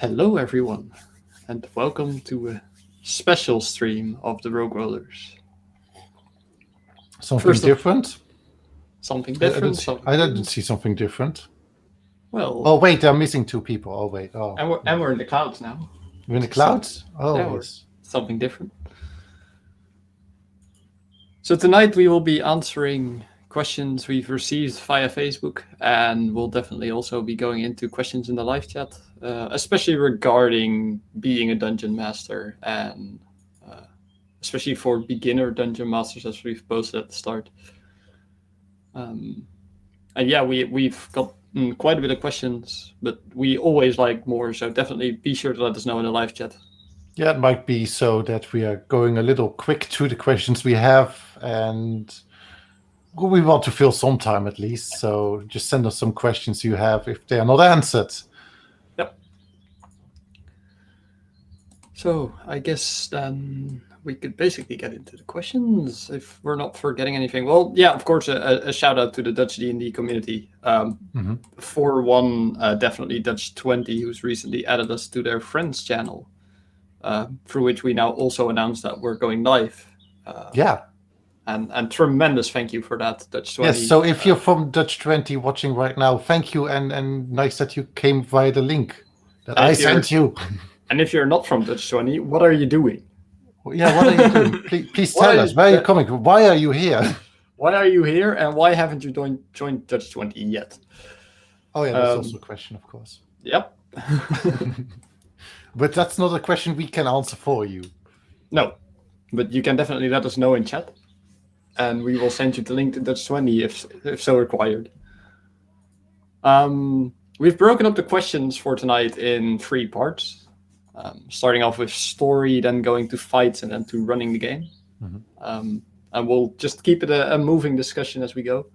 Hello, everyone, and welcome to a special stream of the Rogue Rollers. Something First of- different? Something I different. didn't see something different. Well, Oh wait, I'm missing two people. Oh wait. Oh, and we're in the clouds now. you're in the clouds? Oh Yeah, yes. Something different. So tonight we will be answering questions we've received via Facebook, and we'll definitely also be going into questions in the live chat, especially regarding being a dungeon master, and especially for beginner dungeon masters, as we've posted at the start. And yeah, we've got quite a bit of questions, but we always like more, so definitely be sure to let us know in the live chat. Yeah, it might be so that we are going a little quick through the questions we have, and we want to fill some time at least. So just send us some questions you have if they are not answered. Yep. So I guess then we could basically get into the questions if we're not forgetting anything. Well, yeah, of course, a shout out to the Dutch D&D community. For one, definitely Dutch 20, who's recently added us to their friends channel, through which we now also announced that we're going live. Yeah. And tremendous thank you for that, Dutch 20. Yes, so if you're from Dutch 20 watching right now, thank you, and nice that you came via the link that I sent you. And if you're not from Dutch 20, what are you doing? Yeah, what are you doing? Please tell us. Where are you coming from? Why are you here? Why are you here, and why haven't you joined Dutch 20 yet? Oh yeah, that's also a question, of course. Yep. But that's not a question we can answer for you. No, but you can definitely let us know in chat, and we will send you the link to Dutch 20 if so required. We've broken up the questions for tonight in 3 parts. Starting off with story, then going to fights, and then to running the game. And we'll just keep it a moving discussion as we go,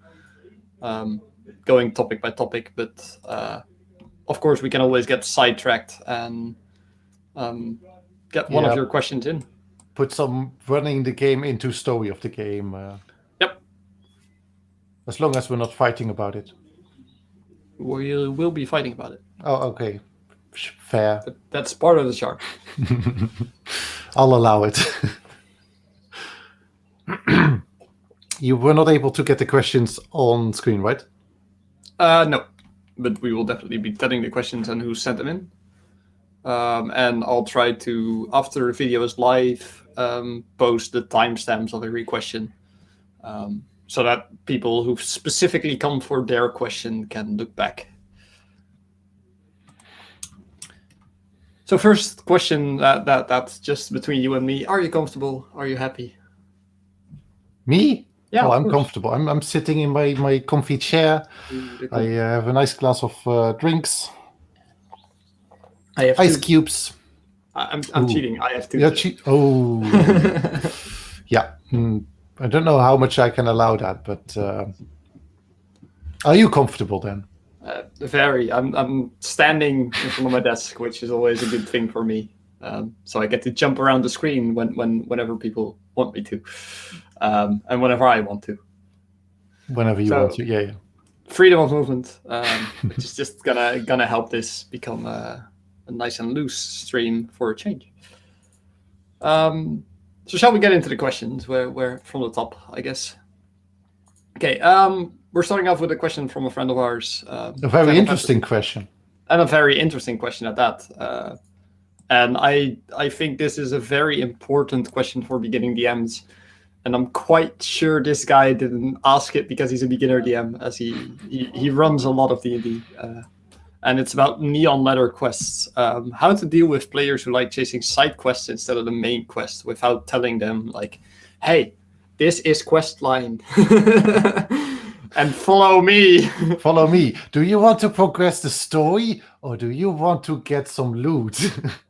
going topic by topic. But of course, we can always get sidetracked and get one of your questions in. Put some running the game into story of the game. Yep. As long as we're not fighting about it. We will be fighting about it. Oh, okay. Fair. That's part of the charm. I'll allow it. You were not able to get the questions on screen, right? No, but we will definitely be telling the questions and who sent them in. And I'll try to, after the video is live, post the timestamps of every question, so that people who specifically come for their question can look back. So first question, that's just between you and me. Are you comfortable? Are you happy? Me? Yeah, oh, I'm comfortable. I'm sitting in my comfy chair. I have a nice glass of drinks. I have ice cubes. I'm cheating. I have 2. Oh. Yeah. I don't know how much I can allow that, but are you comfortable then? Very. I'm standing in front of my desk, which is always a good thing for me. So I get to jump around the screen whenever people want me to, and whenever I want to. Whenever you want to, yeah. Freedom of movement, which is just gonna help this become a nice and loose stream for a change. So shall we get into the questions? We're from the top, I guess. Okay. We're starting off with a question from a friend of ours. A very interesting question. And a very interesting question at that. And I think this is a very important question for beginning DMs. And I'm quite sure this guy didn't ask it because he's a beginner DM, as he runs a lot of D&D. And it's about neon letter quests. How to deal with players who like chasing side quests instead of the main quest without telling them, like, hey, this is quest line. And follow me. Follow me. Do you want to progress the story, or do you want to get some loot?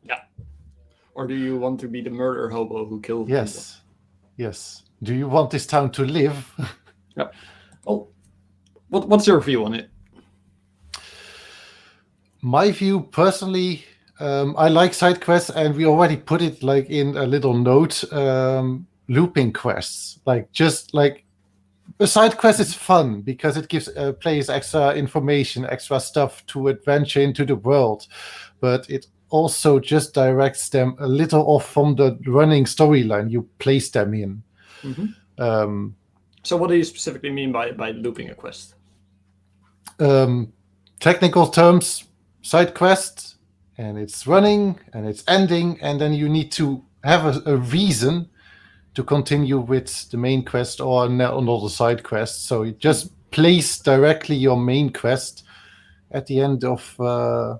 Yeah. Or do you want to be the murder hobo who killed Yes. people? Yes. Do you want this town to live? Yeah. Well, what's your view on it? My view, personally, I like side quests, and we already put it like in a little note. Looping quests, a side quest is fun because it gives players extra information, extra stuff to adventure into the world, but it also just directs them a little off from the running storyline you place them in. So what do you specifically mean by looping a quest? Technical terms, side quest, and it's running and it's ending, and then you need to have a reason to continue with the main quest or another side quest. So you just place directly your main quest at the end of So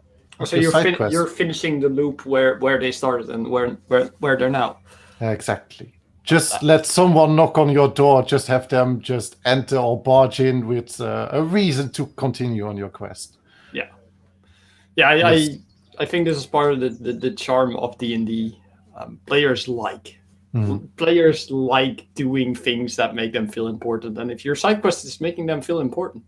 your side quest. you're finishing the loop where they started and where they're now. Exactly. Just let someone knock on your door. Just have them just enter or barge in with a reason to continue on your quest. Yeah, I think this is part of the charm of D&D. Players like doing things that make them feel important, and if your side quest is making them feel important,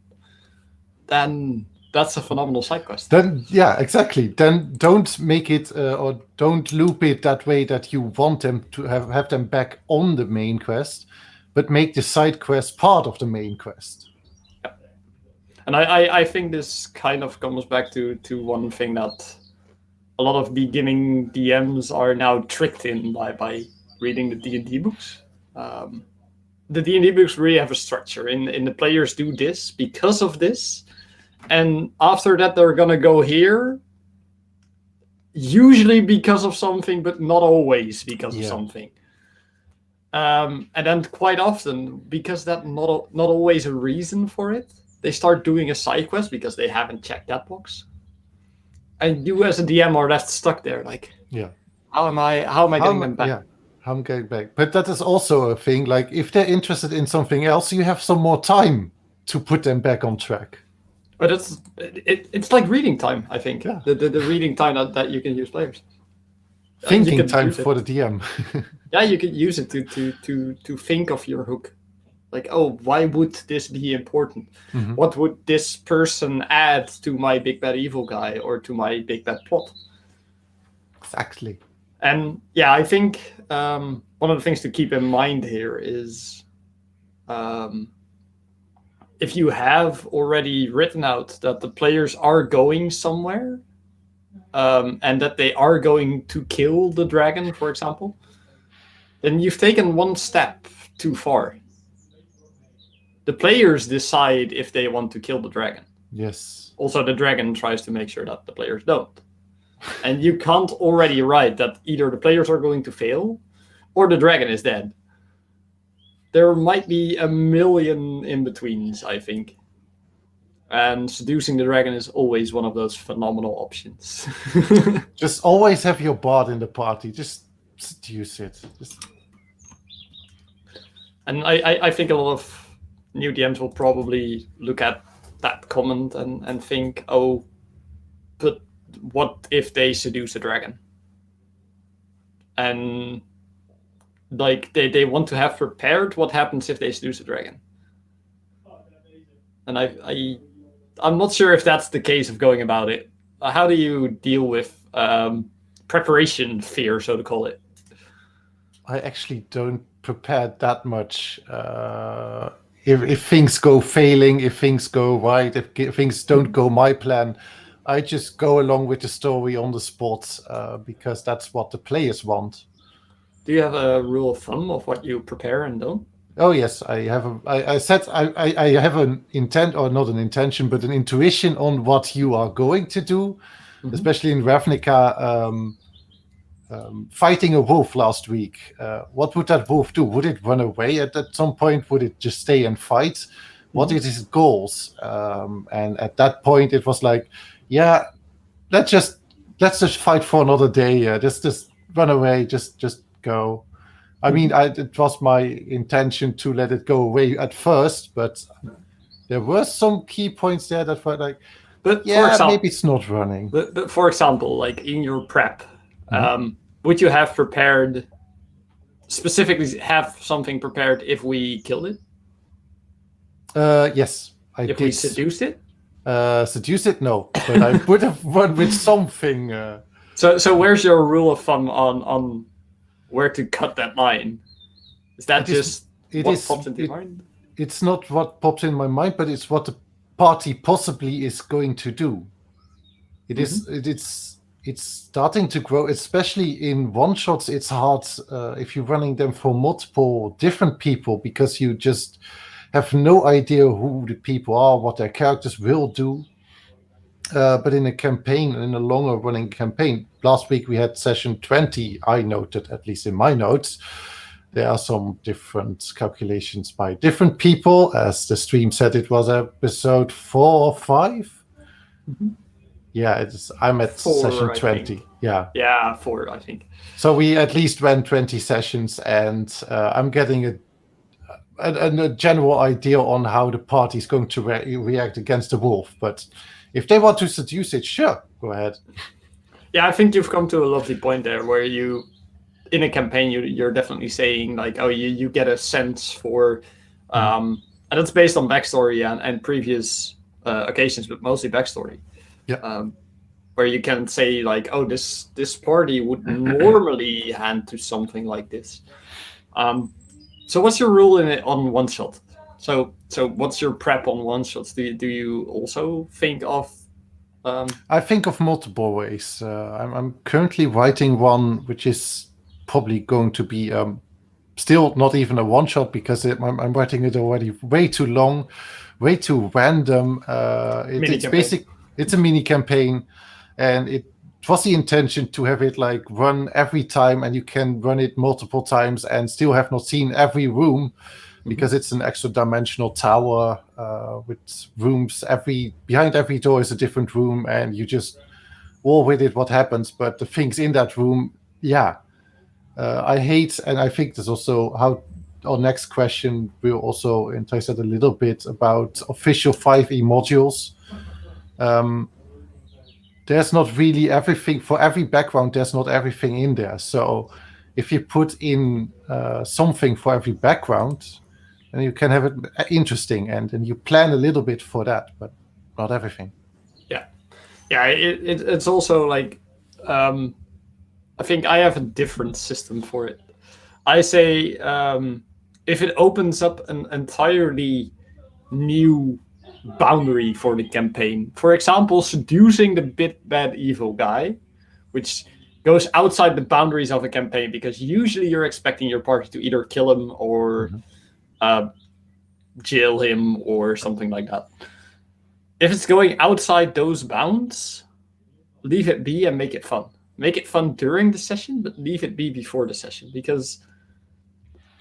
then that's a phenomenal side quest. Then exactly. Then don't make it or don't loop it that way that you want them to have them back on the main quest, but make the side quest part of the main quest. Yeah. And I think this kind of comes back to one thing that a lot of beginning DMs are now tricked in by reading the D&D books. The D&D books really have a structure. In the players do this because of this. And after that, they're going to go here, usually because of something, but not always because of something. And then quite often, because that's not always a reason for it, they start doing a side quest because they haven't checked that box. And you as a DM are left stuck there, like, how am I getting them back? Yeah, how am I getting back? But that is also a thing, like, if they're interested in something else, you have some more time to put them back on track. But it's like reading time, I think. Yeah. The reading time that you can use players. Thinking time for the DM. Yeah, you can use it to think of your hook. Like, oh, why would this be important? Mm-hmm. What would this person add to my big bad evil guy or to my big bad plot? Exactly. And yeah, I think one of the things to keep in mind here is if you have already written out that the players are going somewhere and that they are going to kill the dragon, for example, then you've taken one step too far. The players decide if they want to kill the dragon. Yes. Also, the dragon tries to make sure that the players don't. And you can't already write that either the players are going to fail or the dragon is dead. There might be a million in-betweens, I think. And seducing the dragon is always one of those phenomenal options. Just always have your bard in the party. Just seduce it. And I think a lot of new DMs will probably look at that comment and think, oh, but what if they seduce a dragon? And like they want to have prepared what happens if they seduce a dragon. And I'm not sure if that's the case of going about it. How do you deal with preparation fear, so to call it? I actually don't prepare that much. If things go failing, if things go right, if things don't go my plan, I just go along with the story on the spot because that's what the players want. Do you have a rule of thumb of what you prepare and don't? Oh yes, I have. I have an intent, or not an intention, but an intuition on what you are going to do. Mm-hmm. Especially in Ravnica, fighting a wolf last week. What would that wolf do? Would it run away at some point? Would it just stay and fight? Mm-hmm. What is its goals? And at that point, it was like, yeah, let's just fight for another day. Just run away. Just go. I mean, it was my intention to let it go away at first, but there were some key points there that were like, but yeah, for example, maybe it's not running. But for example, like in your prep, would you have prepared, specifically have something prepared if we killed it? Yes, I did. If we seduced it? Seduce it? No, but I would have run with something. So where's your rule of thumb on where to cut that line? Is that what pops into your mind? It's not what pops in my mind, but it's what the party possibly is going to do. It's it's starting to grow, especially in one shots. It's hard if you're running them for multiple different people, because you just have no idea who the people are, what their characters will do. But in a campaign, in a longer running campaign, last week we had session 20. I noted, at least in my notes, there are some different calculations by different people. As the stream said, it was episode 4 or 5. Mhm. Yeah, I'm at 4, session I 20. think. Yeah. Yeah, 4, I think. So we at least ran 20 sessions, and I'm getting a general idea on how the party is going to react against the wolf. But if they want to seduce it, sure, go ahead. Yeah, I think you've come to a lovely point there, where you, in a campaign, you're definitely saying like, oh, you get a sense for, and it's based on backstory and previous occasions, but mostly backstory. Yeah. Where you can say like, oh, this party would normally hand to something like this. So what's your rule in it on one shot? So what's your prep on one shots? Do you also think of? I think of multiple ways. I'm currently writing one which is probably going to be still not even a one shot, because I'm writing it already way too long, way too random. It's a mini campaign, and it was the intention to have it like run every time, and you can run it multiple times and still have not seen every room, because it's an extra dimensional tower with rooms. Behind every door is a different room, and you just all with it what happens. But the things in that room, I hate, and I think there's also how our next question will also entice a little bit about official 5e modules. There's not really everything for every background. There's not everything in there. So if you put in something for every background, then you can have it interesting, and you plan a little bit for that, but not everything. Yeah. It's also like, I think I have a different system for it. I say, if it opens up an entirely new boundary for the campaign, for example, seducing the bad evil guy, which goes outside the boundaries of a campaign, because usually you're expecting your party to either kill him or jail him or something like that. If it's going outside those bounds, leave it be and make it fun. Make it fun during the session, but leave it be before the session, because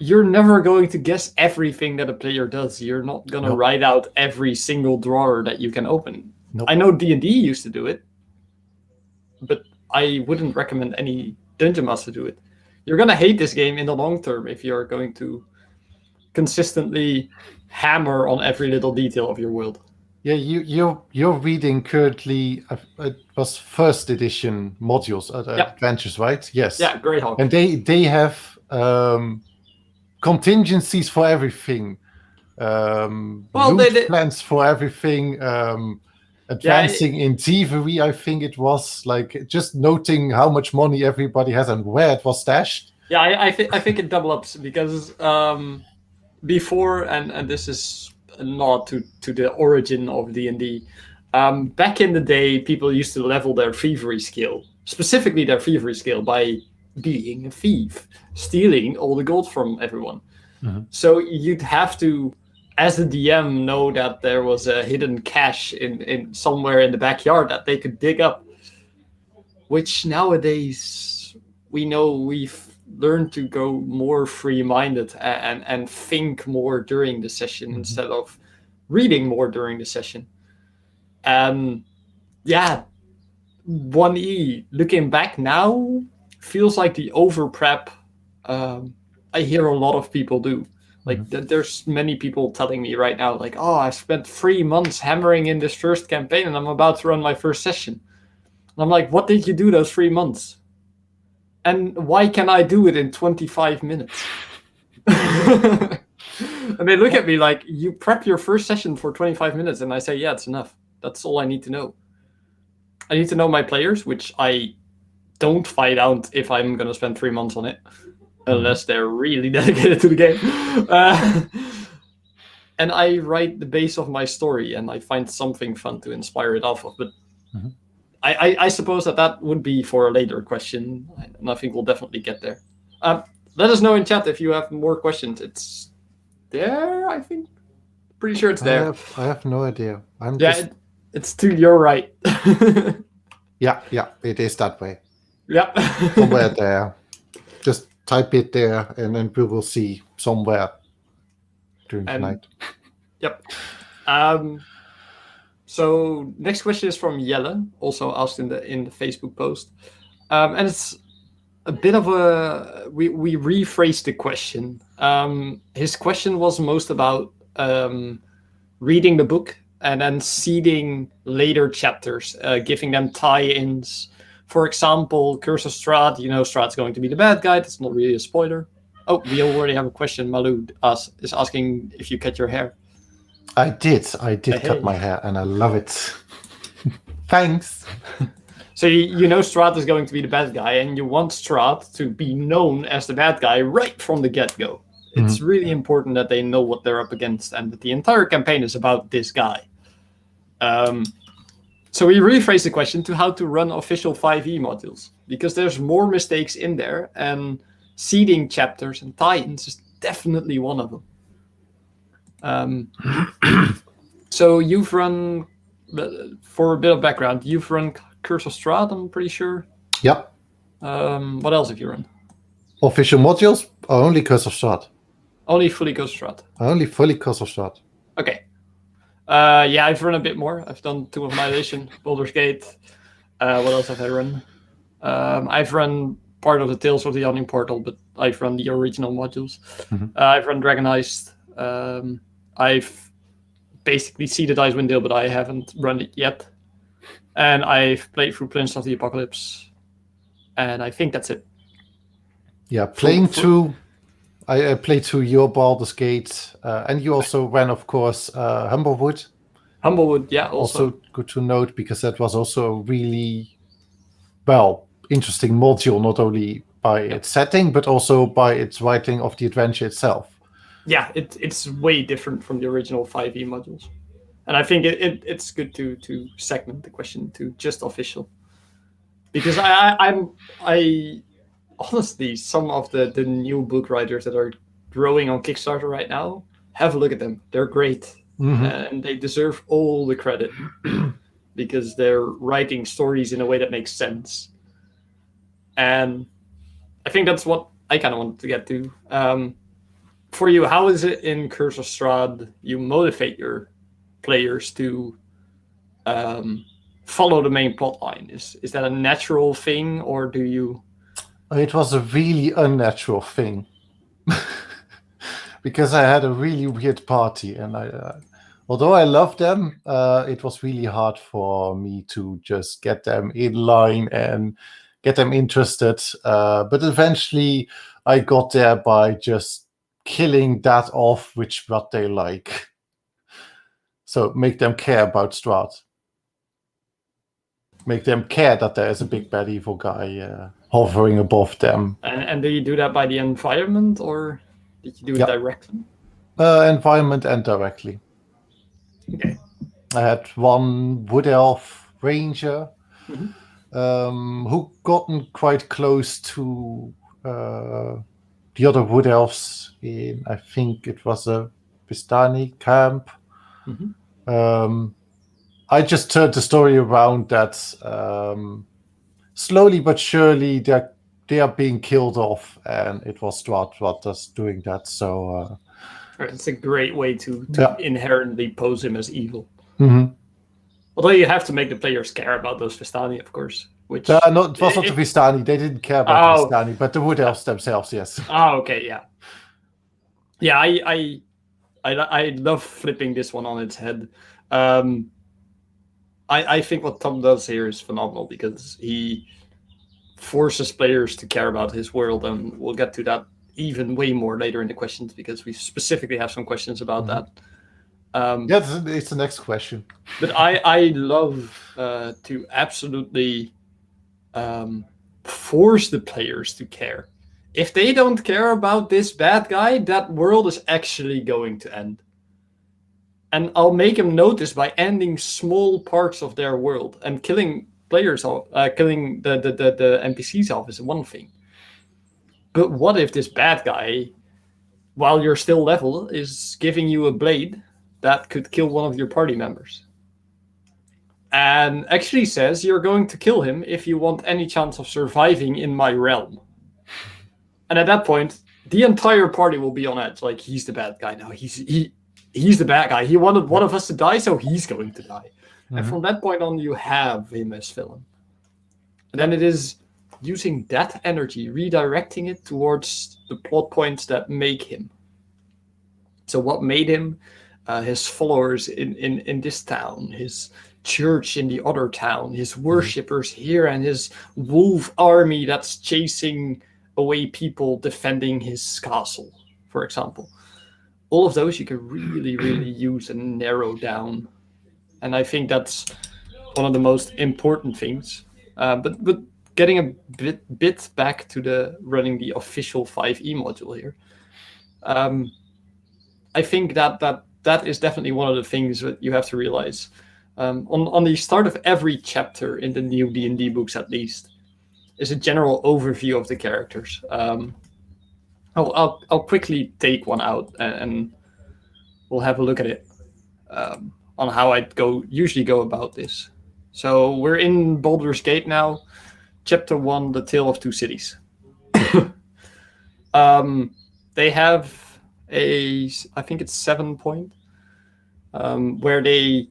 you're never going to guess everything that a player does. You're not going to write out every single drawer that you can open. I know D&D used to do it, but I wouldn't recommend any Dungeon Master do it. You're going to hate this game in the long term if you're going to consistently hammer on every little detail of your world. Yeah, you're reading currently, it was first edition modules, adventures, right? Yes. Yeah, Greyhawk. And they have contingencies for everything. Plans for everything. Advancing in thievery, I think it was, like just noting how much money everybody has and where it was stashed. Yeah, I think it double ups, because before, and this is a nod to the origin of D&D. Back in the day, people used to level their thievery skill, specifically their thievery skill, by being a thief, stealing all the gold from everyone. So you'd have to, as the DM, know that there was a hidden cache in somewhere in the backyard that they could dig up, which nowadays we know we've learned to go more free-minded and think more during the session instead of reading more during the session. 1E, looking back now, feels like the over-prep I hear a lot of people do. Like, there's many people telling me right now, like, oh, I spent 3 months hammering in this first campaign and I'm about to run my first session. And I'm like, what did you do those 3 months? And why can I do it in 25 minutes? And they look at me like, you prep your first session for 25 minutes. And I say, yeah, it's enough. That's all I need to know. I need to know my players, which I don't find out if I'm going to spend 3 months on it, unless they're really dedicated to the game. And I write the base of my story, and I find something fun to inspire it off of. But I suppose that would be for a later question, and I think we'll definitely get there. Let us know in chat if you have more questions. It's there, I think. Pretty sure it's there. I have no idea. It's to your right. Yeah, it is that way. Yeah. Somewhere there. Just type it there, and then we will see somewhere during the night. Yep. So next question is from Jelle, also asked in the Facebook post, and it's a bit of we rephrased the question. His question was most about reading the book and then seeding later chapters, giving them tie-ins. For example, Curse of Strahd. Strahd's going to be the bad guy. That's not really a spoiler. Oh, we already have a question. Malu is asking if you cut your hair. I did cut my hair, and I love it. Thanks. So Strahd is going to be the bad guy, and you want Strahd to be known as the bad guy right from the get-go. It's really important that they know what they're up against, and that the entire campaign is about this guy. So we rephrased the question to how to run official 5e modules, because there's more mistakes in there, and seeding chapters and tie-ins is definitely one of them. So you've run, for a bit of background, you've run Curse of Strahd, I'm pretty sure. Yep. What else have you run? Official modules or only Curse of Strahd? Only fully Curse of Strahd. Only fully Curse of Strahd. Okay. I've run a bit more. I've done Tomb of Annihilation, Baldur's Gate. What else have I run? I've run part of the Tales of the Yawning Portal, but I've run the original modules. I've run Dragon Heist. I've basically seeded Icewind Dale, but I haven't run it yet. And I've played through Prince of the Apocalypse. And I think that's it. Yeah, playing through... I played through your Baldur's Gate, and you also ran, of course, Humblewood. Humblewood, yeah, also good to note, because that was also a really, interesting module, not only by its setting, but also by its writing of the adventure itself. Yeah, it's way different from the original 5e modules. And I think it's good to segment the question to just official. Because I honestly, some of the new book writers that are growing on Kickstarter right now, have a look at them. They're great. And they deserve all the credit because they're writing stories in a way that makes sense. And I think that's what I kind of wanted to get to. For you, how is it in Curse of Strahd you motivate your players to follow the main plot line? Is that a natural thing, or do you... It was a really unnatural thing. Because I had a really weird party, and although I loved them, it was really hard for me to just get them in line and get them interested. But eventually I got there by just killing that off what they like. So make them care about Strahd. Make them care that there is a big bad evil guy hovering above them. And do you do that by the environment, or did you do it directly? Environment and directly. Okay. I had one wood elf ranger who gotten quite close to the other wood elves in, I think it was a Vistani camp. I just turned the story around that slowly but surely they are being killed off, and it was Strahd what was doing that. So it's a great way to inherently pose him as evil. Although you have to make the players care about those Vistani, of course. Which it was not the Vistani. They didn't care about the Vistani, but the wood elves themselves, yes. Oh, okay, yeah. Yeah, I love flipping this one on its head. I think what Tom does here is phenomenal, because he forces players to care about his world, and we'll get to that even way more later in the questions, because we specifically have some questions about that. It's the next question. But I love to absolutely force the players to care. If they don't care about this bad guy, that world is actually going to end. And I'll make them notice by ending small parts of their world and killing players off, killing the NPCs off is one thing. But what if this bad guy, while you're still level, is giving you a blade that could kill one of your party members? And actually says you're going to kill him if you want any chance of surviving in my realm. And at that point, the entire party will be on edge. Like, he's the bad guy now. He's the bad guy. He wanted one of us to die, so he's going to die. Mm-hmm. And from that point on, you have him as villain. And then it is using that energy, redirecting it towards the plot points that make him. So what made him, his followers in this town, his church in the other town, his worshippers here, and his wolf army that's chasing away people defending his castle, for example. All of those you can really, really use and narrow down. And I think that's one of the most important things. But getting a bit back to the running the official 5e module here, I think that is definitely one of the things that you have to realize. On the start of every chapter in the new D&D books, at least, is a general overview of the characters. I'll quickly take one out and we'll have a look at it on how I'd usually go about this. So we're in Baldur's Gate now, Chapter 1, The Tale of Two Cities. They have I think it's 7 point, where they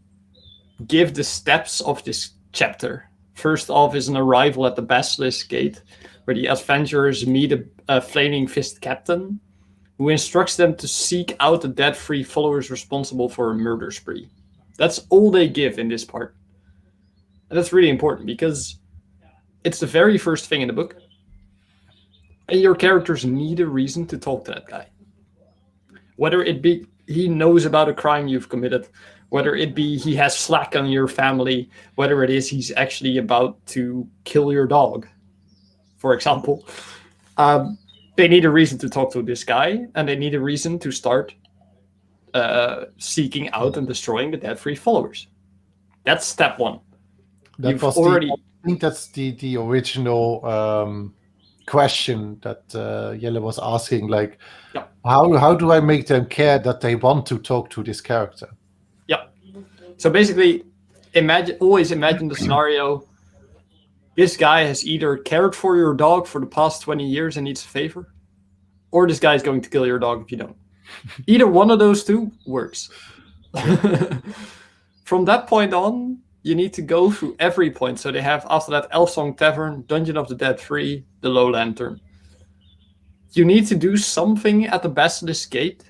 give the steps of this chapter. First off is an arrival at the Basilisk Gate, where the adventurers meet a flaming fist captain who instructs them to seek out the debt-free followers responsible for a murder spree. That's all they give in this part. And that's really important because it's the very first thing in the book. And your characters need a reason to talk to that guy. Whether it be he knows about a crime you've committed, whether it be he has slack on your family, whether it is he's actually about to kill your dog, for example. They need a reason to talk to this guy, and they need a reason to start seeking out and destroying the debt-free followers. That's step one. I think that's the original question that Jelle was asking. Like, yeah. How do I make them care that they want to talk to this character? Yeah. So basically, always imagine the scenario. This guy has either cared for your dog for the past 20 years and needs a favor, or this guy is going to kill your dog if you don't. Either one of those two works. From that point on, you need to go through every point. So they have, after that, Elfsong Tavern, Dungeon of the Dead-Free, the Low Lantern. You need to do something at the Basilisk Gate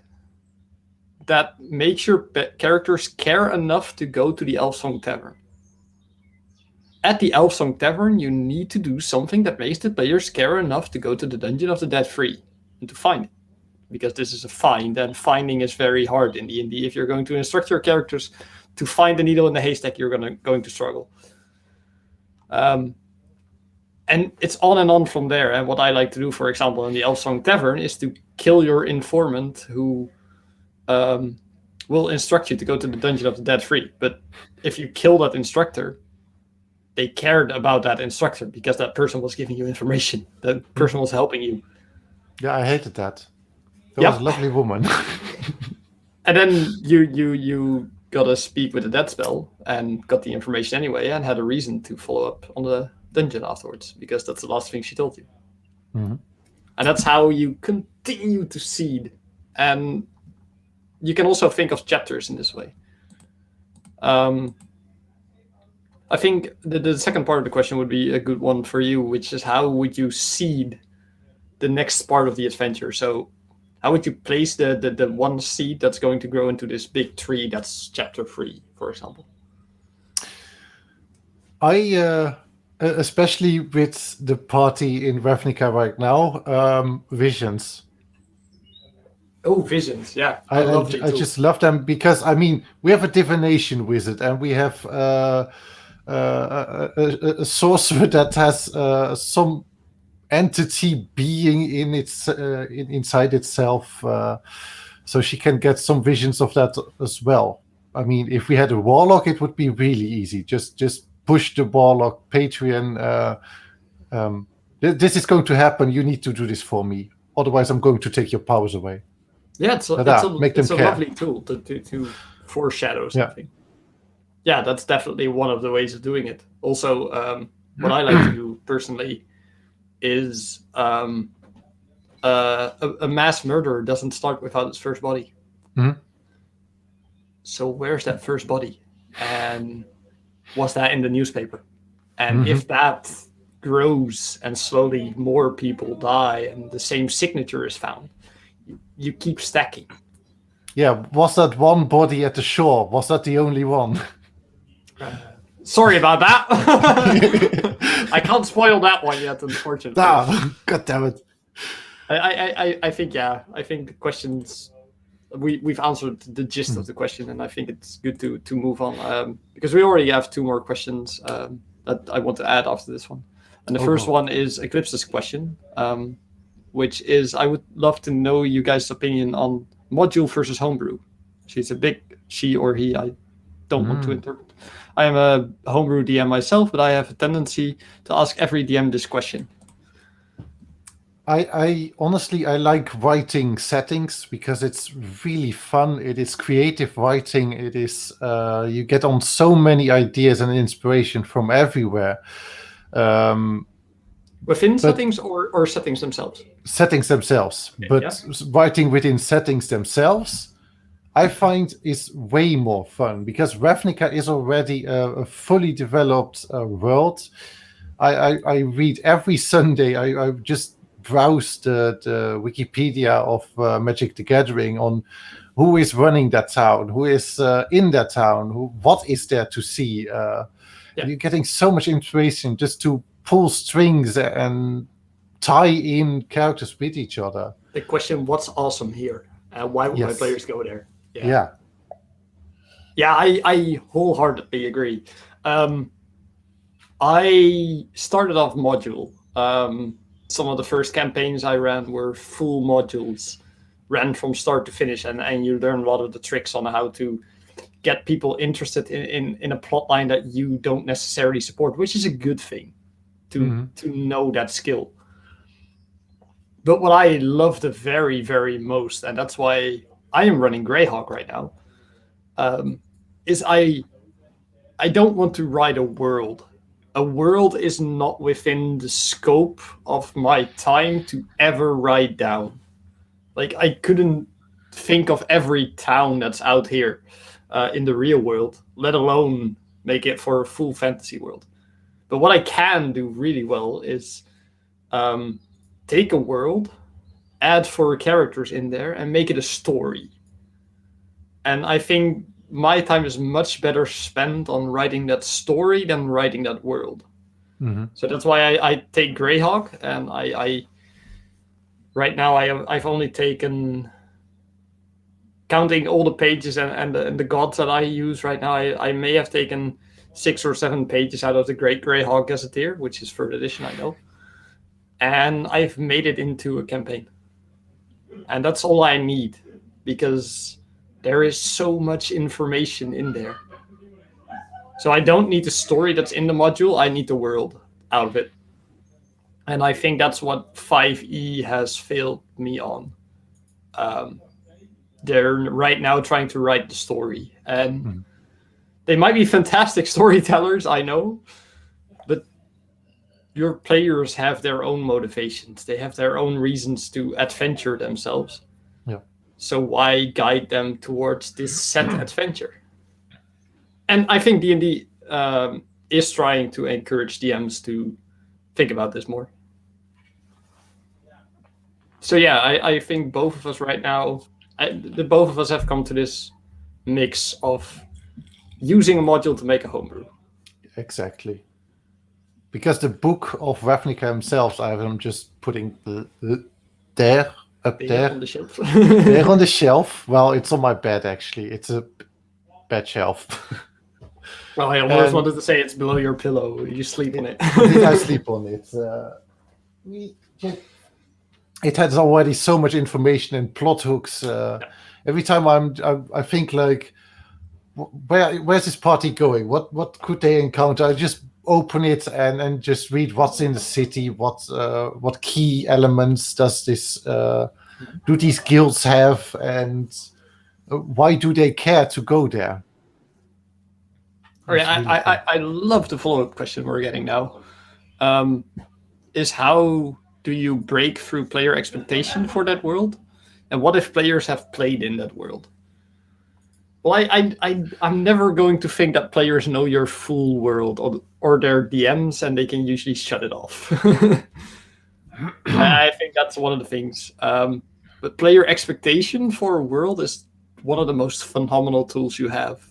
that makes your characters care enough to go to the Elfsong Tavern. At the Elfsong Tavern, you need to do something that makes the players care enough to go to the Dungeon of the Dead-Free and to find it. Because this is a find, and finding is very hard in D&D. If you're going to instruct your characters to find the needle in the haystack, you're going to struggle. And it's on and on from there. And what I like to do, for example, in the Elfsong Tavern, is to kill your informant who will instruct you to go to the Dungeon of the Dead-Free. But if you kill that instructor, they cared about that instructor because that person was giving you information. That person was helping you. Yeah, I hated that. That was a lovely woman. And then you got to speak with the dead spell and got the information anyway and had a reason to follow up on the dungeon afterwards because that's the last thing she told you. Mm-hmm. And that's how you continue to seed. And you can also think of chapters in this way. I think the second part of the question would be a good one for you, which is how would you seed the next part of the adventure? So how would you place the one seed that's going to grow into this big tree that's chapter 3, for example? I, especially with the party in Ravnica right now, visions. Oh, visions, yeah. I just love them because, I mean, we have a divination wizard and we have a sorcerer that has some entity being in its inside itself, so she can get some visions of that as well. I mean, if we had a warlock, it would be really easy. Just push the ball or Patreon. This is going to happen. You need to do this for me. Otherwise, I'm going to take your powers away. Yeah, it's a lovely tool to foreshadow something. Yeah, that's definitely one of the ways of doing it. Also, what I like to do personally is a mass murderer doesn't start without his first body. Mm-hmm. So where's that first body? And was that in the newspaper? And if that grows and slowly more people die and the same signature is found, you keep stacking. Yeah, was that one body at the shore? Was that the only one? Sorry about that. I can't spoil that one yet, unfortunately. God damn it. I think the questions we've answered the gist of the question, and I think it's good to move on because we already have 2 more questions that I want to add after this one. And the first one is Eclipse's question, which is, I would love to know you guys' opinion on module versus homebrew. She's a big she or he. I don't want to interpret. I am a homebrew DM myself, but I have a tendency to ask every DM this question. I honestly, I like writing settings because it's really fun. It is creative writing. It is you get on so many ideas and inspiration from everywhere. Within settings or settings themselves? Settings themselves. Okay, but writing within settings themselves, I find is way more fun because Ravnica is already a fully developed world. I read every Sunday. I just browse the Wikipedia of Magic the Gathering on who is running that town, who is in that town, what is there to see. You're getting so much inspiration just to pull strings and tie in characters with each other. The question, what's awesome here? Why would my players go there? Yeah, I wholeheartedly agree. I started off module. Some of the first campaigns I ran were full modules, ran from start to finish, and you learn a lot of the tricks on how to get people interested in a plot line that you don't necessarily support, which is a good thing to know that skill. But what I love the very, very most, and that's why I am running Greyhawk right now, is I don't want to write a world. A world is not within the scope of my time to ever write down. Like, I couldn't think of every town that's out here in the real world, let alone make it for a full fantasy world. But what I can do really well is take a world, add 4 characters in there, and make it a story. And I think my time is much better spent on writing that story than writing that world. So that's why I take Greyhawk, and I right now I've only taken, counting all the pages and the gods that I use right now, I may have taken 6 or 7 pages out of the Great Greyhawk Gazetteer, which is 3rd edition, I know. And I've made it into a campaign. And that's all I need, because there is so much information in there. So I don't need the story that's in the module, I need the world out of it. And I think that's what 5e has failed me on. They're right now trying to write the story. And they might be fantastic storytellers, I know. But your players have their own motivations. They have their own reasons to adventure themselves. Yeah. So why guide them towards this set adventure? And I think D&D is trying to encourage DMs to think about this more. So yeah, I think both of us right now, both of us have come to this mix of using a module to make a homebrew. Exactly. Because the book of Ravnica himself, I'm just putting there on the shelf. There on the shelf. Well, it's on my bed actually. It's a bed shelf. Well, I almost wanted to say it's below your pillow. You sleep on it. I sleep on it. It has already so much information and plot hooks. Every time I think like, where's this party going? What could they encounter? I just open it and just read what's in the city. What key elements does this do these guilds have, and why do they care to go there? All right, I love the follow-up question we're getting now. Is how do you break through player expectation for that world? And what if players have played in that world? Well, I'm never going to think that players know your full world or their DMs, and they can usually shut it off. I think that's one of the things. But player expectation for a world is one of the most phenomenal tools you have.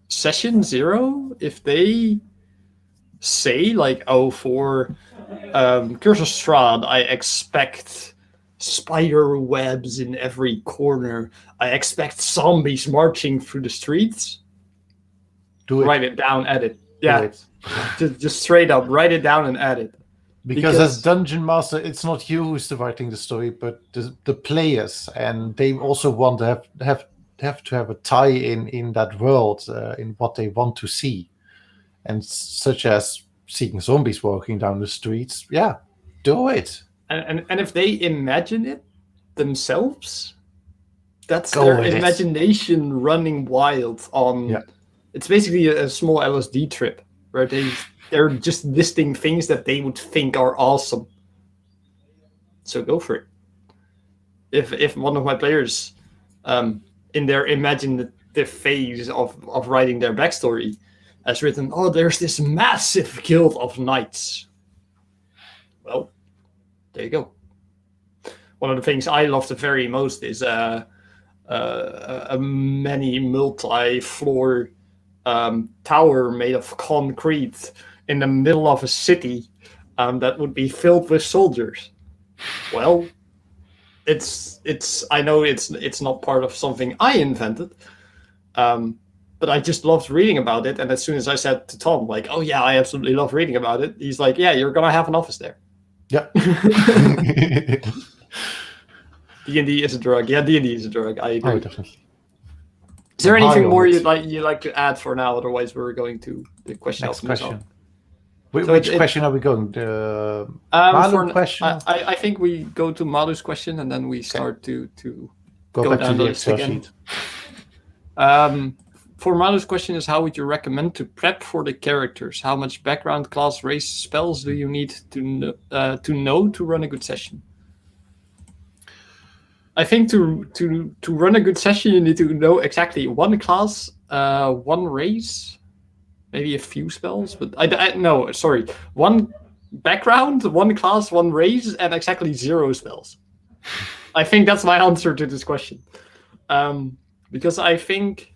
Session 0, if they say like, oh, for Curse of Strahd, I expect spider webs in every corner. I expect zombies marching through the streets. Do it. Write it down, add it. Yeah, just straight up, write it down and add it. Because as Dungeon Master, it's not you who's writing the story, but the players, and they also want to have to have a tie in that world, in what they want to see, and such as seeing zombies walking down the streets. Yeah, do it. And if they imagine it themselves, that's their imagination running wild on. Yeah. It's basically a small LSD trip where they're just listing things that they would think are awesome. So go for it. If one of my players, in their imaginative phase of writing their backstory, has written, oh, there's this massive guild of knights. Well, there you go. One of the things I love the very most is a many multi-floor tower made of concrete in the middle of a city that would be filled with soldiers. Well, I know it's not part of something I invented, but I just loved reading about it. And as soon as I said to Tom, like, oh yeah, I absolutely love reading about it, he's like, yeah, you're gonna have an office there. Yeah. D&D is a drug. Yeah, D&D is a drug. I agree. Oh, definitely. Is there anything more you'd like to add for now? Otherwise, we're going to the question. Next question. Which question are we going? The Malu question? I think we go to Malu's question and then we start to go back to the Excel sheet. For Malu's question is, how would you recommend to prep for the characters? How much background, class, race, spells do you need to know to run a good session? I think to run a good session, you need to know exactly one class, one race, maybe a few spells, but one background, one class, one race, and exactly 0 spells. I think that's my answer to this question, because I think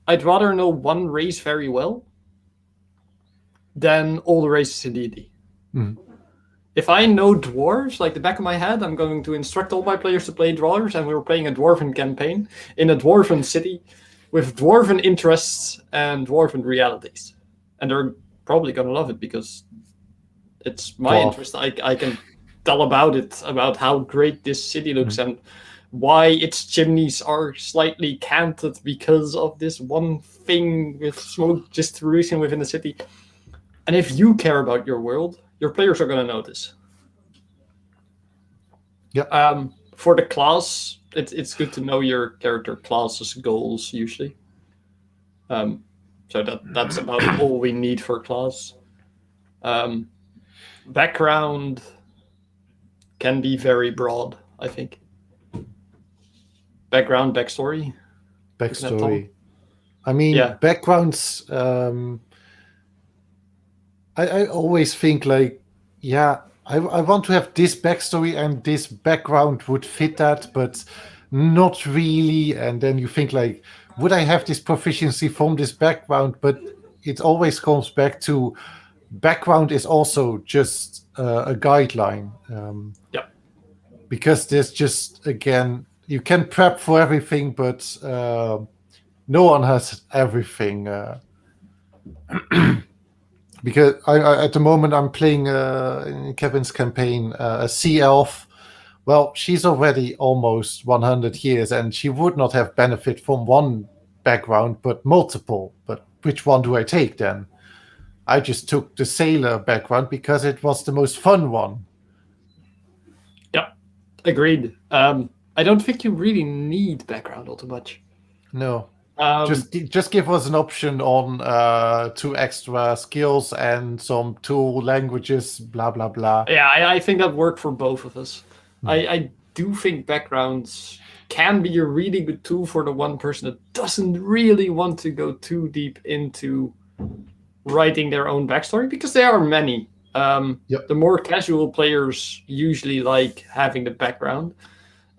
I'd rather know one race very well than all the races in D&D. Mm-hmm. If I know dwarves like the back of my head, I'm going to instruct all my players to play dwarves, and we were playing a dwarven campaign in a dwarven city with dwarven interests and dwarven realities. And they're probably going to love it because it's my interest. I can tell about it, about how great this city looks, and why its chimneys are slightly canted because of this one thing with smoke distribution within the city. And if you care about your world, your players are going to notice. Yeah. For the class, it's good to know your character class's goals usually. So that's about all we need for class. Background can be very broad, I think. Background, backstory. I mean, backgrounds. I always think like, I want to have this backstory and this background would fit that, but not really. And then you think like, would I have this proficiency from this background? But it always comes back to background is also just a guideline. Because there's just, again, you can prep for everything, but no one has everything. Because I at the moment I'm playing in Kevin's campaign a sea elf well, she's already almost 100 years, and she would not have benefit from one background, but multiple. But which one do I take then? I just took the sailor background because it was the most fun one. Yeah, agreed. I don't think you really need background all too much. No, Um, just give us an option on 2 extra skills and some 2 languages, blah blah blah. yeah, I think that worked for both of us. I do think backgrounds can be a really good tool for the one person that doesn't really want to go too deep into writing their own backstory, because there are many. Yep. The more casual players usually like having the background.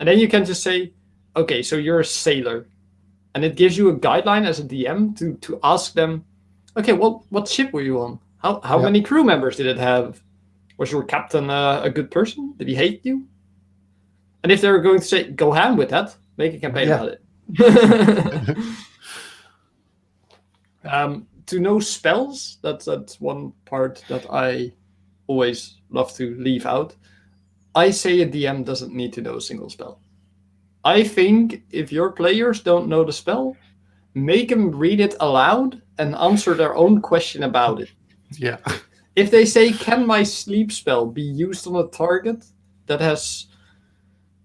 And then you can just say, okay, so you're a sailor. And it gives you a guideline as a DM to ask them, okay, what ship were you on? How Yeah. many crew members did it have? Was your captain a good person? Did he hate you? And if they're going to say go ham with that, make a campaign Yeah. about it. To know spells, that's one part that I always love to leave out. I say a DM doesn't need to know a single spell. I think if your players don't know the spell, make them read it aloud and answer their own question about it. Yeah. If they say, "Can my sleep spell be used on a target that has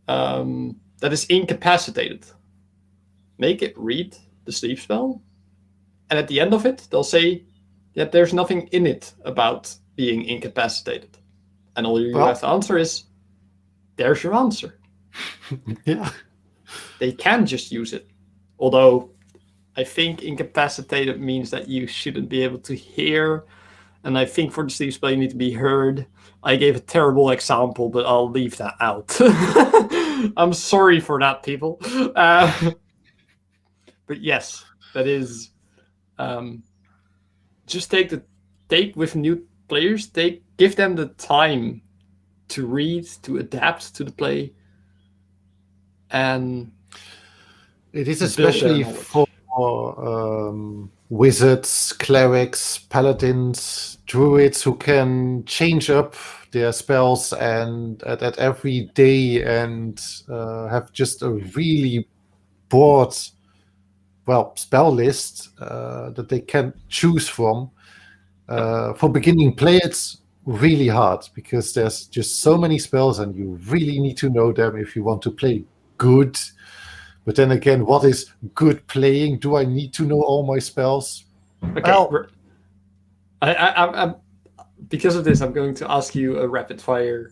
that is incapacitated?" Make it read the sleep spell, and at the end of it, they'll say that there's nothing in it about being incapacitated, and all you Well- have to answer is, "There's your answer." Yeah. They can just use it, although I think incapacitated means that you shouldn't be able to hear. And I think for the sleep spell, you need to be heard. I gave a terrible example, but I'll leave that out. I'm sorry for that, people. But yes, that is. Just take with new players. Give them the time to read, to adapt to the play, and It is build their especially knowledge. for wizards, clerics, paladins, druids who can change up their spells and at every day and have just a really broad, spell list that they can choose from. For beginning play, it's really hard because there's just so many spells and you really need to know them if you want to play good. But then again, what is good playing? Do I need to know all my spells? Okay. Well- I'm because of this, I'm going to ask you a rapid fire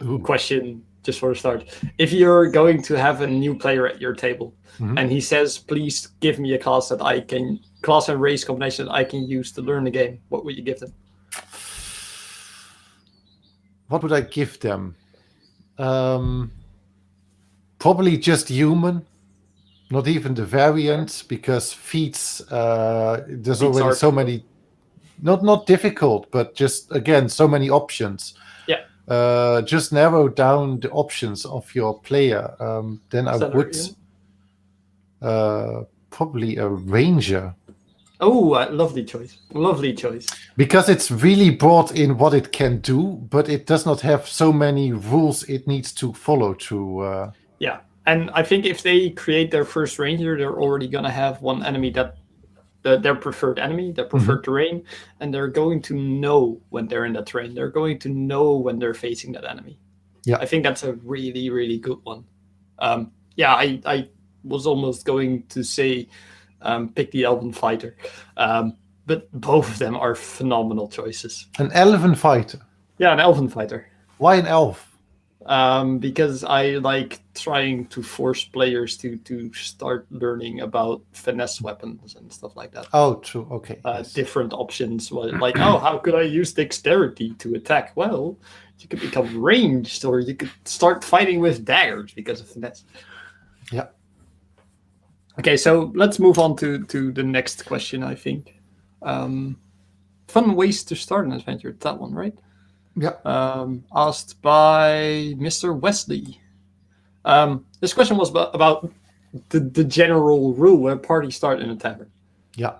Ooh. question just for a start. If you're going to have a new player at your table Mhm. and he says, "Please give me a class and race combination that I can use to learn the game," what would you give them? What would I give them? Probably just human, not even the variant, because feats, there's already are so many, not difficult, but just, again, so many options. Yeah. Just narrow down the options of your player. Then I Standard, would yeah. probably a ranger. Oh, lovely choice. Lovely choice. Because it's really broad in what it can do, but it does not have so many rules it needs to follow to. Yeah. And I think if they create their first ranger, they're already going to have one enemy that their preferred enemy, their preferred terrain, and they're going to know when they're in that terrain. They're going to know when they're facing that enemy. Yeah. I think that's a really, really good one. I was almost going to say pick the Elven Fighter, but both of them are phenomenal choices. An elven fighter. Yeah, an Elven Fighter. Why an elf? Because I like trying to force players to start learning about finesse weapons and stuff like that. Oh, true. Okay. Yes. Different options, like, how could I use dexterity to attack? Well, you could become ranged, or you could start fighting with daggers because of finesse. Yeah. Okay, so let's move on to the next question, I think. Fun ways to start an adventure. That one, right? Yeah. Asked by Mr. Wesley. This question was about the general rule where parties start in a tavern. Yeah.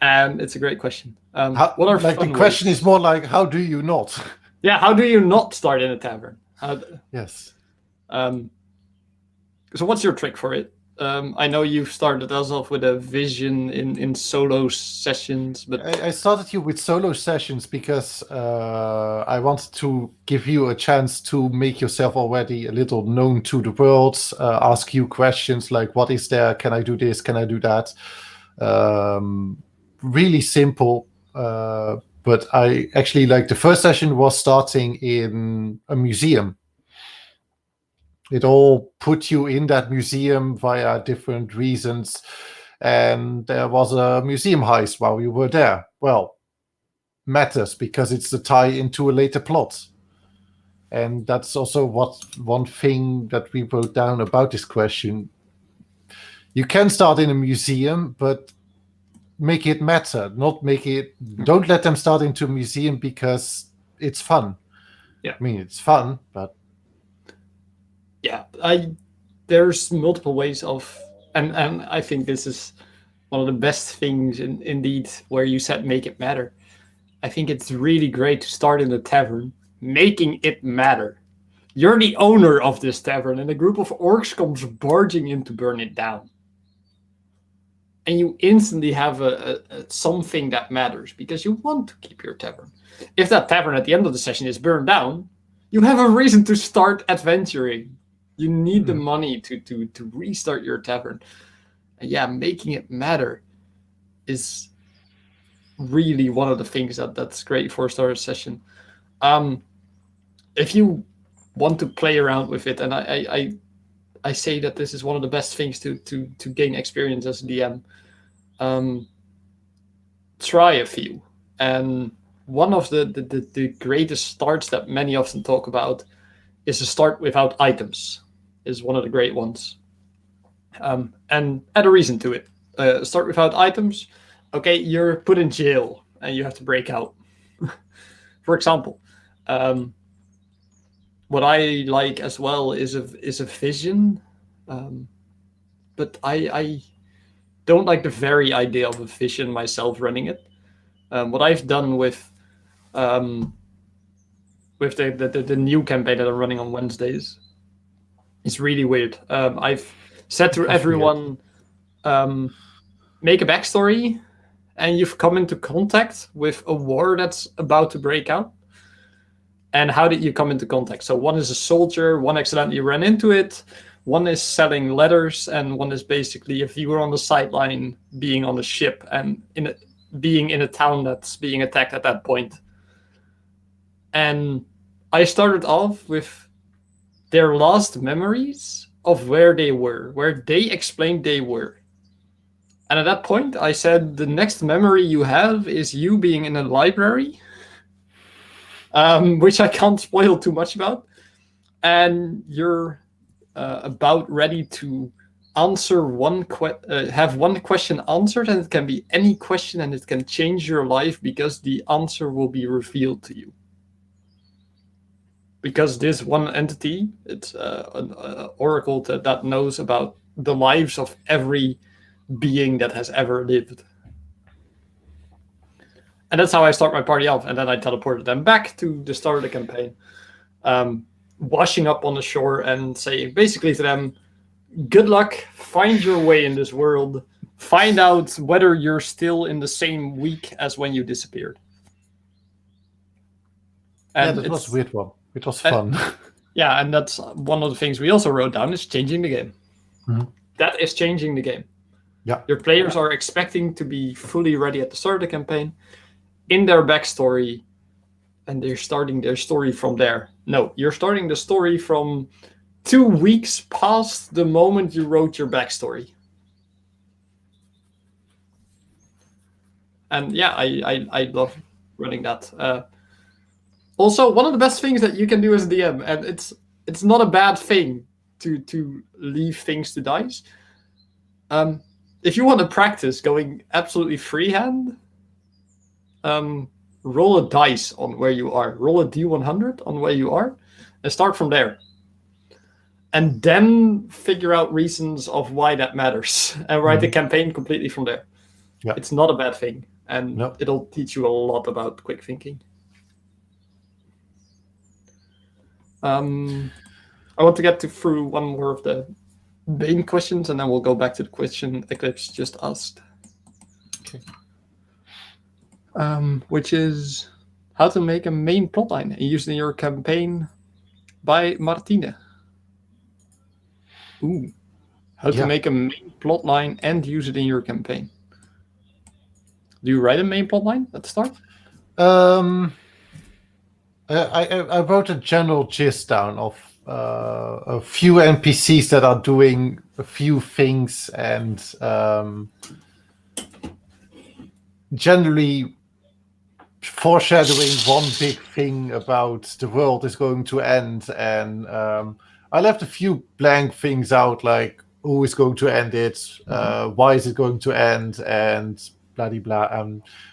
And it's a great question. What are the question is more like, how do you not? Yeah, how do you not start in a tavern? Yes. So what's your trick for it? I know you've started us off with a vision in solo sessions, but I started you with solo sessions because I wanted to give you a chance to make yourself already a little known to the world, ask you questions like, what is there? Can I do this? Can I do that? Really simple. But I actually like the first session was starting in a museum. It all put you in that museum via different reasons. And there was a museum heist while you were there. Well, matters because it's the tie into a later plot. And that's also one thing that we wrote down about this question. You can start in a museum, but make it matter. Don't let them start into a museum because it's fun. Yeah. I mean, it's fun, but yeah, there's multiple ways of, and I think this is one of the best things indeed where you said make it matter. I think it's really great to start in the tavern, making it matter. You're the owner of this tavern, and a group of orcs comes barging in to burn it down. And you instantly have a something that matters because you want to keep your tavern. If that tavern at the end of the session is burned down, you have a reason to start adventuring. You need the money to restart your tavern. And yeah, making it matter is really one of the things that's great for a starter session. If you want to play around with it, and I say that this is one of the best things to gain experience as a DM, try a few. And one of the greatest starts that many often talk about is a start without items, is one of the great ones. And add a reason to it. Start without items. Okay, you're put in jail and you have to break out. For example, what I like as well is a vision, but I don't like the very idea of a vision myself running it. What I've done with the new campaign that I'm running on Wednesdays is really weird. I've said to everyone, make a backstory, and you've come into contact with a war that's about to break out. And how did you come into contact? So one is a soldier, one accidentally ran into it, one is selling letters, and one is basically a viewer on the sideline being on a ship and being in a town that's being attacked at that point. And I started off with their last memories of where they were, where they explained they were. And at that point, I said, the next memory you have is you being in a library, which I can't spoil too much about. And you're about ready to answer have one question answered, and it can be any question, and it can change your life because the answer will be revealed to you. Because this one entity, it's an oracle that knows about the lives of every being that has ever lived. And that's how I start my party off, and then I teleported them back to the start of the campaign, washing up on the shore and saying basically to them, good luck, find your way in this world, find out whether you're still in the same week as when you disappeared. And that was a weird one. It was fun. Yeah, and that's one of the things we also wrote down, is changing the game. Mm-hmm. That is changing the game. Yeah. Your players are expecting to be fully ready at the start of the campaign, in their backstory, and they're starting their story from there. No, you're starting the story from 2 weeks past the moment you wrote your backstory. And yeah, I love running that. Also, one of the best things that you can do as a DM, and it's not a bad thing to leave things to dice. If you want to practice going absolutely freehand, roll a dice on where you are. Roll a D100 on where you are, and start from there. And then figure out reasons of why that matters, and write the campaign completely from there. Yeah. It's not a bad thing, and it'll teach you a lot about quick thinking. I want to get through one more of the main questions, and then we'll go back to the question Eclipse just asked. Okay. Which is how to make a main plotline and use it in your campaign by Martine. Ooh. How to make a main plotline and use it in your campaign. Do you write a main plotline at the start? I wrote a general gist down of a few NPCs that are doing a few things and generally foreshadowing one big thing about the world is going to end. And I left a few blank things out, like who is going to end it, why is it going to end, and blah blah blah.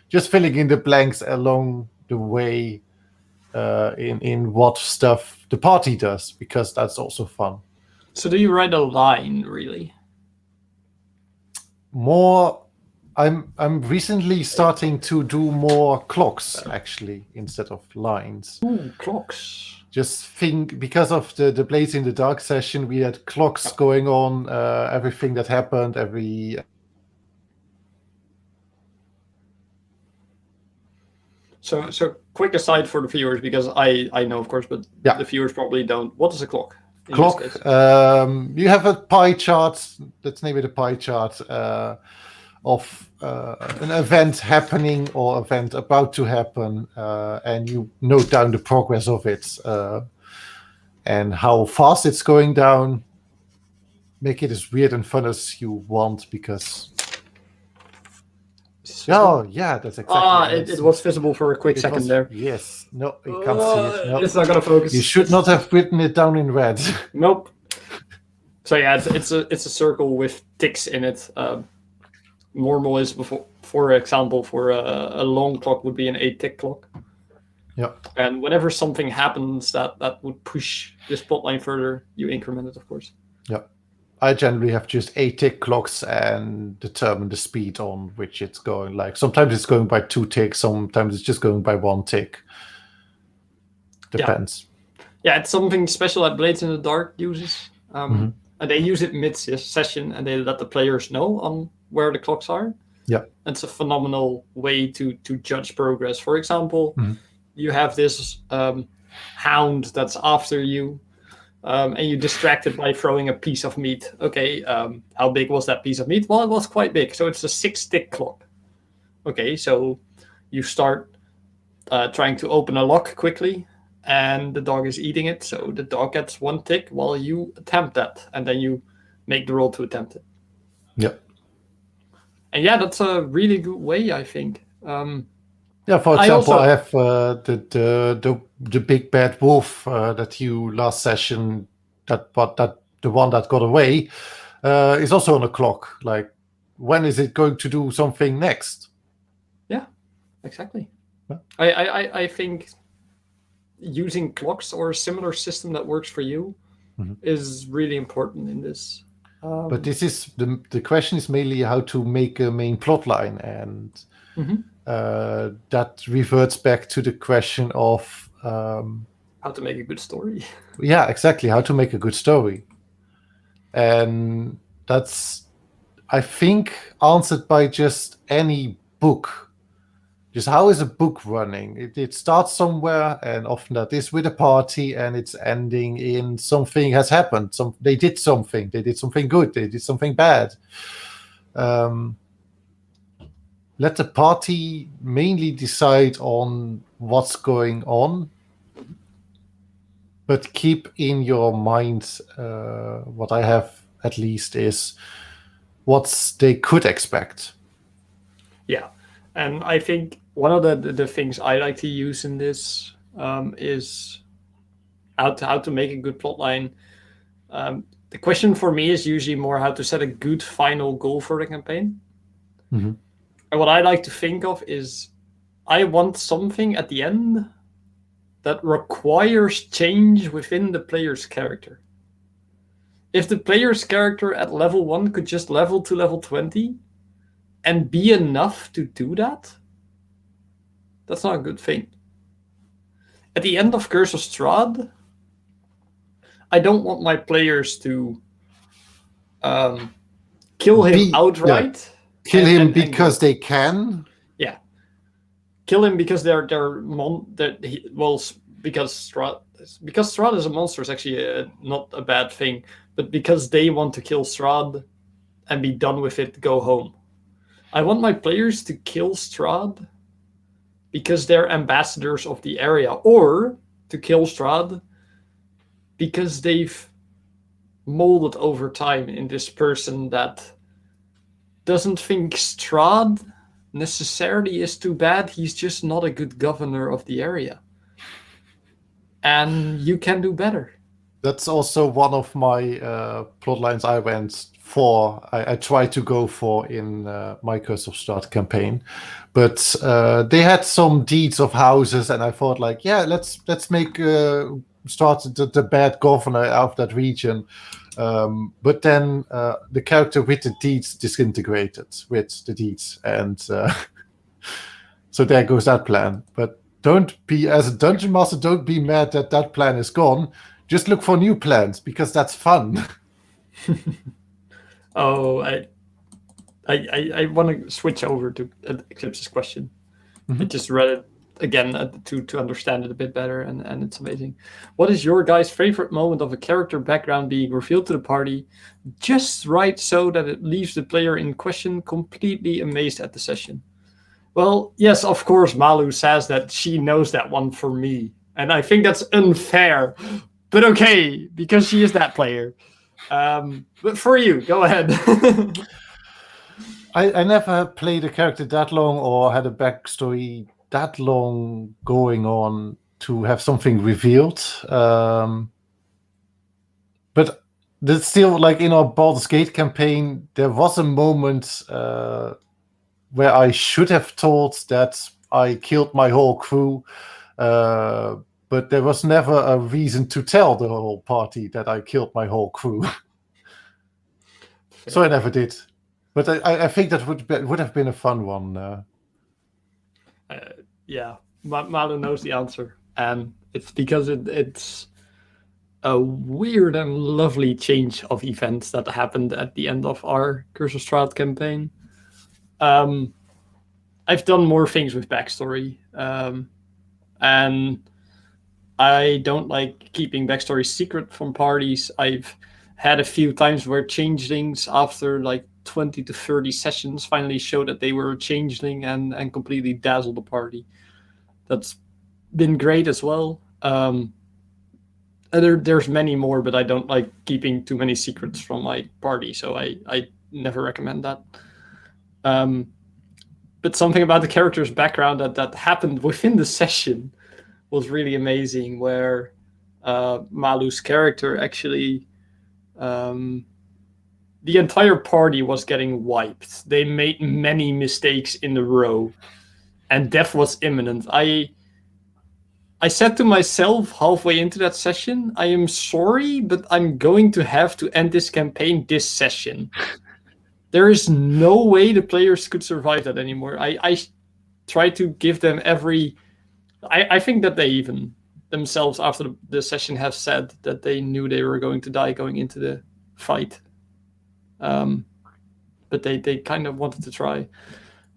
Just filling in the blanks along the way in what stuff the party does, because that's also fun. So do you write a line, really? More. I'm recently starting to do more clocks, actually, instead of lines. Ooh, clocks. Just think, because of the Blades in the Dark session, we had clocks going on, everything that happened, every... So quick aside for the viewers, because I know, of course, but the viewers probably don't. What is a clock? Clock. You have a pie chart. Let's name it a pie chart of an event happening or event about to happen, and you note down the progress of it and how fast it's going down. Make it as weird and fun as you want, because... Oh, yeah, that's exactly it was visible for a quick second there. Yes. No, you can't see it. No. It's not going to focus. You should not have written it down in red. Nope. So yeah, it's a circle with ticks in it. Normal is, for example, for a long clock would be an 8-tick clock. Yeah. And whenever something happens that would push this plotline further, you increment it, of course. Yeah. I generally have just 8-tick clocks and determine the speed on which it's going. Like sometimes it's going by 2 ticks, sometimes it's just going by 1 tick. Depends. Yeah, it's something special that Blades in the Dark uses. And they use it mid-session, and they let the players know on where the clocks are. Yeah. It's a phenomenal way to judge progress. For example, you have this hound that's after you. And you distract it by throwing a piece of meat. Okay, how big was that piece of meat? Well, it was quite big. So it's a 6-tick clock. Okay, so you start trying to open a lock quickly, and the dog is eating it. So the dog gets 1 tick while you attempt that, and then you make the roll to attempt it. Yep. And yeah, that's a really good way, I think. Yeah, for example, I have the big bad wolf that you last session, the one that got away, is also on a clock. Like, when is it going to do something next? Yeah, exactly. Yeah. I think using clocks or a similar system that works for you is really important in this. But this is the question is mainly how to make a main plot line, and that reverts back to the question of how to make a good story. Yeah, exactly. How to make a good story. And that's, I think, answered by just any book. Just how is a book running? It starts somewhere, and often that is with a party, and it's ending in something has happened. They did something. They did something good. They did something bad. Let the party mainly decide on what's going on, but keep in your mind, what I have at least is what they could expect. Yeah, and I think one of the things I like to use in this is how to make a good plotline. The question for me is usually more how to set a good final goal for the campaign. Mm-hmm. And what I like to think of is I want something at the end that requires change within the player's character. If the player's character at level 1 could just level to level 20 and be enough to do that, that's not a good thing. At the end of Curse of Strahd, I don't want my players to kill him outright. Kill him because they can. Yeah, kill him because because Strahd is a monster is actually not a bad thing, but because they want to kill Strahd and be done with it, go home. I want my players to kill Strahd because they're ambassadors of the area, or to kill Strahd because they've molded over time in this person that doesn't think Strahd necessarily is too bad. He's just not a good governor of the area. And you can do better. That's also one of my plot lines I went for. I tried to go for in my Curse of Strahd campaign, but they had some deeds of houses, and I thought, like, yeah, let's make Strahd the bad governor of that region. But then the character with the deeds disintegrated with the deeds, and so there goes that plan. But don't be, as a dungeon master, don't be mad that that plan is gone. Just look for new plans, because that's fun. Oh, I want to switch over to Eclipse's question. I just read it again to understand it a bit better, and it's amazing. What is your guys' favorite moment of a character background being revealed to the party just right so that it leaves the player in question completely amazed at the session? Well, yes, of course, Malu says that she knows that one for me, and I think that's unfair, but okay, because she is that player. But for you, go ahead. I never played a character that long or had a backstory that long going on to have something revealed. But there's still, like in our Baldur's Gate campaign, there was a moment where I should have thought that I killed my whole crew, but there was never a reason to tell the whole party that I killed my whole crew. So I never did. But I think that would have been a fun one. Yeah, Malu knows the answer, and it's because it's a weird and lovely change of events that happened at the end of our Curse of Strahd campaign. I've done more things with backstory, and I don't like keeping backstory secret from parties. I've had a few times where changelings, after like 20 to 30 sessions, finally showed that they were a changeling and completely dazzled the party. That's been great as well. There's many more, but I don't like keeping too many secrets from my party, so I never recommend that. But something about the character's background that happened within the session was really amazing, where Malu's character actually... the entire party was getting wiped. They made many mistakes in a row, and death was imminent. I said to myself halfway into that session, I am sorry, but I'm going to have to end this campaign this session. There is no way the players could survive that anymore. I tried to give them every... I think that they even themselves, after the session, have said that they knew they were going to die going into the fight. But they kind of wanted to try.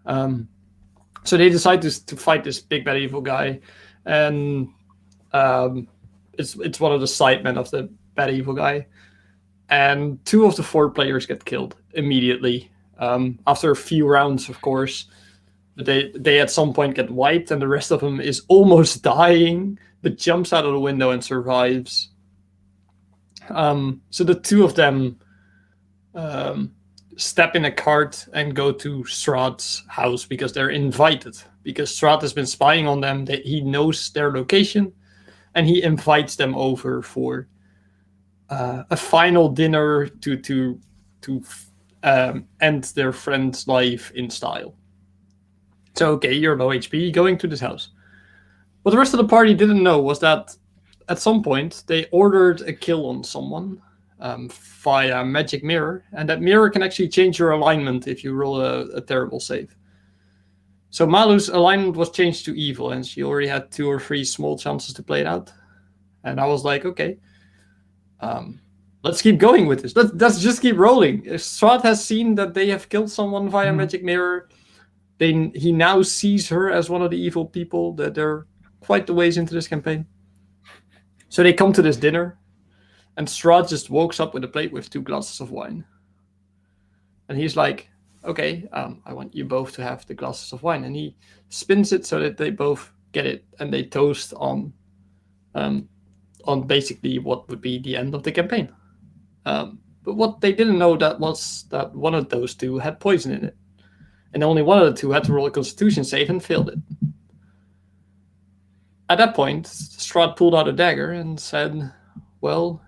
So they decided to fight this big bad evil guy, and it's one of the sidemen of the bad evil guy. And 2 of the 4 players get killed immediately. After a few rounds, of course. They at some point get wiped, and the rest of them is almost dying, but jumps out of the window and survives. So the 2 of them step in a cart and go to Strahd's house because they're invited. Because Strahd has been spying on them, he knows their location, and he invites them over for a final dinner to end their friend's life in style. So, okay, you're low HP, going to this house. What the rest of the party didn't know was that at some point they ordered a kill on someone via magic mirror, and that mirror can actually change your alignment if you roll a terrible save. So Malu's alignment was changed to evil, and she already had 2 or 3 small chances to play it out. And I was like, okay, Let's keep going with this. Let's just keep rolling. Strahd has seen that they have killed someone via magic mirror. He now sees her as one of the evil people. That they're quite the ways into this campaign. So they come to this dinner, and Strahd just walks up with a plate with 2 glasses of wine. And he's like, okay, I want you both to have the glasses of wine. And he spins it so that they both get it, and they toast on basically what would be the end of the campaign. But what they didn't know was that one of those 2 had poison in it. And only one of the 2 had to roll a Constitution save and failed it. At that point, Strahd pulled out a dagger and said, well,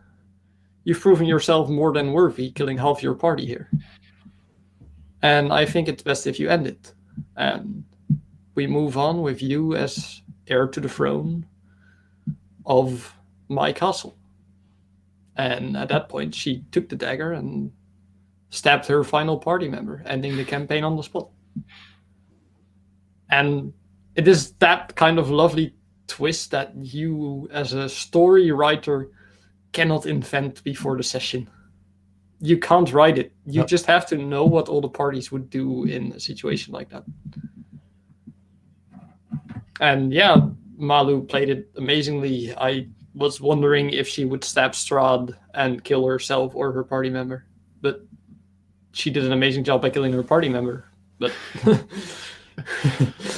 you've proven yourself more than worthy, killing half your party here. And I think it's best if you end it. And we move on with you as heir to the throne of my castle. And at that point, she took the dagger and stabbed her final party member, ending the campaign on the spot. And it is that kind of lovely twist that you, as a story writer, cannot invent before the session. You can't write it. You just have to know what all the parties would do in a situation like that. And yeah, Malu played it amazingly. I was wondering if she would stab Strahd and kill herself or her party member, but she did an amazing job by killing her party member. But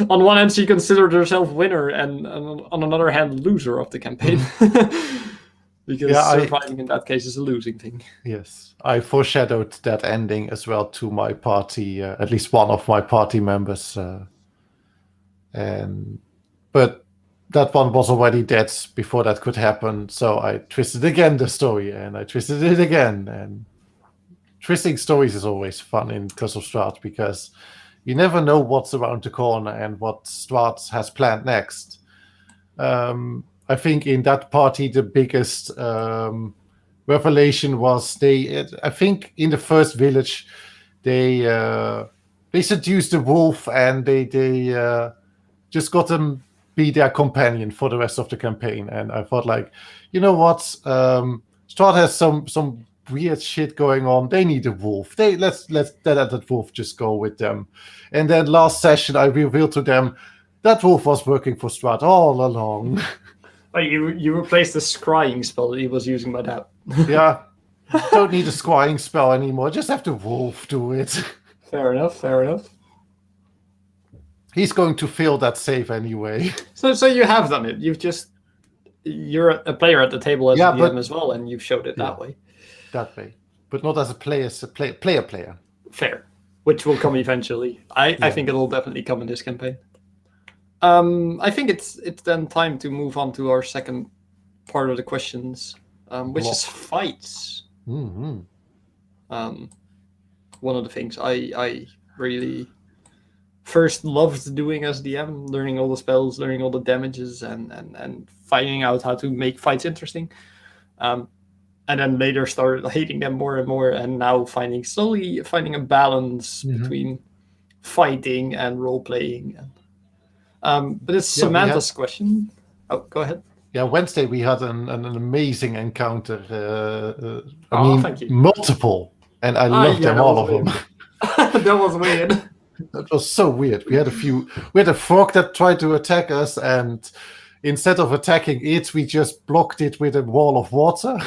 on one hand, she considered herself winner, and on another hand, loser of the campaign. Because surviving in that case is a losing thing. Yes, I foreshadowed that ending as well to my party, at least one of my party members. But that one was already dead before that could happen, so I twisted again the story, and I twisted it again. And twisting stories is always fun in Curse of Strahd, because you never know what's around the corner and what Strahd has planned next. I think in that party, the biggest revelation was I think in the first village, they seduced the wolf, and they just got them be their companion for the rest of the campaign. And I thought, like, you know what? Strahd has some weird shit going on. They need a wolf. Let's let that wolf just go with them. And then last session, I revealed to them that wolf was working for Strahd all along. Oh, you replaced the scrying spell that he was using by that. Yeah. Don't need a scrying spell anymore. Just have the wolf do it. Fair enough. He's going to fail that save anyway. So you have done it. You're a player at the table as a DM as well, and you've showed it that way. That way. But not as a player, player. Fair. Which will come eventually. I think it'll definitely come in this campaign. I think it's then time to move on to our second part of the questions, which is fights. Mm-hmm. One of the things I really first loved doing as DM, learning all the spells, learning all the damages, and finding out how to make fights interesting. And then later started hating them more and more, and now slowly finding a balance between fighting and role playing. But it's Samantha's question. Oh, go ahead. Yeah, Wednesday we had an amazing encounter. Thank you. Multiple, and I loved them all of them. That was weird. That was so weird. We had a frog that tried to attack us, and instead of attacking it, we just blocked it with a wall of water.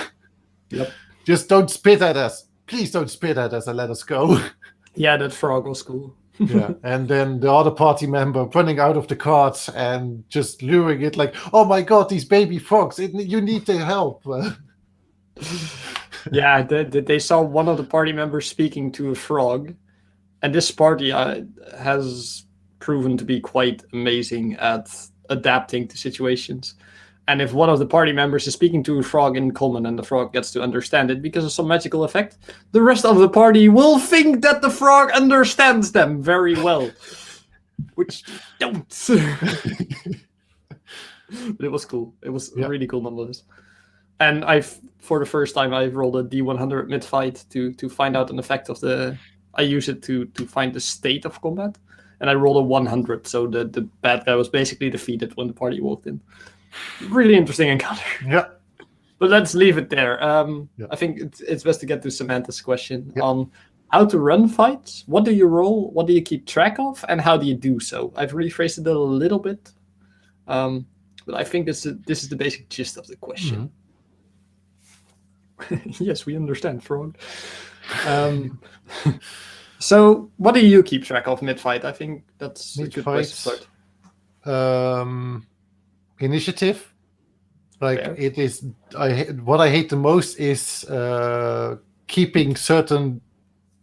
Yep. Just don't spit at us. Please don't spit at us and let us go. Yeah, that frog was cool. Yeah, and then the other party member running out of the cart and just luring it like, oh my god, these baby frogs, you need their help. Yeah, they saw one of the party members speaking to a frog, and this party has proven to be quite amazing at adapting to situations. And if one of the party members is speaking to a frog in common and the frog gets to understand it because of some magical effect, the rest of the party will think that the frog understands them very well. Which don't. But it was cool. It was really cool nonetheless. And for the first time, I've rolled a D100 mid-fight to find out an effect of I use it to find the state of combat. And I rolled a 100, so the bad guy was basically defeated when the party walked in. Really interesting encounter. Yeah. But let's leave it there. Yeah. I think it's best to get to Samantha's question Yeah. on how to run fights. What do you roll? What do you keep track of? And how do you do so? I've rephrased it a little bit. But I think this is the basic gist of the question. Yes, we understand, Frog. So, what do you keep track of mid-fight? I think that's a good place to start. Initiative. Like Fair. it is. What I hate the most is keeping certain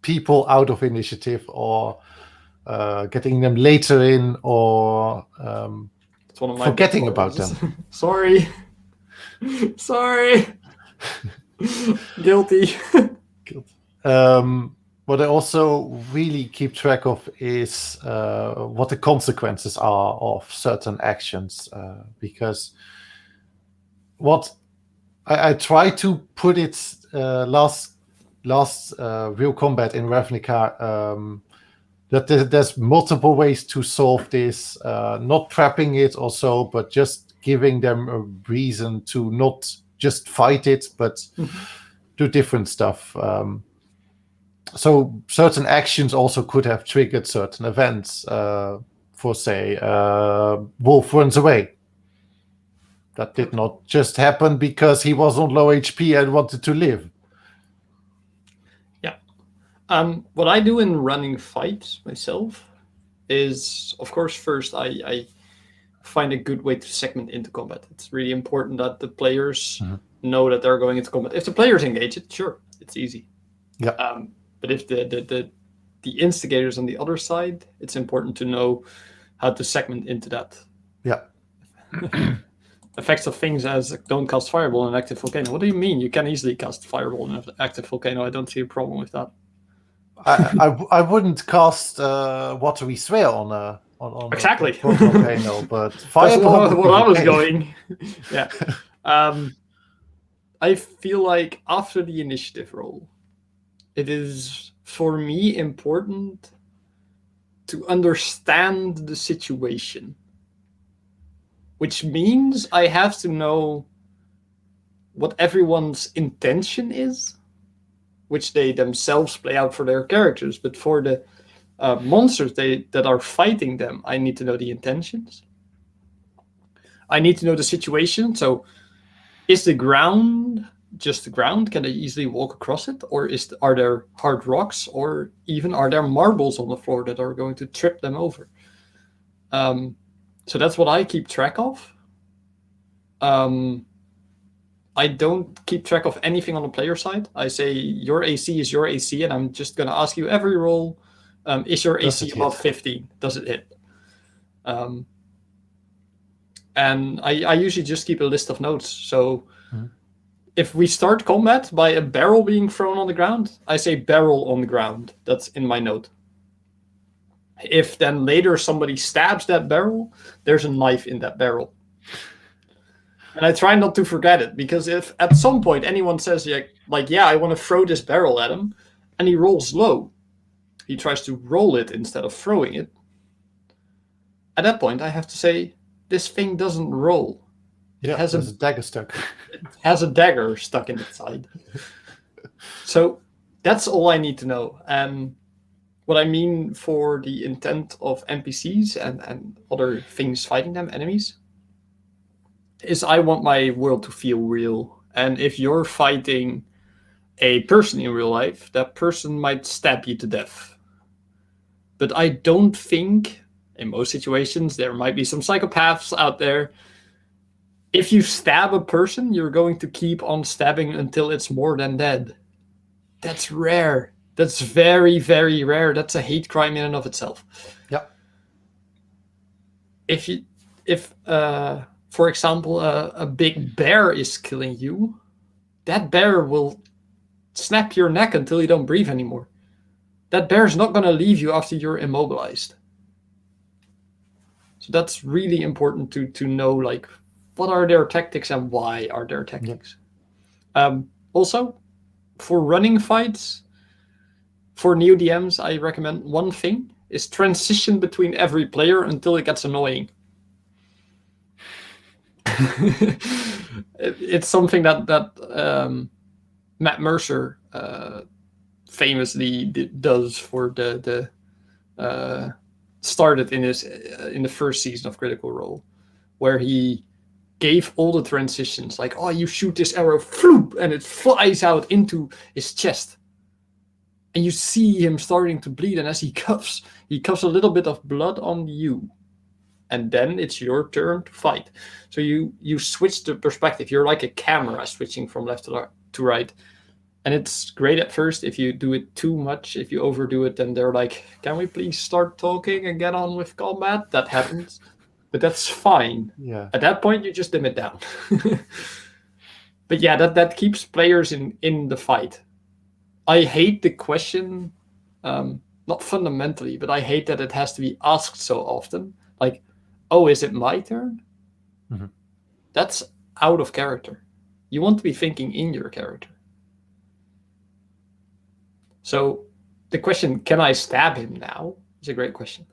people out of initiative, or getting them later in, or It's one of my forgetting big about problems. them. Sorry. Guilty. What I also really keep track of is what the consequences are of certain actions, because what I try to put it last real combat in Ravnica, that there's multiple ways to solve this, not trapping it or so, but just giving them a reason to not just fight it, but do different stuff. So certain actions also could have triggered certain events. For say, Wolf runs away. That did not just happen because he was on low HP and wanted to live. Yeah. What I do in running fights myself is, of course, first I find a good way to segment into combat. It's really important that the players know that they're going into combat. If the players engage it, sure, it's easy. Yeah. But if the instigators on the other side, it's important to know how to segment into that. Yeah. Effects of things as don't cast Fireball in an active volcano. What do you mean? You can easily cast Fireball in an active volcano. I don't see a problem with that. I wouldn't cast Watery Sphere on Exactly. a volcano, but That's Fireball what I was okay. going. Yeah. I feel like after the initiative roll, it is for me important to understand the situation, which means I have to know what everyone's intention is, which they themselves play out for their characters. But for the monsters that are fighting them, I need to know the intentions. I need to know the situation. So is the ground just the ground? Can they easily walk across it? Or are there hard rocks? Or even are there marbles on the floor that are going to trip them over? So that's what I keep track of. I don't keep track of anything on the player side. I say your AC is your AC, and I'm just going to ask you every roll, is your AC above 15? Does it hit? And I usually just keep a list of notes. So if we start combat by a barrel being thrown on the ground, I say barrel on the ground. That's in my note. If then later somebody stabs that barrel, there's a knife in that barrel. And I try not to forget it, because if at some point anyone says, yeah, I want to throw this barrel at him, and he rolls low, he tries to roll it instead of throwing it, at that point I have to say, this thing doesn't roll. Yeah, has a dagger stuck. It has a dagger stuck in its side. So that's all I need to know. And what I mean for the intent of NPCs and other things fighting them, enemies, is I want my world to feel real. And if you're fighting a person in real life, that person might stab you to death. But I don't think, in most situations, there might be some psychopaths out there. If you stab a person, you're going to keep on stabbing until it's more than dead. That's rare. That's very, very rare. That's a hate crime in and of itself. Yeah. If for example, a big bear is killing you, that bear will snap your neck until you don't breathe anymore. That bear's not going to leave you after you're immobilized. So that's really important to know, like, what are their tactics and why are their tactics. Also, for running fights, for new DMs, I recommend one thing is transition between every player until it gets annoying. It's something that Matt Mercer famously does for the started in the first season of Critical Role, where he gave all the transitions, like, oh, you shoot this arrow, floop, and it flies out into his chest. And you see him starting to bleed, and as he cuffs a little bit of blood on you. And then it's your turn to fight. So you switch the perspective. You're like a camera switching from left to right. And it's great at first. If you do it too much, if you overdo it, then they're like, can we please start talking and get on with combat? That happens. But that's fine. Yeah. At that point, you just dim it down. But yeah, that keeps players in the fight. I hate the question, not fundamentally, but I hate that it has to be asked so often. Like, oh, is it my turn? Mm-hmm. That's out of character. You want to be thinking in your character. So the question, can I stab him now, is a great question.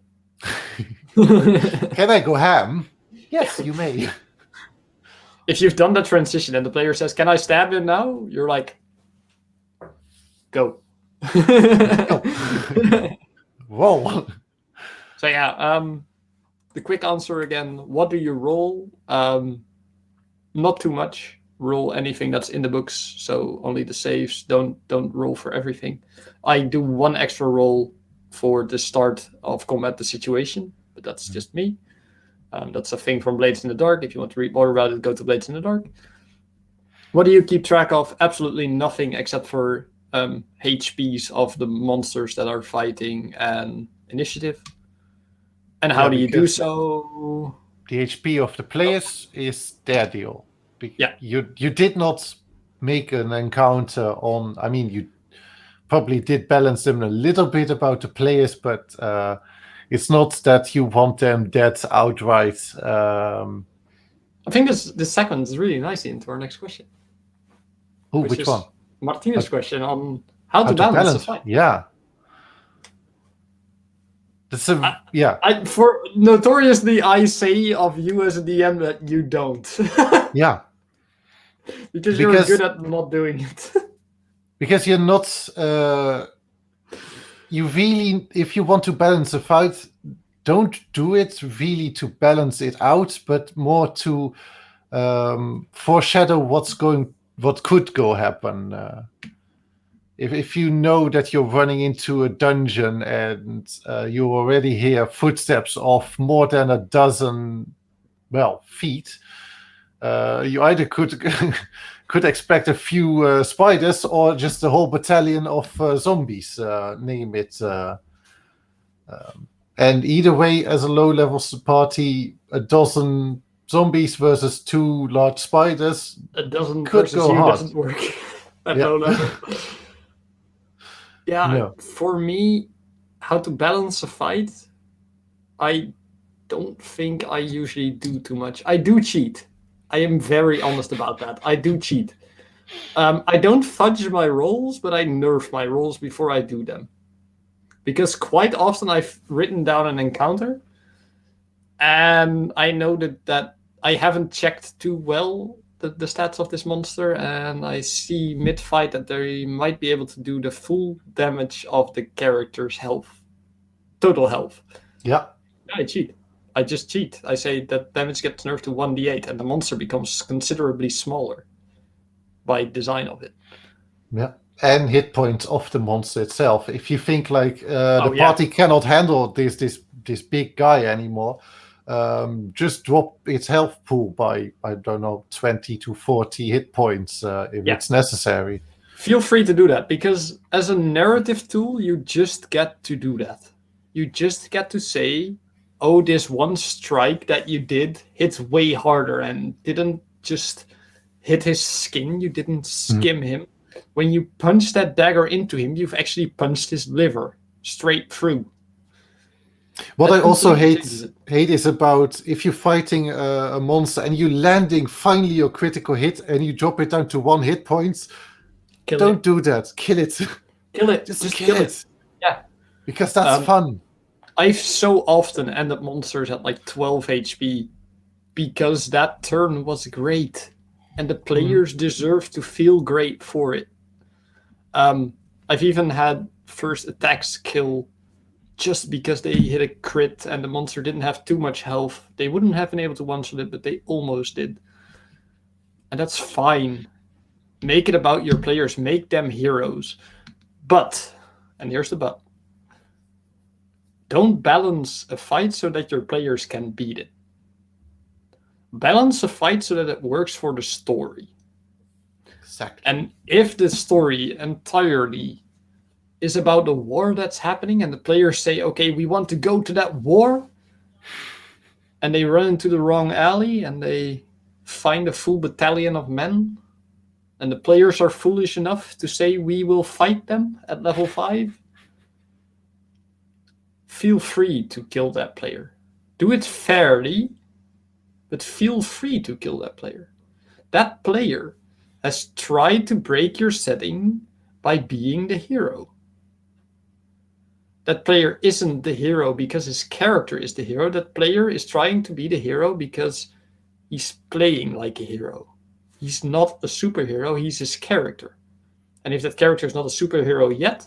Can I go ham? Yes, you may. If you've done the transition and the player says, can I stab him now? You're like, go. Whoa. So yeah, the quick answer again, what do you roll? Not too much. Roll anything that's in the books, so only the saves. Don't roll for everything. I do one extra roll for the start of combat the situation, but that's just me. That's a thing from Blades in the Dark. If you want to read more about it, go to Blades in the Dark. What do you keep track of? Absolutely nothing except for HPs of the monsters that are fighting and initiative. And how do you do so? The HP of the players is their deal. Yeah. You did not make an encounter on. I mean, you probably did balance them a little bit about the players, but it's not that you want them dead outright. I think this segment is really nicely into our next question. Oh, which one? Martina's question on how to balance the fight. Yeah. That's a, For notoriously, I say of you as a DM that you don't. Yeah. Because you're good at not doing it. Because you're not. You really, if you want to balance a fight, don't do it really to balance it out, but more to foreshadow what could go happen. If you know that you're running into a dungeon and you already hear footsteps of more than a dozen, feet, you either could expect a few spiders or just a whole battalion of zombies, name it. And either way, as a low-level party, a dozen zombies versus 2 large spiders, a dozen could versus go you hard. doesn't work at low level. Yeah, for me, how to balance a fight, I don't think I usually do too much. I do cheat. I am very honest about that. I do cheat. I don't fudge my rolls, but I nerf my rolls before I do them. Because quite often I've written down an encounter, and I know that I haven't checked too well the stats of this monster, and I see mid-fight that they might be able to do the full damage of the character's health. Total health. Yeah. I cheat. I just cheat. I say that damage gets nerfed to 1d8, and the monster becomes considerably smaller by design of it. Yeah. And hit points of the monster itself. If you think like the party cannot handle this big guy anymore, just drop its health pool by, I don't know, 20 to 40 hit points if it's necessary. Feel free to do that, because as a narrative tool, you just get to do that. You just get to say, oh, this one strike that you did hits way harder and didn't just hit his skin, you didn't skim him. When you punch that dagger into him, you've actually punched his liver straight through. What I also hate is about if you're fighting a monster and you landing finally your critical hit and you drop it down to 1 hit points. Don't do that. Kill it. Kill it. Just kill it. Yeah. Because that's fun. I've so often ended monsters at like 12 HP because that turn was great. and the players deserve to feel great for it. I've even had first attacks kill just because they hit a crit and the monster didn't have too much health. They wouldn't have been able to one-shot it, but they almost did. And that's fine. Make it about your players. Make them heroes. But, and here's the but, don't balance a fight so that your players can beat it. Balance a fight so that it works for the story. Exactly. And if the story entirely is about the war that's happening and the players say, okay, we want to go to that war, and they run into the wrong alley and they find a full battalion of men, and the players are foolish enough to say we will fight them at level 5, feel free to kill that player. Do it fairly, but feel free to kill that player. That player has tried to break your setting by being the hero. That player isn't the hero because his character is the hero. That player is trying to be the hero because he's playing like a hero. He's not a superhero, he's his character. And if that character is not a superhero yet,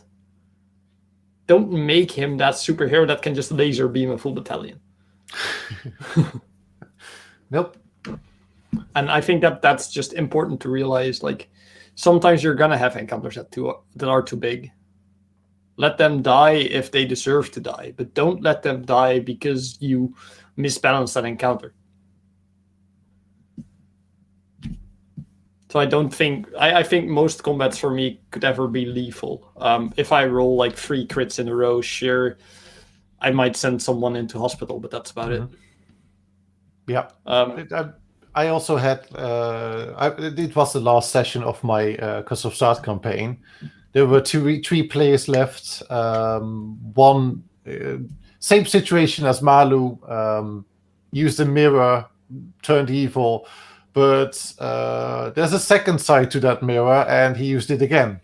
don't make him that superhero that can just laser beam a full battalion. Nope. And I think that that's just important to realize. Like, sometimes you're gonna have encounters that are too big. Let them die if they deserve to die, but don't let them die because you misbalance that encounter. So I don't think I think most combats for me could ever be lethal. If I roll like 3 crits in a row, sure, I might send someone into hospital, but that's about it. Yeah. I also had it was the last session of my Curse of Strahd campaign. There were 3 players left. One same situation as Malu, used the mirror, turned evil, but there's a second side to that mirror, and he used it again.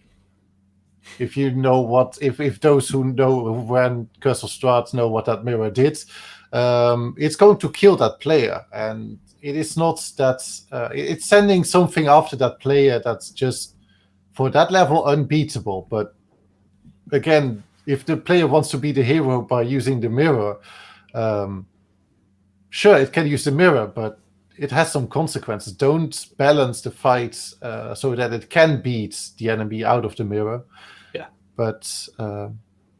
If you know what, if those who know who ran Curse of Strahd know what that mirror did, it's going to kill that player, and it is not that it's sending something after that player that's just for that level unbeatable. But again, if the player wants to be the hero by using the mirror, sure, it can use the mirror, but it has some consequences. Don't balance the fight so that it can beat the enemy out of the mirror. Yeah. But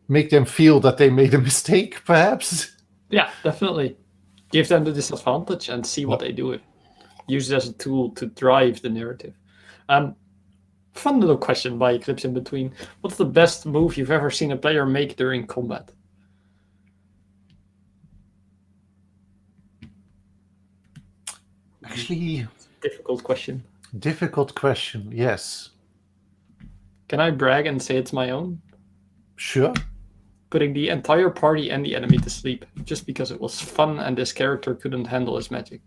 make them feel that they made a mistake, perhaps. Yeah, definitely. Give them the disadvantage and see what they do with it. Use it as a tool to drive the narrative. Fun little question by Eclipse in between. What's the best move you've ever seen a player make during combat? Actually, difficult question. Difficult question, yes. Can I brag and say it's my own? Sure. Putting the entire party and the enemy to sleep, just because it was fun and this character couldn't handle his magic.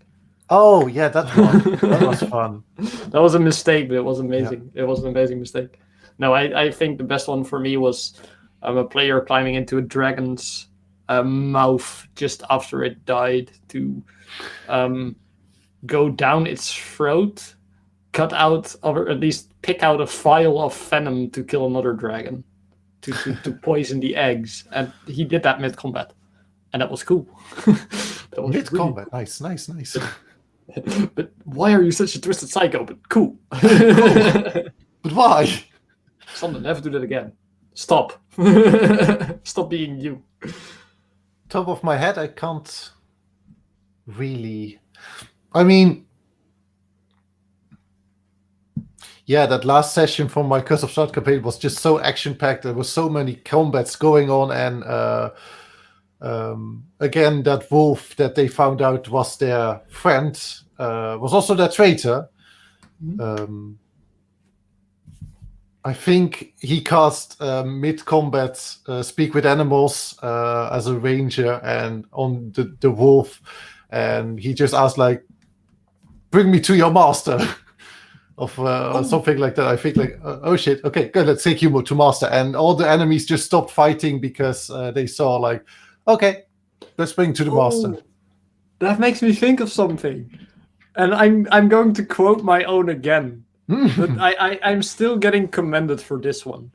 Oh, yeah, that one. That was fun. That was a mistake, but it was amazing. Yeah. It was an amazing mistake. No, I think the best one for me was a player climbing into a dragon's mouth just after it died to go down its throat, cut out, or at least pick out a vial of venom to kill another dragon, to poison the eggs. And he did that mid-combat. And that was cool. That was mid-combat, really cool. Nice. But why are you such a twisted psycho? But cool. But why? Sander, never do that again. Stop. Stop being you. Top of my head, I can't really. I mean, yeah, that last session from my Curse of Strahd campaign was just so action-packed. There were so many combats going on, and again, that wolf that they found out was their friend was also their traitor. I think he cast mid-combat Speak with Animals as a ranger and on the wolf, and he just asked like, "Bring me to your master," or something like that. I think like, oh shit, okay, good, let's take you to master, and all the enemies just stopped fighting because they saw like, okay, let's bring to the master. That makes me think of something. And I'm going to quote my own again. But I'm still getting commended for this one.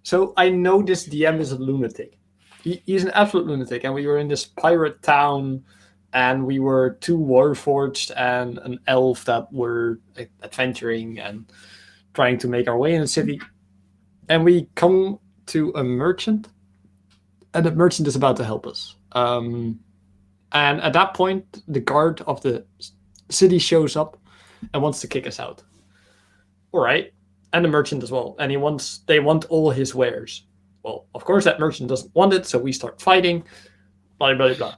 So I know this DM is a lunatic. He's an absolute lunatic, and we were in this pirate town, and we were 2 Warforged and an elf that were adventuring and trying to make our way in the city. And we come to a merchant, and the merchant is about to help us. And at that point, the guard of the city shows up and wants to kick us out. All right. And the merchant as well. And they want all his wares. Well, of course, that merchant doesn't want it, so we start fighting. Blah, blah, blah.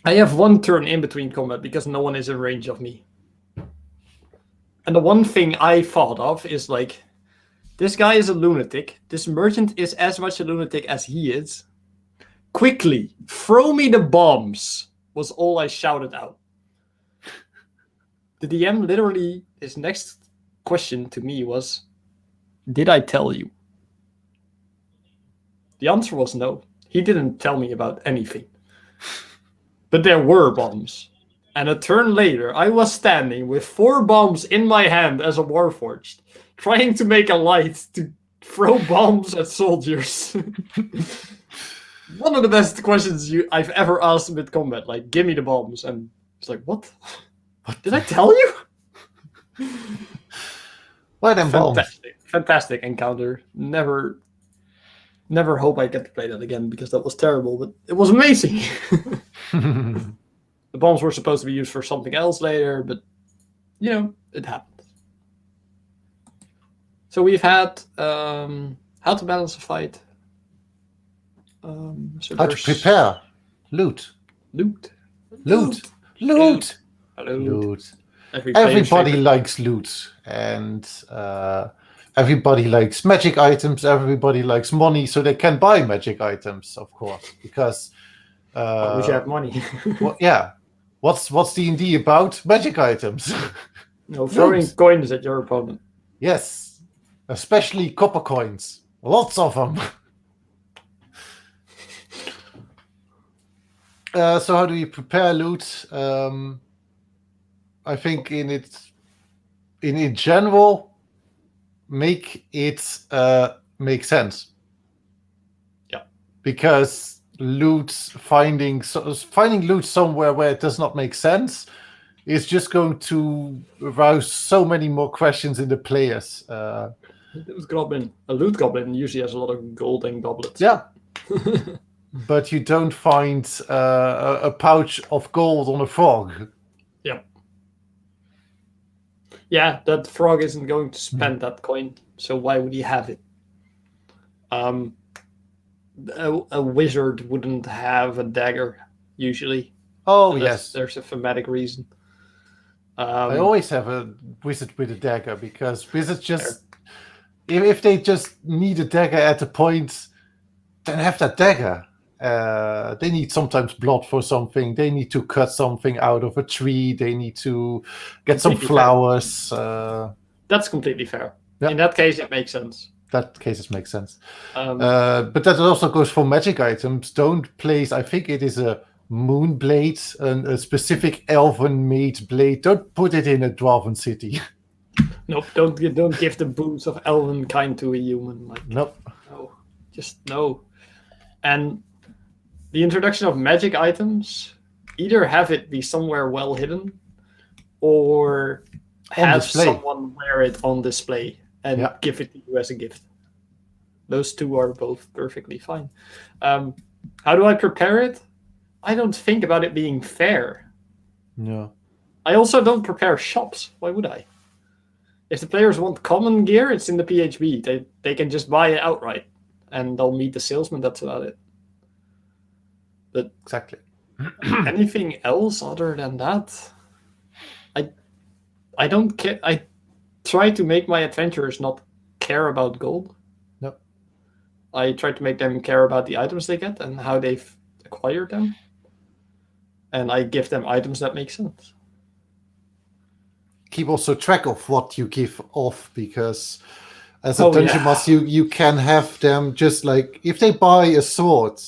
I have 1 turn in between combat because no one is in range of me. And the one thing I thought of is like, this guy is a lunatic. This merchant is as much a lunatic as he is. Quickly, throw me the bombs, was all I shouted out. The DM literally, his next question to me was, did I tell you? The answer was no. He didn't tell me about anything. But there were bombs. And a turn later, I was standing with 4 bombs in my hand as a Warforged, trying to make a light to throw bombs at soldiers. One of the best questions I've ever asked mid combat, like, give me the bombs. And it's like, what? What did I tell you? Why them bombs? Fantastic encounter. Never hope I get to play that again because that was terrible, but it was amazing. The bombs were supposed to be used for something else later, but it happened. So we've had how to balance a fight. How to prepare. Loot. Everybody likes loot, and everybody likes magic items. Everybody likes money, so they can buy magic items, of course, because we should have money. Well, yeah. What's D&D about? Magic items. No, throwing coins at your opponent. Yes, especially copper coins. Lots of them. So how do you prepare loot? I think in general, make it make sense. Yeah. Because finding loot somewhere where it does not make sense is just going to arouse so many more questions in the players. A loot goblin usually has a lot of gold and goblets. Yeah. But you don't find a pouch of gold on a frog. Yeah. Yeah, that frog isn't going to spend that coin, so why would he have it? A wizard wouldn't have a dagger, usually. Oh, yes. There's a thematic reason. I always have a wizard with a dagger, because wizards just... If they just need a dagger at a point, then have that dagger. They need sometimes blood for something. They need to cut something out of a tree. They need to get some flowers. That's completely fair. Yeah. In that case, it makes sense. That cases make sense. But that also goes for magic items. Don't place, I think it is a moon blade, a specific elven made blade. Don't put it in a dwarven city. Nope, don't give the boons of elven kind to a human. Nope. No, just no. And the introduction of magic items, either have it be somewhere well hidden, or have someone wear it on display and give it to you as a gift. Those two are both perfectly fine. How do I prepare it? I don't think about it being fair. No. I also don't prepare shops. Why would I? If the players want common gear, it's in the PHB. They can just buy it outright, and they'll meet the salesman. That's about it. But exactly. Anything else other than that, I don't care. I try to make my adventurers not care about gold. No. I try to make them care about the items they get and how they've acquired them. And I give them items that make sense. Keep also track of what you give off, because as a dungeon master, you can have them just like, if they buy a sword,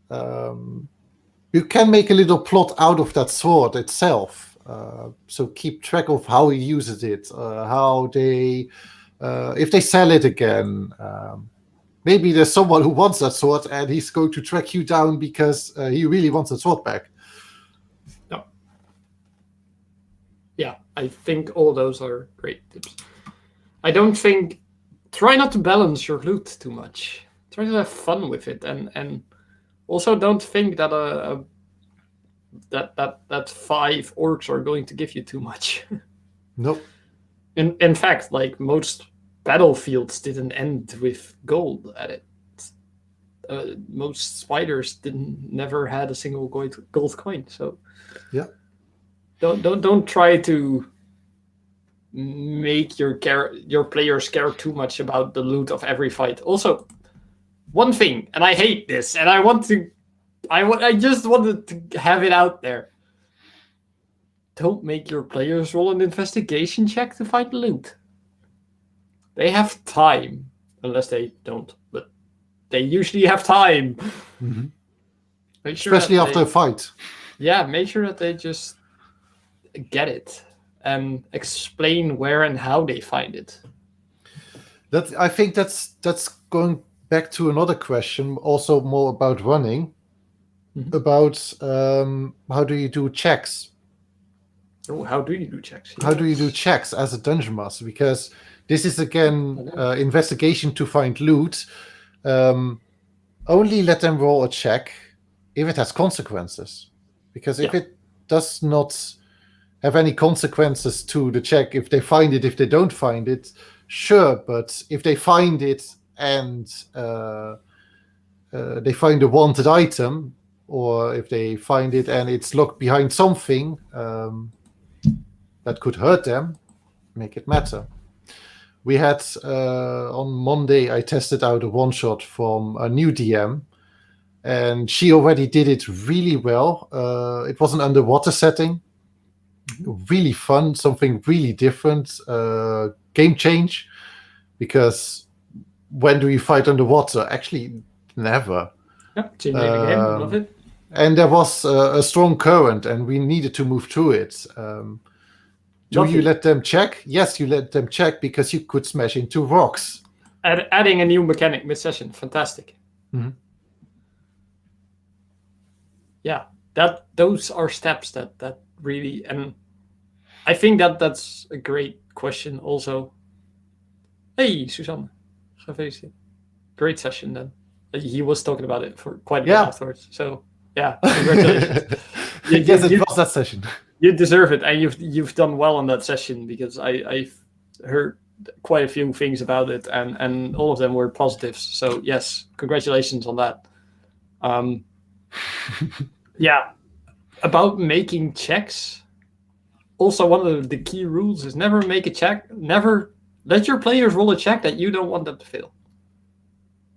you can make a little plot out of that sword itself. So keep track of how he uses it, how they, if they sell it again. Maybe there's someone who wants that sword and he's going to track you down because he really wants that sword back. No. Yeah, I think all those are great tips. I don't think... Try not to balance your loot too much. Try to have fun with it, and also don't think that that 5 orcs are going to give you too much. Nope. In fact, like, most battlefields didn't end with gold at it. Most spiders never had a single gold coin. So yeah, don't try to make your players care too much about the loot of every fight. Also, one thing, and I hate this, and I just wanted to have it out there. Don't make your players roll an investigation check to find loot. They have time, unless they don't, but they usually have time. Mm-hmm. Sure, especially after a fight. Yeah, make sure that they just get it and explain where and how they find it. I think that's going back to another question, also more about running, about how do you do checks? Oh, how do you do checks? How do you do checks as a dungeon master? Because this is again investigation to find loot. Only let them roll a check if it has consequences. Because if it does not have any consequences to the check, if they find it, if they don't find it, sure. But if they find it and they find a wanted item, or if they find it and it's locked behind something that could hurt them, make it matter. We had on Monday, I tested out a one-shot from a new DM, and she already did it really well. It was an underwater setting, really fun, something really different, game change, because when do you fight underwater? Actually, never. Yeah, change the game, love it. And there was a strong current, and we needed to move through it. Do you let them check? Yes, you let them check because you could smash into rocks. Adding a new mechanic mid-session, fantastic. Mm-hmm. Yeah, those are steps that really, and I think that's a great question also. Hey, Susanne, gefeliciteerd. Great session then. He was talking about it for quite a bit afterwards. So yeah, congratulations. Yes, it was that session. You deserve it, and you've done well on that session, because I've heard quite a few things about it, and all of them were positives. So yes, congratulations on that. Yeah, about making checks. Also, one of the key rules is never make a check. Never let your players roll a check that you don't want them to fail.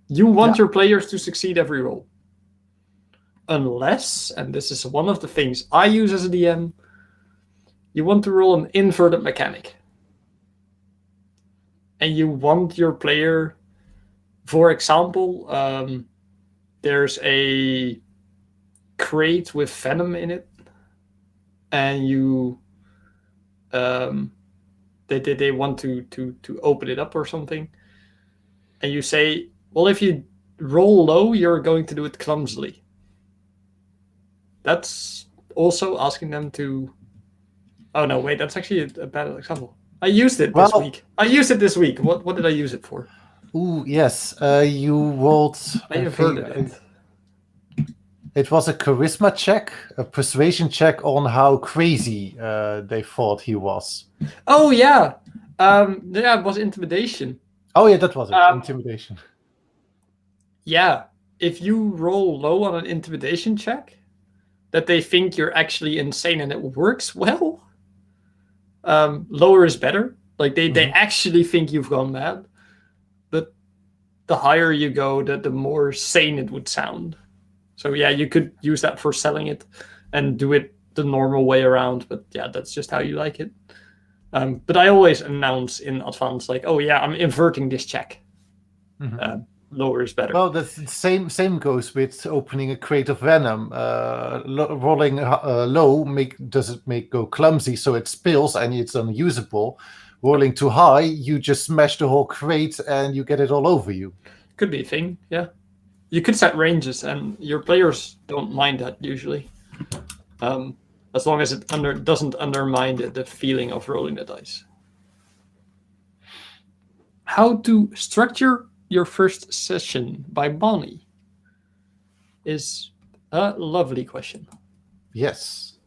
You want your players to succeed every roll. Unless, and this is one of the things I use as a DM, you want to roll an inverted mechanic. And you want your player, for example, there's a crate with venom in it, and they want to open it up or something, and you say, well, if you roll low, you're going to do it clumsily. That's also asking them to... Oh, no, wait, that's actually a bad example. I used it this week. What did I use it for? Ooh, yes. You rolled... It was a charisma check, a persuasion check on how crazy they thought he was. Oh, yeah. Yeah, it was intimidation. Oh, yeah, that was it. Intimidation. Yeah. If you roll low on an intimidation check, that they think you're actually insane and it works well, lower is better. Like, they actually think you've gone mad. But the higher you go, the more sane it would sound. So yeah, you could use that for selling it and do it the normal way around. But yeah, that's just how you like it. But I always announce in advance, like, oh yeah, I'm inverting this check. lower is better. Well, that's the same goes with opening a crate of venom. Rolling low does it make go clumsy, so it spills and it's unusable. Rolling too high, you just smash the whole crate and you get it all over you. Could be a thing, yeah. You could set ranges, and your players don't mind that usually, as long as it doesn't undermine the feeling of rolling the dice. How to structure your first session by Bonnie is a lovely question. Yes,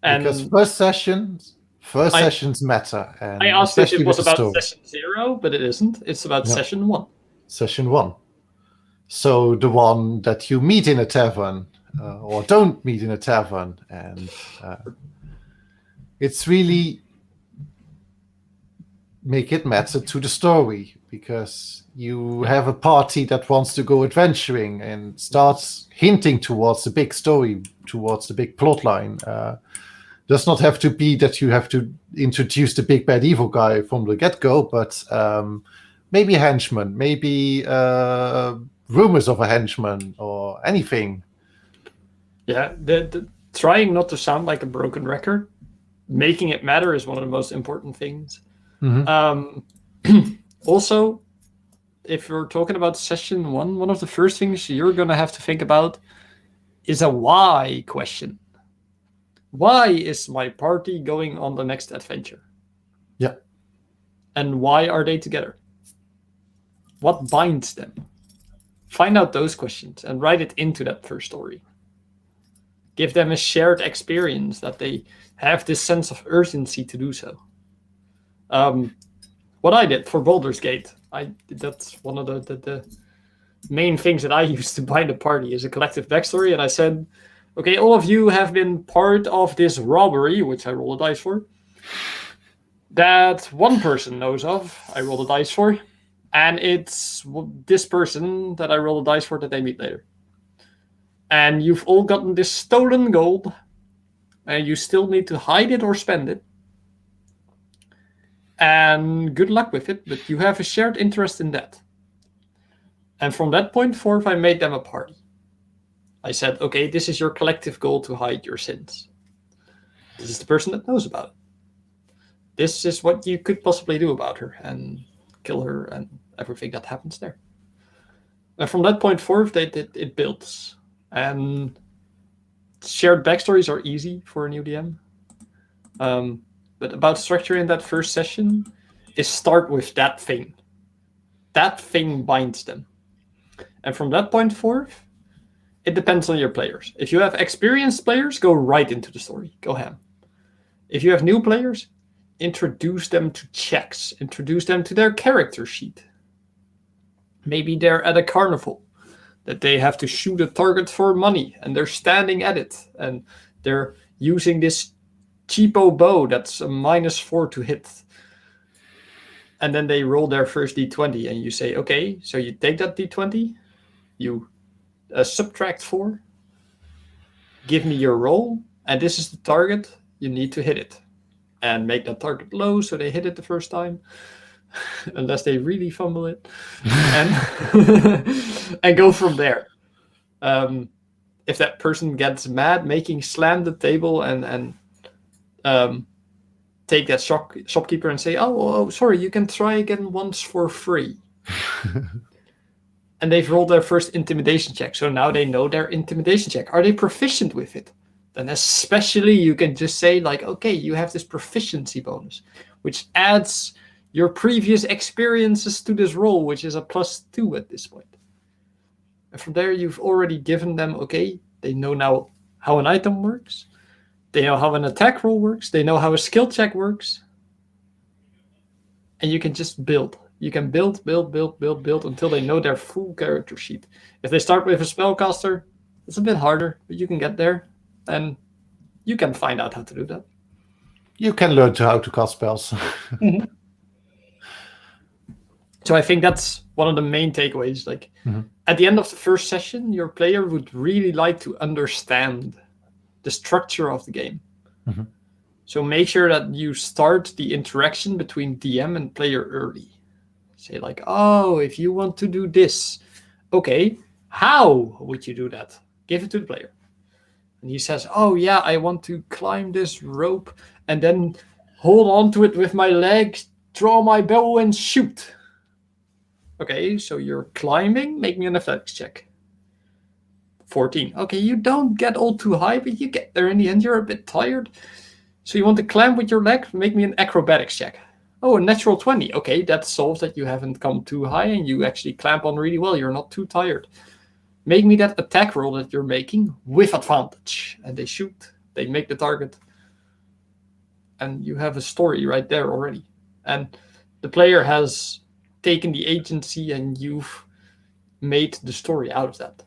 And because first sessions matter. And I asked if especially it was with the about story. session 0, but it isn't. It's about No. session 1. Session 1. So the one that you meet in a tavern or don't meet in a tavern, and it's really make it matter to the story, because you have a party that wants to go adventuring and starts hinting towards the big story, towards the big plot line. Does not have to be that you have to introduce the big bad evil guy from the get-go, but maybe a henchman, maybe rumors of a henchman or anything. Yeah, the trying not to sound like a broken record, making it matter is one of the most important things. Also, if you're talking about session 1, one of the first things you're going to have to think about is a why question. Why is my party going on the next adventure? Yeah. And why are they together? What binds them? Find out those questions and write it into that first story. Give them a shared experience that they have this sense of urgency to do so. What I did for Baldur's Gate, that's one of the main things that I used to bind a party is a collective backstory. And I said, okay, all of you have been part of this robbery, which I roll a dice for, that one person knows of, I roll a dice for, and it's this person that I roll a dice for that they meet later. And you've all gotten this stolen gold, and you still need to hide it or spend it. And good luck with it, but you have a shared interest in that. And from that point forth, I made them a party. I said, okay, this is your collective goal to hide your sins. This is the person that knows about it. This is what you could possibly do about her and kill her and everything that happens there. And from that point forth, it builds. And shared backstories are easy for a new DM. But about structuring that first session is start with that thing. That thing binds them. And from that point forth, it depends on your players. If you have experienced players, go right into the story. Go ham. If you have new players, introduce them to checks. Introduce them to their character sheet. Maybe they're at a carnival that they have to shoot a target for money and they're standing at it and they're using this cheapo bow that's a -4 to hit. And then they roll their first d20 and you say, okay, so you take that d20, you subtract 4, give me your roll, and this is the target, you need to hit it. And make that target low so they hit it the first time, unless they really fumble it, and go from there. If that person gets mad, making slam the table and take that shopkeeper and say, oh, sorry, you can try again once for free. And they've rolled their first intimidation check, so now they know their intimidation check. Are they proficient with it? Then especially you can just say, like, okay, you have this proficiency bonus, which adds your previous experiences to this roll, which is a +2 at this point. And from there, you've already given them, okay, they know now how an item works. They know how an attack roll works. They know how a skill check works. And you can just build. You can build until they know their full character sheet. If they start with a spellcaster, it's a bit harder, but you can get there. And you can find out how to do that. You can learn how to cast spells. Mm-hmm. So I think that's one of the main takeaways. Like at the end of the first session, your player would really like to understand the structure of the game. Mm-hmm. So make sure that you start the interaction between DM and player early. Say like, oh, if you want to do this, Okay, how would you do that? Give it to the player. And he says, oh yeah, I want to climb this rope and then hold on to it with my legs, draw my bow and shoot. Okay, so you're climbing, make me an athletics check. 14. Okay, you don't get all too high, but you get there in the end. You're a bit tired. So you want to climb with your leg, make me an acrobatics check. Oh, a natural 20. Okay, that solves that you haven't come too high and you actually clamp on really well. You're not too tired. Make me that attack roll that you're making with advantage. And they shoot. They make the target. And you have a story right there already. And the player has taken the agency and you've made the story out of that.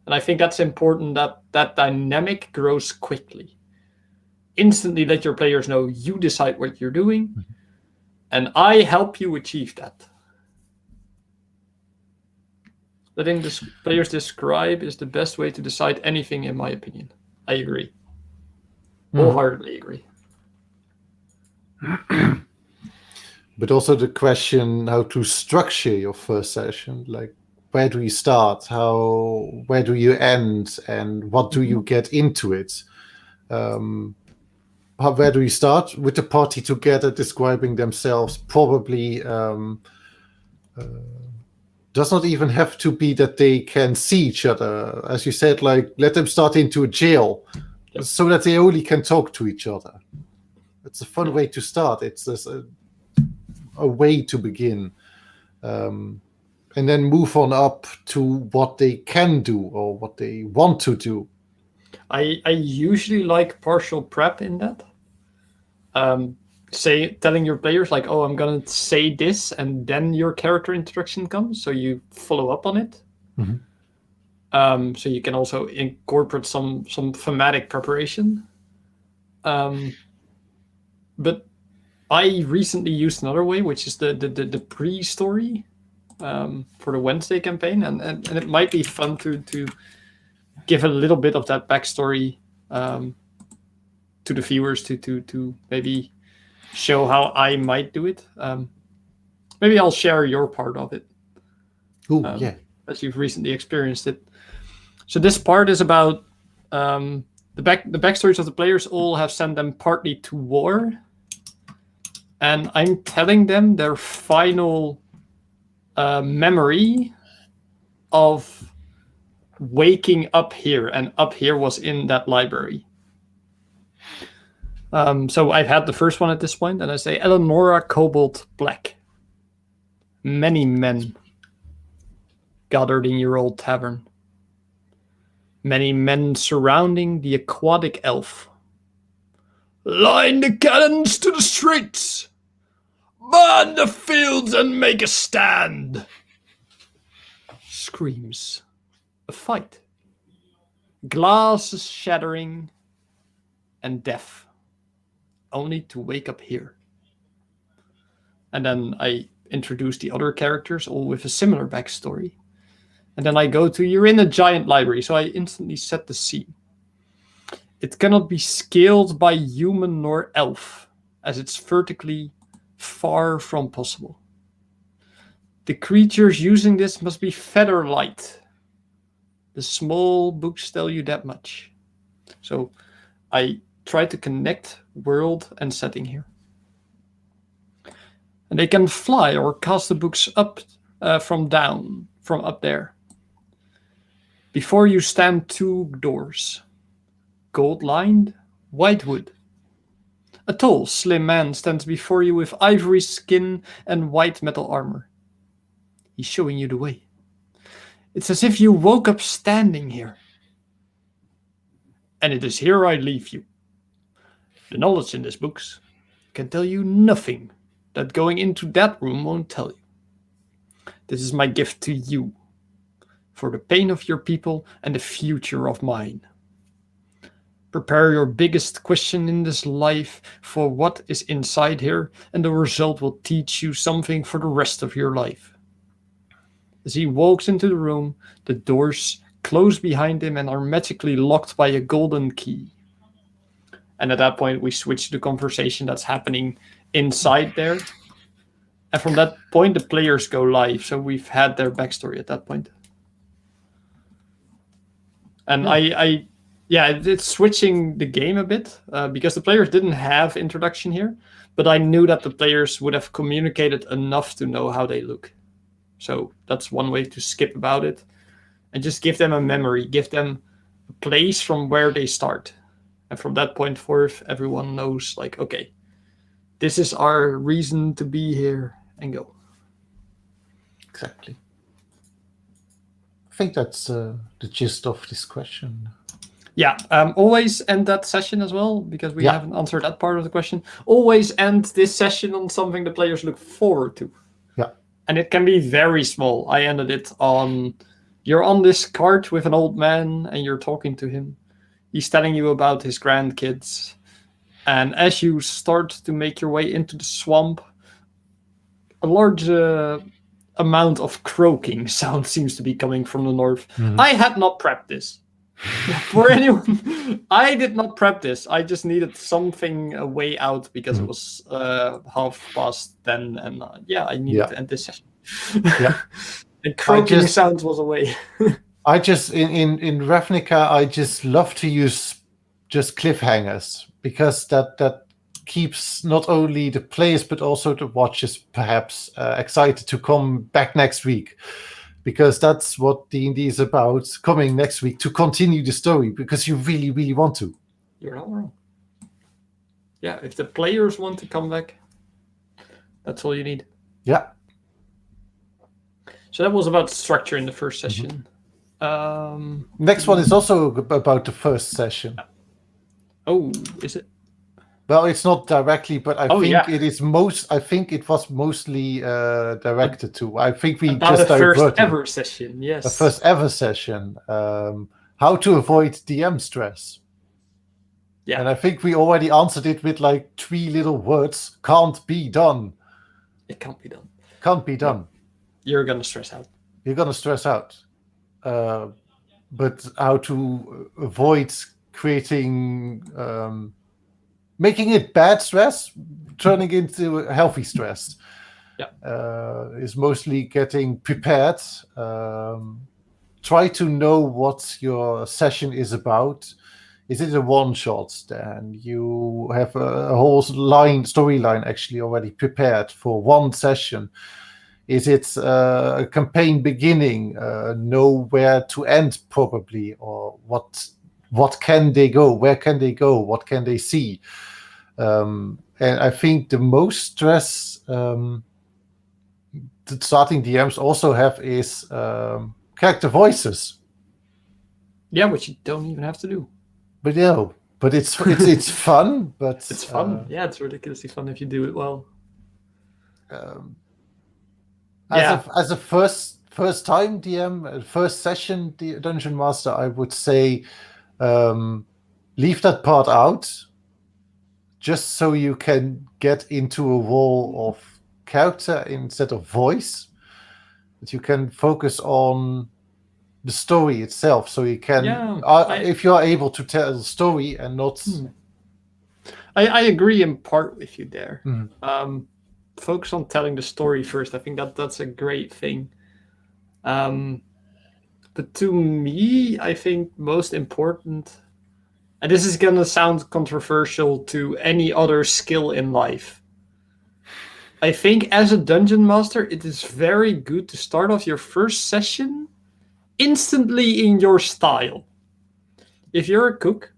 And I think that's important, that that dynamic grows quickly. Instantly let your players know you decide what you're doing, and I help you achieve that. Letting the players describe is the best way to decide anything, in my opinion. I agree. Wholeheartedly agree. But also the question how to structure your first session, like where do you start, where do you end, and what do you get into it? Where do you start with the party together, describing themselves? Probably does not even have to be that they can see each other. As you said, like let them start into a jail, so that they only can talk to each other. It's a fun way to start. It's just a way to begin, and then move on up to what they can do or what they want to do. I usually like partial prep in that. Telling your players like, oh, I'm gonna say this, and then your character introduction comes, so you follow up on it. Mm-hmm. So you can also incorporate some thematic preparation. But I recently used another way, which is the pre-story for the Wednesday campaign, and it might be fun to give a little bit of that backstory to the viewers to maybe show how I might do it. Maybe I'll share your part of it. Yeah, as you've recently experienced it. So this part is about the backstories of the players all have sent them partly to war. And I'm telling them their final memory of waking up here. And up here was in that library. So I've had the first one at this point, and I say, Eleonora Cobalt Black. Many men gathered in your old tavern. Many men surrounding the aquatic elf. Line the cannons to the streets! Burn the fields and make a stand! Screams. A fight. Glasses shattering. And death. Only to wake up here. And then I introduce the other characters, all with a similar backstory. And then I go to, you're in a giant library, so I instantly set the scene. It cannot be scaled by human nor elf, as it's vertically far from possible. The creatures using this must be feather light. The small books tell you that much. So I try to connect world and setting here. And they can fly or cast the books up from up there. Before you stand two doors. Gold-lined, white wood. A tall, slim man stands before you with ivory skin and white metal armor. He's showing you the way. It's as if you woke up standing here. And it is here I leave you. The knowledge in these books can tell you nothing that going into that room won't tell you. This is my gift to you, for the pain of your people and the future of mine. Prepare your biggest question in this life for what is inside here, and the result will teach you something for the rest of your life. As he walks into the room, the doors close behind him and are magically locked by a golden key. And at that point, we switch to the conversation that's happening inside there. And from that point, the players go live. So we've had their backstory at that point. And it's switching the game a bit because the players didn't have introduction here, but I knew that the players would have communicated enough to know how they look. So that's one way to skip about it and just give them a memory, give them a place from where they start. And from that point forth, everyone knows, like, okay, this is our reason to be here, and go. Exactly. I think that's the gist of this question. Yeah, always end that session as well, because we haven't answered that part of the question. Always end this session on something the players look forward to. Yeah. And it can be very small. I ended it on, you're on this cart with an old man and you're talking to him. He's telling you about his grandkids. And as you start to make your way into the swamp, a large amount of croaking sound seems to be coming from the north. Mhm. I had not prepped this. For anyone, I did not prep this. I just needed something, a way out, because it was 10:30, and I needed to end this session. Yeah. And croaking sounds was a way. I just in Ravnica, I just love to use just cliffhangers, because that keeps not only the players but also the watchers perhaps excited to come back next week. Because that's what D&D is about, coming next week to continue the story, because you really, really want to. You're not wrong. Yeah, if the players want to come back, that's all you need. Yeah. So that was about structure in the first session. Next one is also about the first session. Oh, is it? Well, it's not directly, but I think it is I think it was mostly directed to. I think we about just the first ever session. Yes, the first ever session. How to avoid DM stress. Yeah, and I think we already answered it with like 3 little words. Can't be done. It can't be done. Can't be done. You're gonna stress out. You're gonna stress out. But how to avoid creating. Making it bad stress, turning into healthy stress, is mostly getting prepared. Try to know what your session is about. Is it a one-shot? Then you have a whole storyline actually already prepared for one session. Is it a campaign beginning? Know where to end probably, or what can they go? Where can they go? What can they see? And I think the most stress the starting DMs also have is character voices. Yeah, which you don't even have to do. But it's fun. But it's fun. It's ridiculously fun if you do it well. As a first time DM, first session Dungeon Master, I would say leave that part out, just so you can get into a role of character instead of voice. That you can focus on the story itself, so you can, if you are able to tell the story and not. I agree in part with you there. Mm-hmm. Focus on telling the story first. I think that's a great thing. But to me, I think most important, and this is gonna sound controversial to any other skill in life, I think as a dungeon master, it is very good to start off your first session instantly in your style. If you're a cook,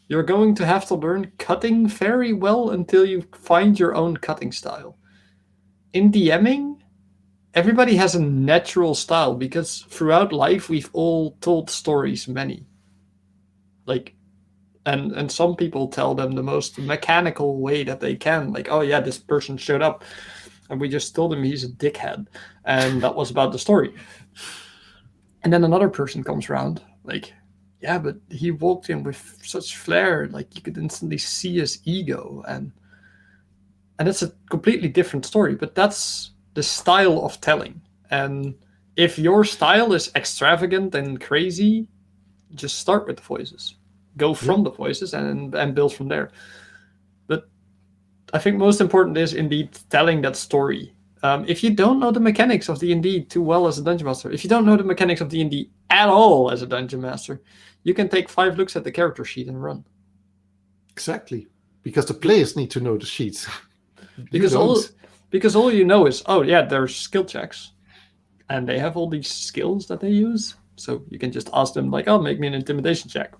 you're going to have to learn cutting very well until you find your own cutting style. In DMing, everybody has a natural style, because throughout life we've all told stories, many. And some people tell them the most mechanical way that they can. Like, oh yeah, this person showed up and we just told him he's a dickhead. And that was about the story. And then another person comes around, like, yeah, but he walked in with such flair, like you could instantly see his ego. And it's a completely different story, but that's the style of telling. And if your style is extravagant and crazy, just start with the voices. Go from the voices and build from there. But I think most important is indeed telling that story. If you don't know the mechanics of D&D too well as a dungeon master, if you don't know the mechanics of D&D at all as a dungeon master, you can take 5 looks at the character sheet and run. Exactly, because the players need to know the sheets. Because all you know is, oh yeah, there's skill checks, and they have all these skills that they use. So you can just ask them like, oh, make me an intimidation check.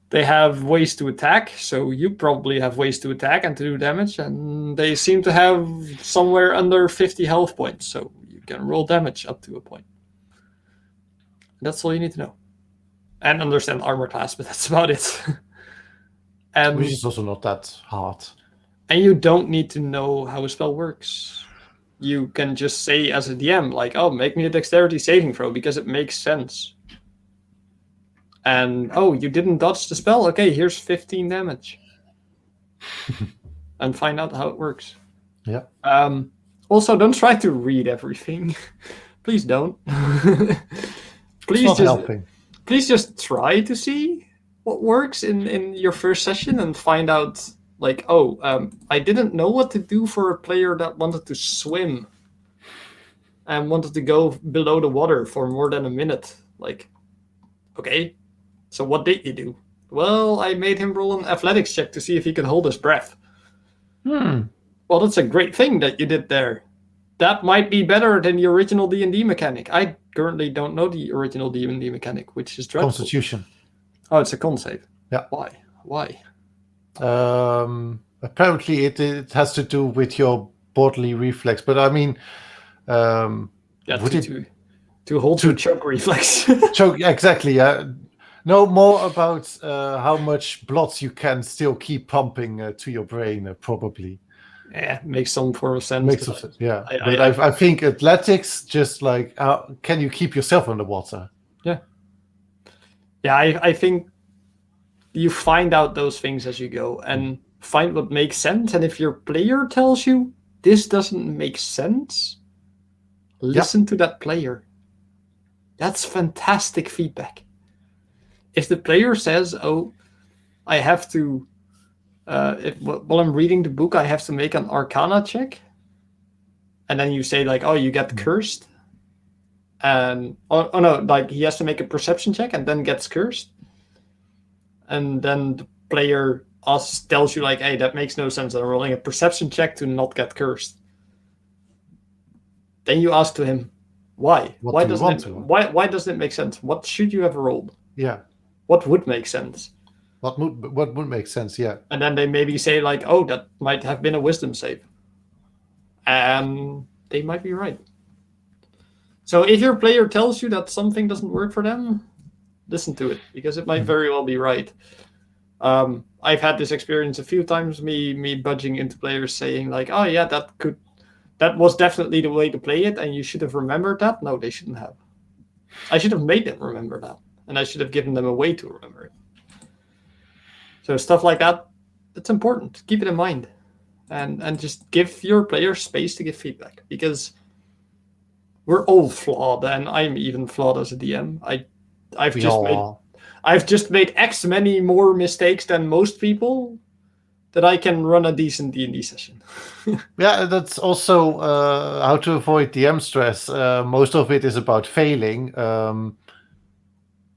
They have ways to attack, so you probably have ways to attack and to do damage, and they seem to have somewhere under 50 health points, so you can roll damage up to a point. That's all you need to know. And understand armor class, but that's about it. And, which is also not that hard. And you don't need to know how a spell works. You can just say as a DM, like, oh, make me a dexterity saving throw, because it makes sense. And, oh, you didn't dodge the spell? Okay, here's 15 damage. And find out how it works. Yeah. Also, don't try to read everything. Please don't. Please just try to see what works in your first session and find out, like, oh, I didn't know what to do for a player that wanted to swim and wanted to go below the water for more than a minute. Like, okay, so what did you do? Well, I made him roll an athletics check to see if he can hold his breath. Well, that's a great thing that you did there. That might be better than the original D&D mechanic. I currently don't know the original D&D mechanic, which is dreadful. Constitution. Oh, it's a con save. Yeah. Why? Apparently it has to do with your bodily reflex, but I mean, to hold your choke reflex. Choke, exactly. Yeah. No, more about how much blood you can still keep pumping to your brain, probably. Yeah, makes some form of sense. Makes some sense. Yeah, I think athletics, just like can you keep yourself underwater? Yeah. Yeah, I think you find out those things as you go and find what makes sense. And if your player tells you this doesn't make sense, listen to that player. That's fantastic feedback. If the player says, oh, I have to, while I'm reading the book, I have to make an Arcana check. And then you say like, oh, you get cursed. And, oh no, like he has to make a perception check and then gets cursed. And then the player tells you like, hey, that makes no sense. I'm rolling a perception check to not get cursed. Then you ask to him, why? Why doesn't it make sense? What should you have rolled? Yeah. What would make sense? What would make sense? Yeah. And then they maybe say like, oh, that might have been a wisdom save. And they might be right. So if your player tells you that something doesn't work for them, listen to it, because it might very well be right. I've had this experience a few times, me budging into players saying like, oh yeah, that was definitely the way to play it, and you should have remembered that. No, they shouldn't have. I should have made them remember that, and I should have given them a way to remember it. So stuff like that, it's important. Keep it in mind, and just give your players space to give feedback, because we're all flawed, and I'm even flawed as a DM. I've just made X many more mistakes than most people that I can run a decent D&D session. Yeah, that's also how to avoid DM stress. Most of it is about failing.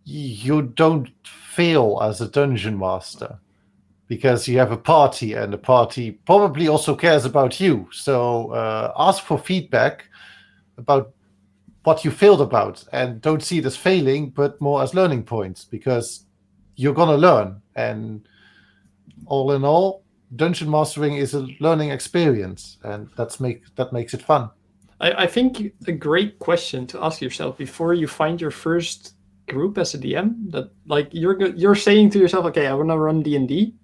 You don't fail as a dungeon master because you have a party, and the party probably also cares about you. So ask for feedback about what you failed about, and don't see it as failing, but more as learning points, because you're going to learn. And all in all, dungeon mastering is a learning experience, and that makes it fun. I think a great question to ask yourself before you find your first group as a DM, that like you're saying to yourself, okay, I want to run D&D,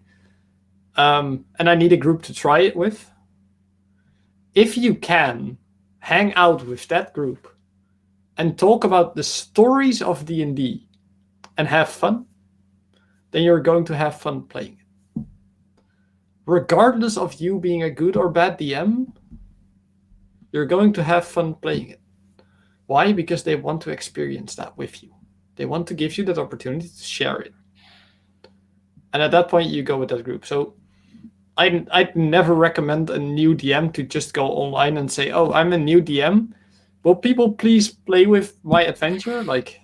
and I need a group to try it with. If you can hang out with that group and talk about the stories of D&D and have fun, then you're going to have fun playing it. Regardless of you being a good or bad DM, you're going to have fun playing it. Why? Because they want to experience that with you. They want to give you that opportunity to share it. And at that point, you go with that group. So I'd never recommend a new DM to just go online and say, "Oh, I'm a new DM. Will people please play with my adventure?" Like,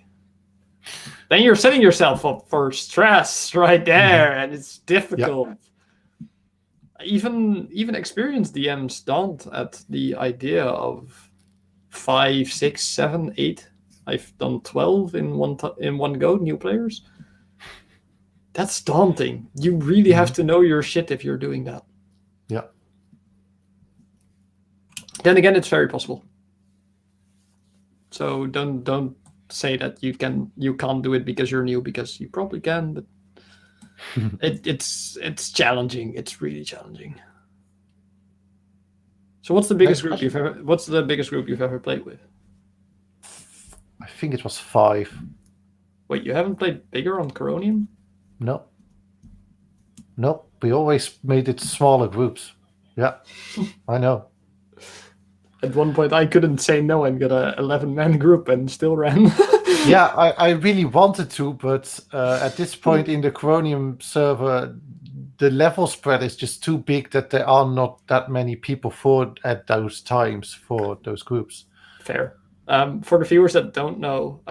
then you're setting yourself up for stress right there, and it's difficult. Even experienced DMs don't at the idea of 5, 6, 7, 8. I've done 12 in one go, new players. That's daunting. You really have to know your shit if you're doing that. Yeah. Then again, it's very possible. So don't say that you can't do it because you're new, because you probably can, but it's challenging. It's really challenging. So what's the biggest group you've ever played with? I think it was 5. Wait, you haven't played bigger on Coronium? No, we always made it smaller groups. Yeah, I know. At one point, I couldn't say no and got a 11-man group and still ran. Yeah, I really wanted to, but at this point in the Coronium server, the level spread is just too big that there are not that many people at those times for those groups. Fair. For the viewers that don't know,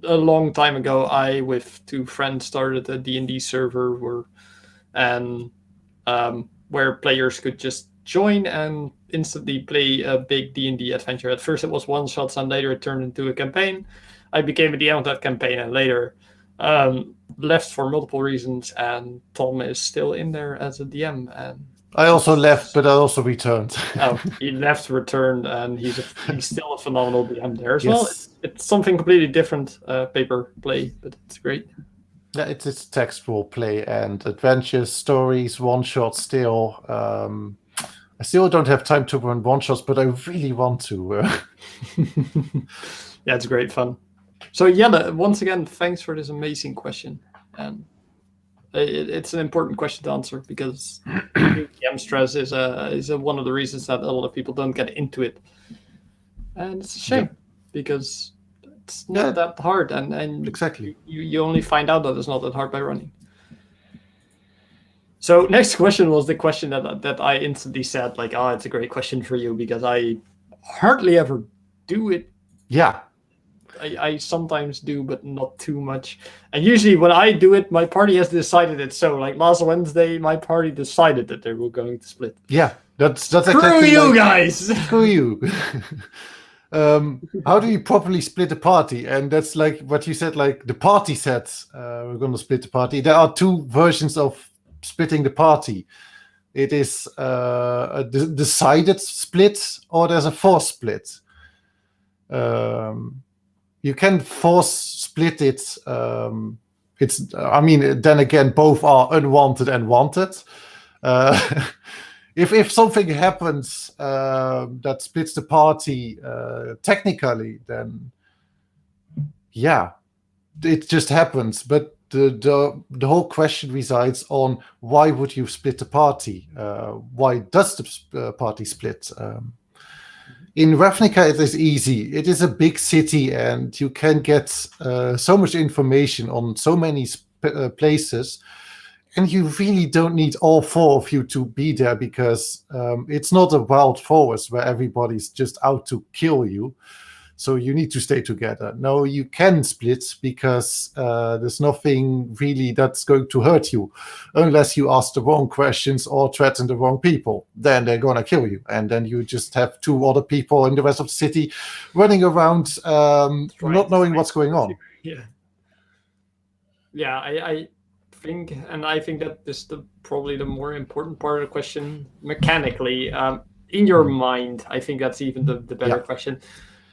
a long time ago, I with 2 friends started a D&D server where players could just join and instantly play a big D&D adventure. At first it was one-shots, and later it turned into a campaign. I became a DM of that campaign and later left for multiple reasons, and Tom is still in there as a DM. And I also left, but I also returned. Oh, he left, returned, and he's still a phenomenal DM there as well. It's something completely different, paper play, but it's great. Yeah, it's text role play and adventures, stories, one-shots still. I still don't have time to run one-shots, but I really want to. Yeah, it's great fun. So Jelle, once again, thanks for this amazing question. And it's an important question to answer, because DM stress is one of the reasons that a lot of people don't get into it. And it's a shame, because it's not that hard, and exactly you only find out that it's not that hard by running. So next question was the question that I instantly said, like, oh, it's a great question for you, because I hardly ever do it. Yeah. I sometimes do, but not too much. And usually when I do it, my party has decided it. So like last Wednesday, my party decided that they were going to split. Yeah, that's Screw exactly you guys. Screw you. How do you properly split a party? And that's like what you said, like the party said, we're going to split the party. There are 2 versions of splitting the party. It is a decided split, or there's a forced split. You can force split it. Then again, both are unwanted and wanted. If something happens that splits the party technically, then yeah, it just happens. But the whole question resides on, why would you split the party? Why does the party split? In Ravnica, it is easy. It is a big city, and you can get so much information on so many places. And you really don't need all 4 of you to be there, because it's not a wild forest where everybody's just out to kill you. So you need to stay together. No, you can split, because there's nothing really that's going to hurt you, unless you ask the wrong questions or threaten the wrong people. Then they're going to kill you. And then you just have 2 other people in the rest of the city running around, not knowing what's going on. Yeah. Yeah, I think that is probably the more important part of the question mechanically. In your mind, I think that's even the better question.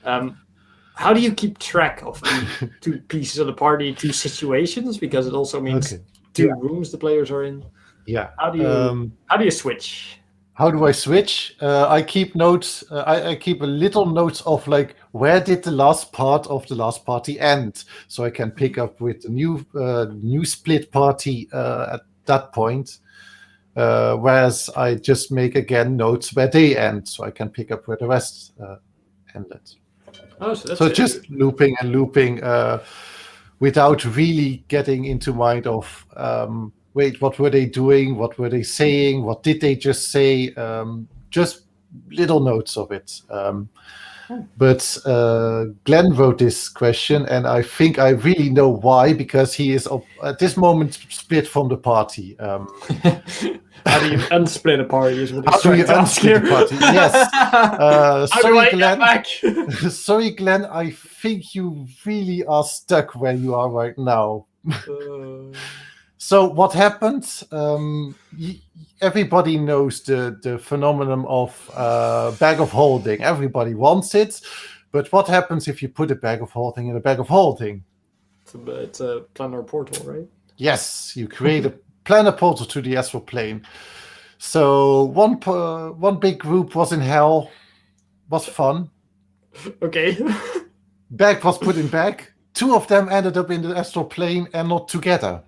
How do you keep track of the 2 pieces of the party, 2 situations? Because it also means 2 rooms the players are in. Yeah. How do you switch? How do I switch? I keep notes. I keep a little notes of like, where did the last part of the last party end, so I can pick up with the new split party at that point. Whereas I just make again notes where they end, so I can pick up where the rest ended. Oh, so just looping and looping without really getting into mind of wait, what were they doing? What were they saying? What did they just say? Just little notes of it. But Glenn wrote this question, and I think I really know why, because he is at this moment split from the party. How do you unsplit a party? Is what How he's do trying you to ask unsplit here. a party? Yes. How do Sorry, I Glenn. get back? Sorry, Glenn. I think you really are stuck where you are right now. So what happened? Everybody knows the phenomenon of bag of holding. Everybody wants it, but what happens if you put a bag of holding in a bag of holding? It's a planar portal, right? Yes, you create a planar portal to the astral plane. So one big group was in hell. Was fun. Okay. Bag was put in bag. 2 of them ended up in the astral plane and not together.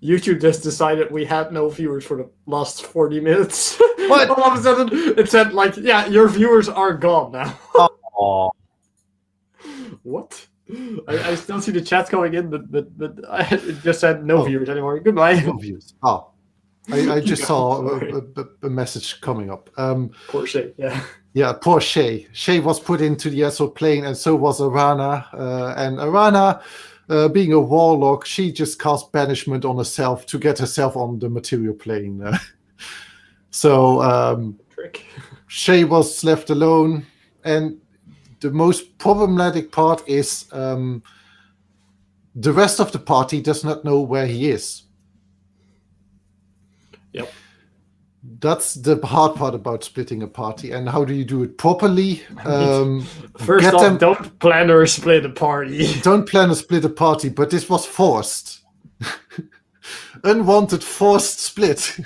YouTube just decided we had no viewers for the last 40 minutes. What? All of a sudden, it said, like, yeah, your viewers are gone now. Oh. What? I still see the chat going in, but it just said no viewers anymore. Goodbye. No views. Oh. I just saw a message coming up. Poor Shay, yeah. Yeah, poor Shay. Shay was put into the astral plane, and so was Arana. And Arana, being a warlock, she just cast banishment on herself to get herself on the material plane. So Trick. Shay was left alone, and the most problematic part is the rest of the party does not know where he is. Yep. That's the hard part about splitting a party. And how do you do it properly? First off, don't plan or split a party. Don't plan or split a party, but this was forced. Unwanted forced split.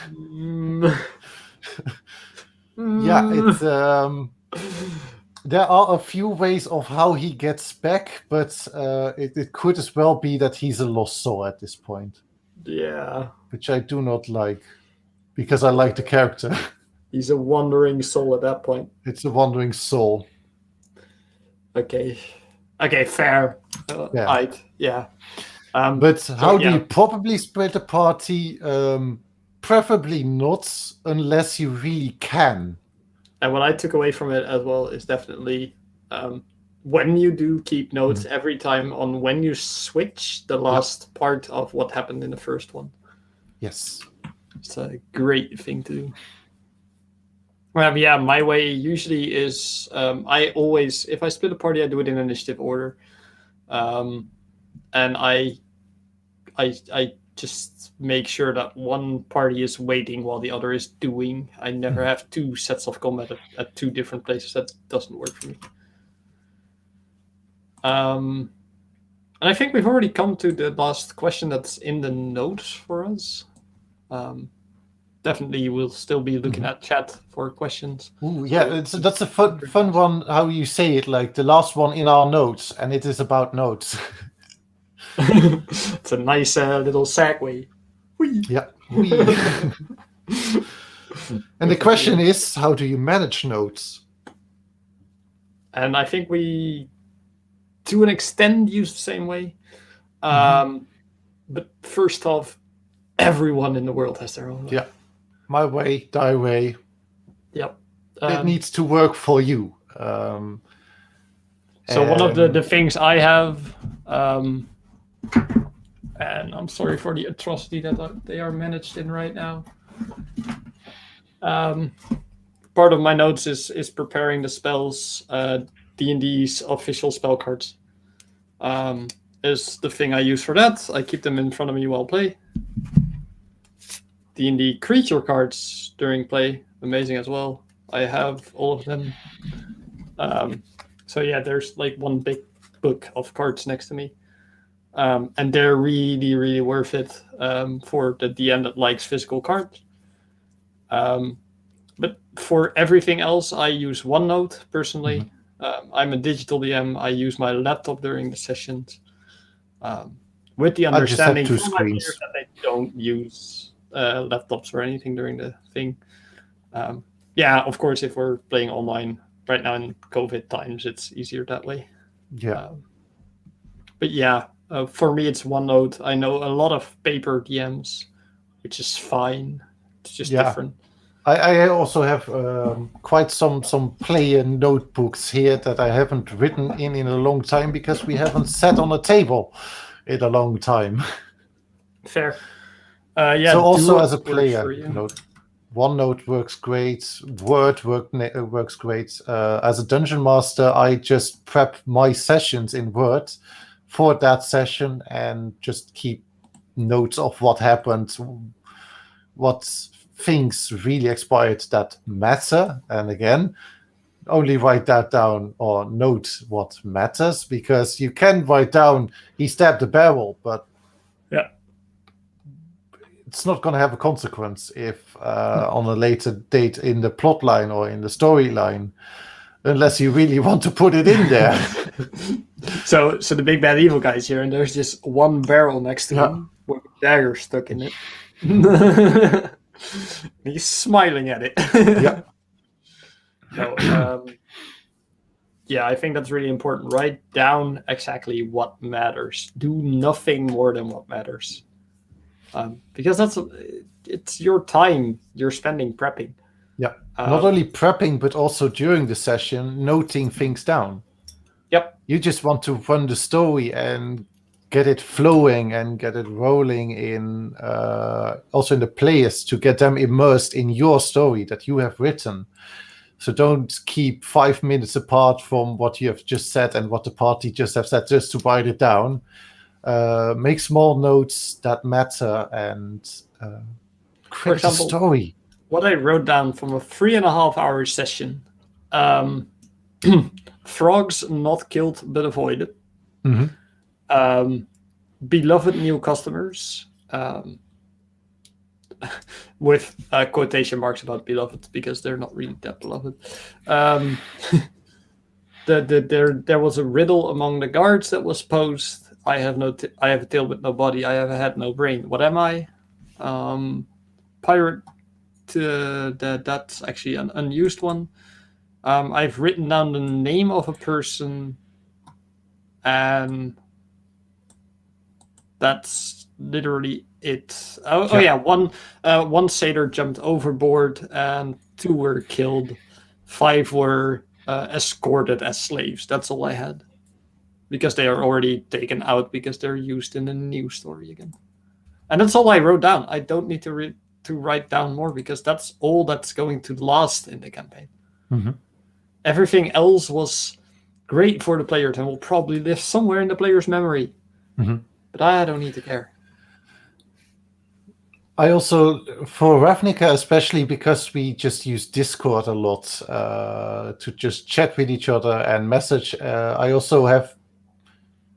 Yeah, it's there are a few ways of how he gets back, but it could as well be that he's a lost soul at this point. Yeah. Which I do not like, because I like the character. He's a wandering soul at that point. It's a wandering soul. Okay, fair. Yeah. But how do you probably split a party? Preferably not, unless you really can. And what I took away from it as well is definitely when you do keep notes every time on when you switch the last part of what happened in the first one. Yes. It's a great thing to do. Well, yeah, my way usually is I always, if I split a party, I do it in initiative order. And I just make sure that one party is waiting while the other is doing. I never have 2 sets of combat at 2 different places. That doesn't work for me. And I think we've already come to the last question that's in the notes for us. Definitely, we'll still be looking at chat for questions. Ooh, yeah, that's a fun one. How you say it, like the last one in our notes, and it is about notes. It's a nice little segue. Whee. Yeah. And the question is, how do you manage notes? And I think we, to an extent, use the same way. But first off, everyone in the world has their own way. Yeah. My way, thy way. Yep. It needs to work for you. So one of the things I have, and I'm sorry for the atrocity that they are managed in right now. Part of my notes is preparing the spells, D&D's official spell cards. Is the thing I use for that. I keep them in front of me while play. D&D creature cards during play, amazing as well. I have all of them. So yeah, there's like one big book of cards next to me. And they're really, really worth it for the DM that likes physical cards. But for everything else, I use OneNote personally. I'm a digital DM. I use my laptop during the sessions. With the understanding from my peers that they don't use laptops or anything during the thing. Yeah, of course, if we're playing online right now in COVID times, it's easier that way. Yeah. But yeah, For me, it's OneNote. I know a lot of paper DMs, which is fine. It's just different. I also have quite some player notebooks here that I haven't written in a long time because we haven't sat on a table in a long time. Fair. Yeah. So also Duo as a works player, for you. OneNote works great. Word works great. As a dungeon master, I just prep my sessions in Word for that session and just keep notes of what happened, what things really expired that matter. And again, only write that down or note what matters, because you can write down he stabbed the barrel, but Yeah. it's not going to have a consequence if on a later date in the plot line or in the storyline, unless you really want to put it in there. So the big bad evil guy's here, and there's just one barrel next to him with a dagger stuck in it. He's smiling at it. Yeah. No, yeah, I think that's really important. Write down exactly what matters. Do nothing more than what matters. Because it's your time you're spending prepping. Yeah. Not only prepping, but also during the session, noting things down. Yep. You just want to run the story and get it flowing and get it rolling in, also in the players, to get them immersed in your story that you have written. So don't keep 5 minutes apart from what you have just said and what the party just have said just to write it down. Make small notes that matter and create a story. What I wrote down from a 3.5-hour session: frogs not killed but avoided. Mm-hmm. Beloved new customers, with quotation marks about beloved, because they're not really that beloved. There was a riddle among the guards that was posed. I have a tail with no body. I have a head, no brain. What am I? Pirate. That's actually an unused one. I've written down the name of a person, and that's literally it. Oh yeah, one sailor jumped overboard, and 2 were killed. 5 were escorted as slaves. That's all I had, because they are already taken out because they're used in the new story again. And that's all I wrote down. I don't need to write down more, because that's all that's going to last in the campaign. Mm-hmm. Everything else was great for the players and will probably live somewhere in the player's memory. Mm-hmm. But I don't need to care. I also, for Ravnica, especially because we just use Discord a lot to just chat with each other and message, I also have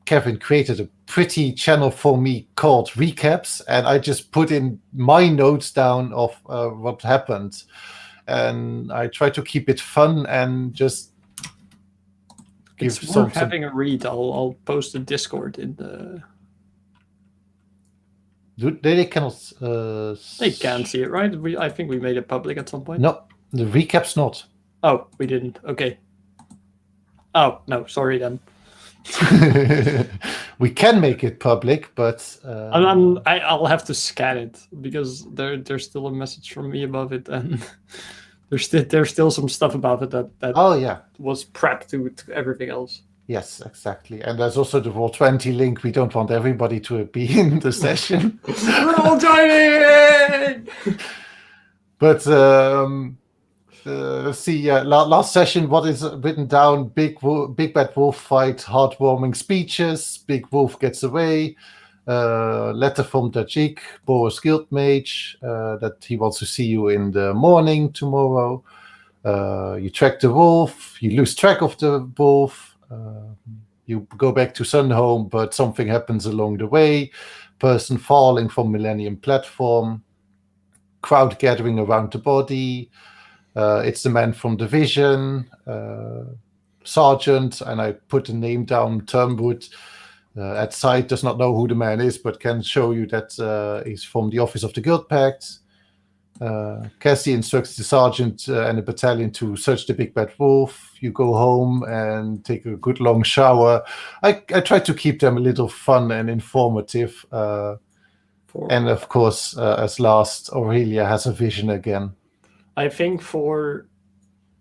Kevin created a pretty channel for me called Recaps, and I just put in my notes down of what happened, and I try to keep it fun and just give it's worth having a read. I'll post a Discord in the. They cannot. They can see it, right? I think we made it public at some point. No, the Recap's not. Oh, we didn't. Okay. Oh no, sorry then. We can make it public, but I'll have to scan it, because there's still a message from me above it, and there's still some stuff about it that was prepped to everything else. Yes, exactly. And there's also the Roll20 link. We don't want everybody to be in the session. Roll20! But last session, what is written down: big bad wolf fight, heartwarming speeches, big wolf gets away, letter from Tajik, Boris Guild Mage, that he wants to see you in the morning tomorrow. You track the wolf, you lose track of the wolf, you go back to Sunhome, but something happens along the way, person falling from Millennium platform, crowd gathering around the body, it's the man from the vision, sergeant, and I put the name down, Turnwood. At sight does not know who the man is, but can show you that he's from the office of the Guild Pact. Cassie instructs the sergeant and the battalion to search the big bad wolf. You go home and take a good long shower. I try to keep them a little fun and informative. And of course, as last, Aurelia has a vision again. I think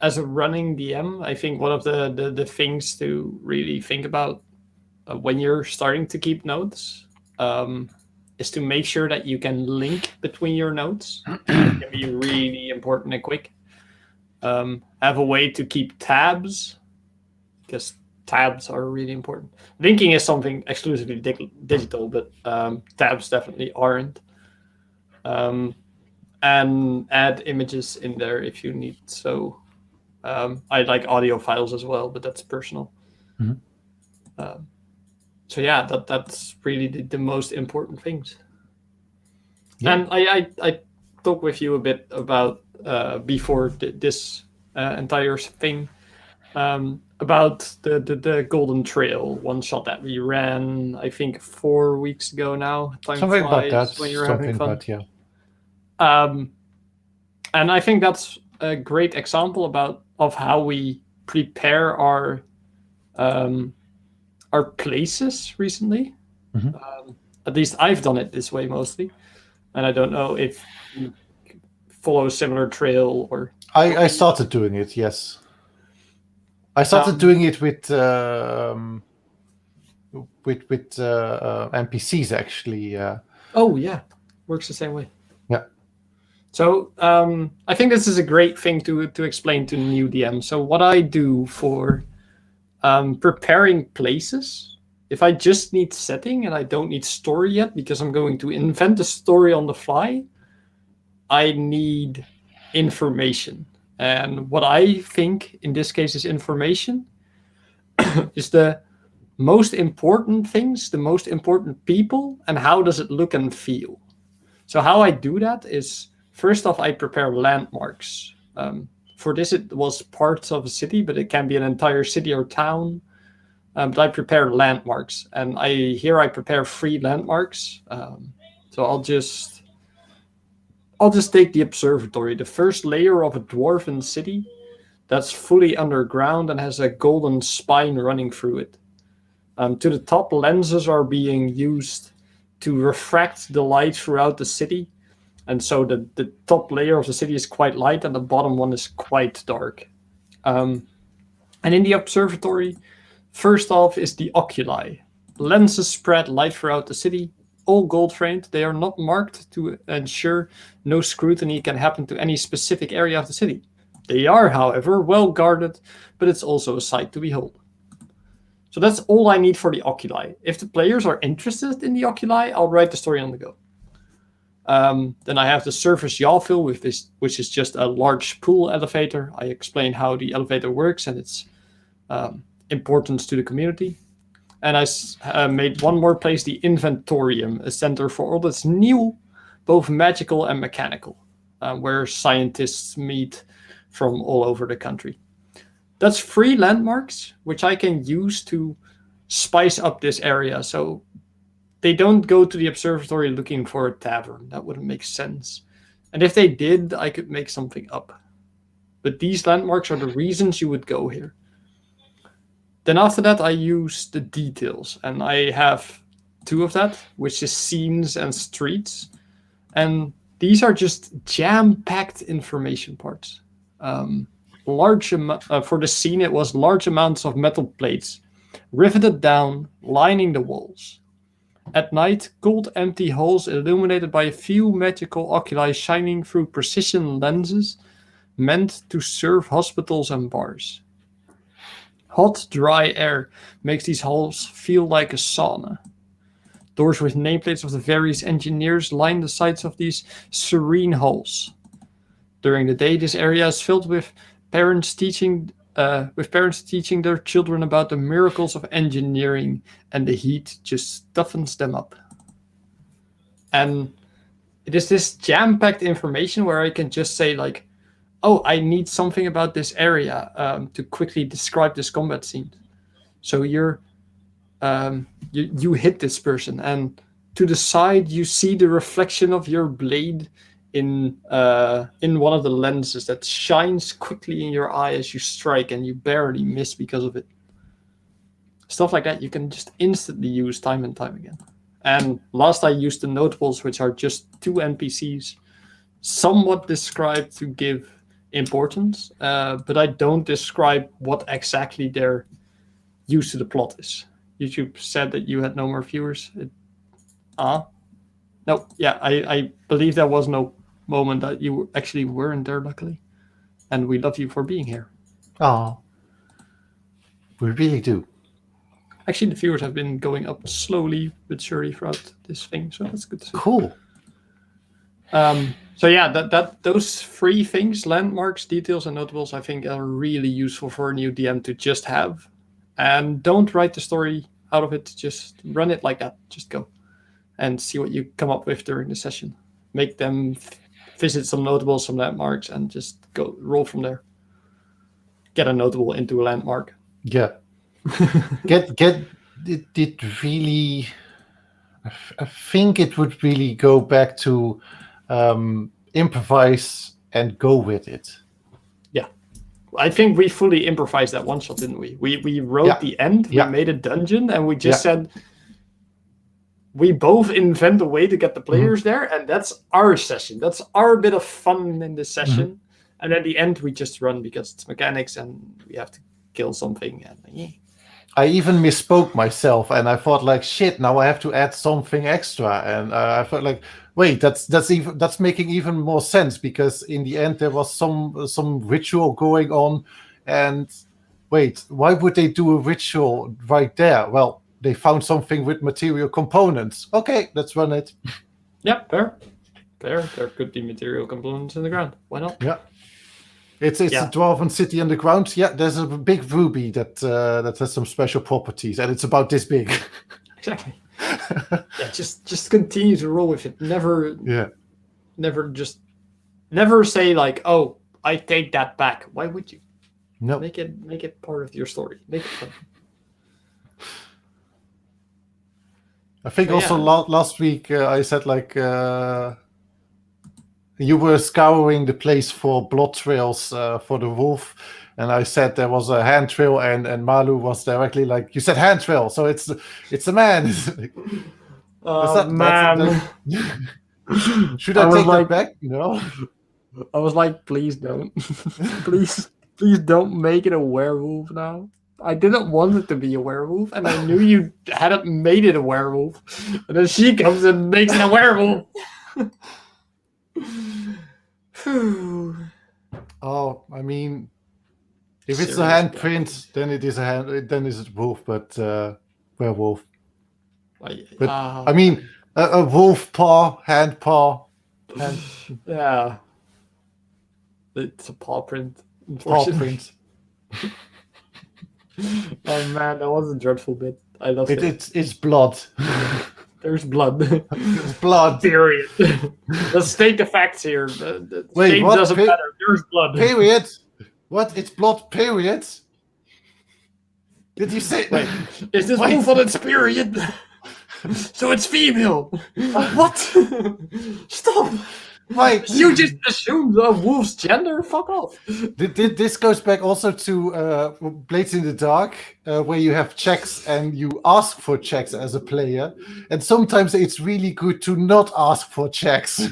as a running DM, I think one of the things to really think about when you're starting to keep notes is to make sure that you can link between your notes. It can be really important and quick. Have a way to keep tabs, because tabs are really important. Linking is something exclusively digital, but tabs definitely aren't. And add images in there if you need. So I like audio files as well, but that's personal. Mm-hmm. So yeah, that's really the most important things. Yeah. And I talked with you a bit about before this entire thing about the Golden Trail one shot that we ran, I think 4 weeks ago now. Time Something about flies that. when you're Something having fun. about, yeah. And I think that's a great example of how we prepare our places recently. Mm-hmm. At least I've done it this way mostly, and I don't know if you follow a similar trail or. I started doing it. Yes, I started doing it with NPCs actually. Oh yeah, works the same way. Yeah. So I think this is a great thing to explain to new DMs. So what I do for preparing places, if I just need setting and I don't need story yet because I'm going to invent a story on the fly, I need information. And what I think in this case is information is the most important things, the most important people, and how does it look and feel. So how I do that is, first off, I prepare landmarks. For this, it was parts of a city, but it can be an entire city or town. But I prepare landmarks, and I prepare 3 landmarks. So I'll just take the observatory, the first layer of a dwarven city that's fully underground and has a golden spine running through it. To the top, lenses are being used to refract the light throughout the city. And so the top layer of the city is quite light and the bottom one is quite dark. And in the observatory, first off is the oculi. Lenses spread light throughout the city, all gold framed. They are not marked to ensure no scrutiny can happen to any specific area of the city. They are, however, well guarded, but it's also a sight to behold. So that's all I need for the oculi. If the players are interested in the oculi, I'll write the story on the go. Then I have the surface Yawfill, which is just a large pool elevator. I explain how the elevator works and its importance to the community. And I made one more place, the Inventorium, a center for all that's new, both magical and mechanical, where scientists meet from all over the country. That's 3 landmarks, which I can use to spice up this area. So they don't go to the observatory looking for a tavern. That wouldn't make sense. And if they did, I could make something up. But these landmarks are the reasons you would go here. Then after that, I use the details. And I have 2 of that, which is scenes and streets. And these are just jam-packed information parts. For the scene, it was large amounts of metal plates riveted down, lining the walls. At night, cold, empty halls illuminated by a few magical oculi shining through precision lenses meant to serve hospitals and bars. Hot, dry air makes these halls feel like a sauna. Doors with nameplates of the various engineers line the sides of these serene halls. During the day, this area is filled with parents teaching their children about the miracles of engineering, and the heat just toughens them up. And it is this jam-packed information where I can just say, like, oh, I need something about this area to quickly describe this combat scene. So you hit this person, and to the side you see the reflection of your blade in one of the lenses that shines quickly in your eye as you strike, and you barely miss because of it. Stuff like that you can just instantly use time and time again. And last I used the notables, which are just 2 NPCs, somewhat described to give importance, but I don't describe what exactly their use to the plot is. YouTube said that you had no more viewers. No, yeah, I believe there was no moment that you actually weren't there, luckily. And we love you for being here. Oh, we really do. Actually, the viewers have been going up slowly but surely throughout this thing, so that's good to see. Cool. So yeah, those 3 things, landmarks, details, and notables, I think are really useful for a new DM to just have. And don't write the story out of it, just run it like that. Just go and see what you come up with during the session. Make them visit some notables, some landmarks, and just go roll from there. Get a notable into a landmark. Yeah. It really, I think it would really go back to improvise and go with it. Yeah, I think we fully improvised that one shot, didn't we? We wrote the end, we made a dungeon, and we just said we both invent a way to get the players there, and that's our session. That's our bit of fun in this session. And at the end, we just run because it's mechanics and we have to kill something. And I even misspoke myself, and I thought like, shit, now I have to add something extra, and I felt like, wait, that's making even more sense, because in the end there was some ritual going on, and wait, why would they do a ritual right there? Well, they found something with material components. Okay, let's run it. Yeah, fair. There could be material components in the ground. Why not? Yeah. It's a dwarven city underground. Yeah, there's a big ruby that has some special properties, and it's about this big. Exactly. Yeah, just continue to roll with it. Never say like, oh, I take that back. Why would you? No. Make it part of your story. Make it fun. I think last week I said like you were scouring the place for blood trails for the wolf, and I said there was a hand trail, and Malu was directly like, you said hand trail, so it's a man. Man. Should I take that back? No. I was like, please don't. please don't make it a werewolf now. I didn't want it to be a werewolf, and I knew you hadn't made it a werewolf. And then she comes and makes it a werewolf. Oh, I mean, if it's a handprint, then it is then it's a wolf, but werewolf. But I mean, a wolf paw, hand paw. Yeah, it's a paw print. Paw print. Oh man, that was a dreadful bit. I love it. It's blood. There's blood. There's blood. Period. Let's state the facts here. The Wait, what? Doesn't matter. There's blood. Period. What? It's blood. Period. Did you say? Wait, is this wolf on its period? So it's female. What? Stop. Right. You just assumed a wolf's gender? Fuck off. This goes back also to Blades in the Dark, where you have checks and you ask for checks as a player. And sometimes it's really good to not ask for checks.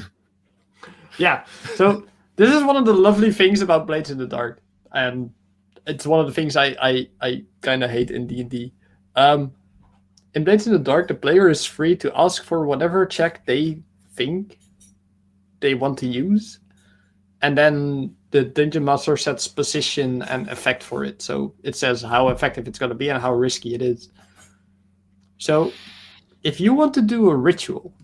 Yeah. So this is one of the lovely things about Blades in the Dark. And it's one of the things I kind of hate in D&D. In Blades in the Dark, the player is free to ask for whatever check they think they want to use, and then the dungeon master sets position and effect for it, so it says how effective it's going to be and how risky it is. So if you want to do a ritual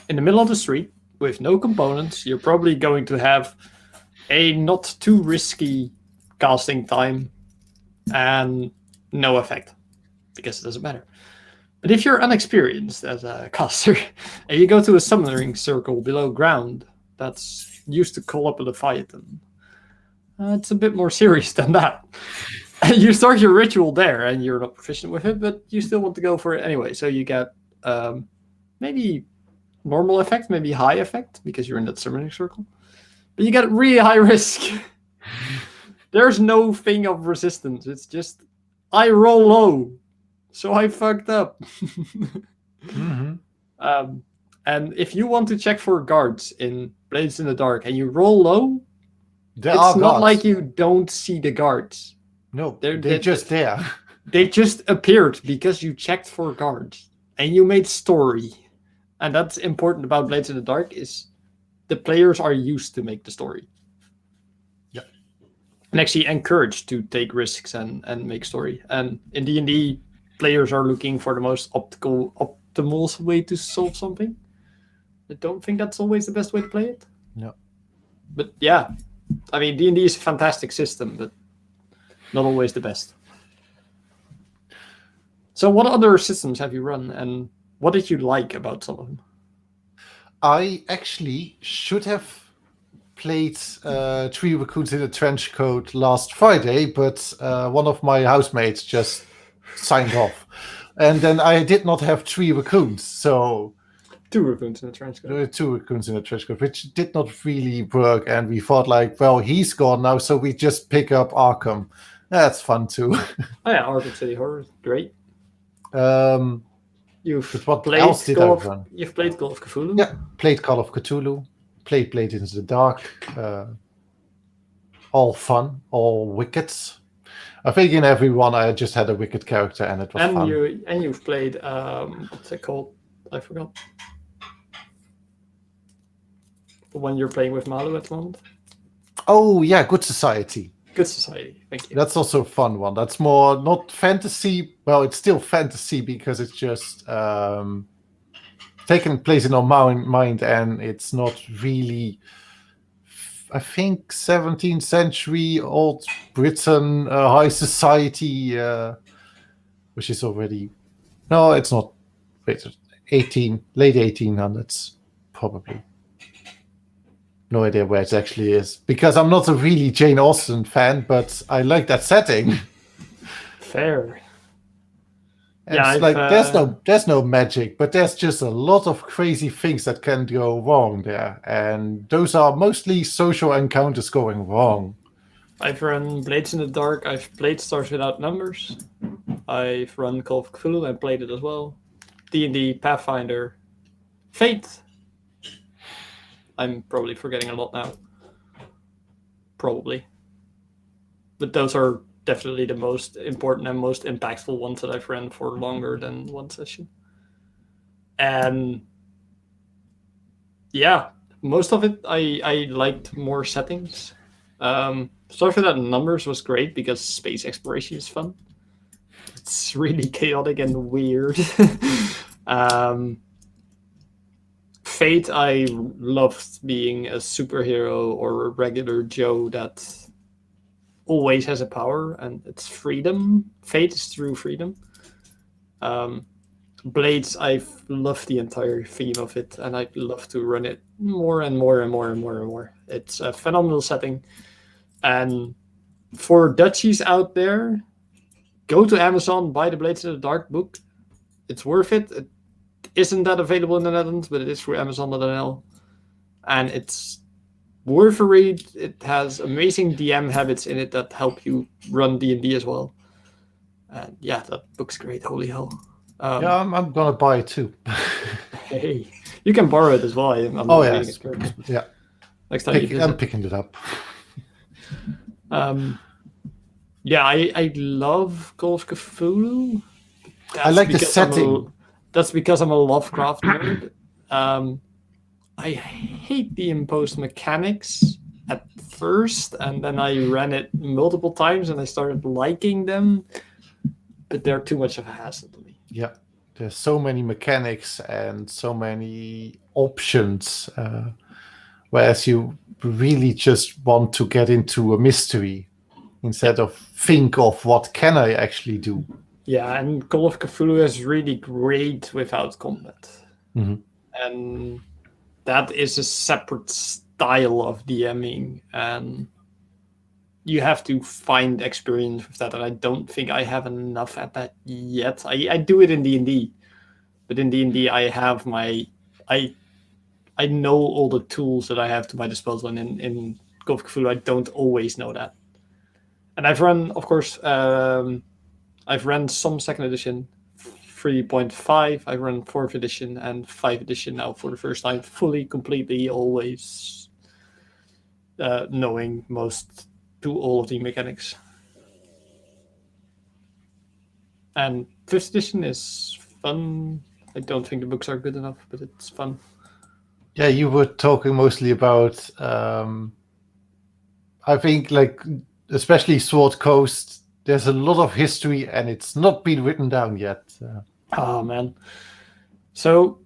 in the middle of the street with no components, you're probably going to have a not too risky casting time and no effect, because it doesn't matter. But if you're unexperienced as a caster, and you go to a summoning circle below ground that's used to call up a Leviathan, it's a bit more serious than that. You start your ritual there, and you're not proficient with it, but you still want to go for it anyway. So you get maybe normal effect, maybe high effect, because you're in that summoning circle. But you get really high risk. There's no thing of resistance. It's just I roll low, so I fucked up. And if you want to check for guards in Blades in the Dark and you roll low, There it's are not guards. like you don't see the guards. No, They're just there. They just appeared because you checked for guards and you made story. And that's important about Blades in the Dark is the players are used to make the story. Yeah. And actually encouraged to take risks and make story. And in D&D, players are looking for the most optimal way to solve something. I don't think that's always the best way to play it. No. But yeah, I mean, D&D is a fantastic system, but not always the best. So what other systems have you run, and what did you like about some of them? I actually should have played Three Raccoons in a Trench Coat last Friday, but one of my housemates just signed off. And then I did not have 3 raccoons, so... 2 raccoons in a trench coat. There were 2 raccoons in a trench coat, which did not really work, and we thought like, well, he's gone now, so we just pick up Arkham. That's fun too. Oh yeah, Arkham City Horror, great. You've what played else did I run? You've played Call of Cthulhu? Yeah, played Call of Cthulhu, played Blade into the Dark. All fun, all wickets. I think in every one I just had a wicked character, and it was fun. You've played what's it called? I forgot. The one you're playing with Malu at the moment. Oh yeah, Good Society. Good Society, thank you. That's also a fun one. That's more not fantasy. Well, it's still fantasy because it's just taking place in our mind, and it's not really. I think 17th century old Britain high society, which is already no, it's not. Wait, late 1800s probably. No idea where it actually is because I'm not a really Jane Austen fan, but I like that setting. Fair. And yeah, it's like there's no magic, but there's just a lot of crazy things that can go wrong there, and those are mostly social encounters going wrong. I've run Blades in the Dark. I've played Stars Without Numbers. I've run Call of Cthulhu. I played it as well. D&D, Pathfinder, Fate. I'm probably forgetting a lot now. Probably. But those are definitely the most important and most impactful ones that I've ran for longer than one session. And yeah, most of it I liked more settings. Stars Without Numbers was great because space exploration is fun. It's really chaotic and weird. Fate, I loved being a superhero or a regular Joe that always has a power, and it's freedom. Fate is true freedom. Blades, I've loved the entire theme of it, and I'd love to run it more and more and more and more and more. It's a phenomenal setting. And for Dutchies out there, go to Amazon, buy the Blades in the Dark book. It's worth it. It isn't that available in the Netherlands, but it is through Amazon.nl. And it's worth a read. It has amazing DM habits in it that help you run D&D as well. And yeah, that book's great. Holy hell. Yeah, I'm going to buy it too. Hey, you can borrow it as well. Oh, yeah. Yeah. Next time I'm picking it up. Yeah, I love Call of Cthulhu. I like the setting. That's because I'm a Lovecraft nerd. I hate the imposed mechanics at first, and then I ran it multiple times, and I started liking them, but they're too much of a hassle to me. Yeah, there's so many mechanics and so many options, whereas you really just want to get into a mystery instead of think of what can I actually do. Yeah, and Call of Cthulhu is really great without combat. Mm-hmm. And that is a separate style of DMing, and you have to find experience with that, and I don't think I have enough at that yet. I do it in D&D, but in D&D I I know all the tools that I have to my disposal, and in Call of Cthulhu, I don't always know that. And I've run, of course, I've run some second edition, 3.5. I've run 4th edition and 5th edition now for the first time, fully, completely, always knowing most to all of the mechanics. And 5th edition is fun. I don't think the books are good enough, but it's fun. Yeah, you were talking mostly about, I think, like, especially Sword Coast, there's a lot of history and it's not been written down yet. Oh, man. So,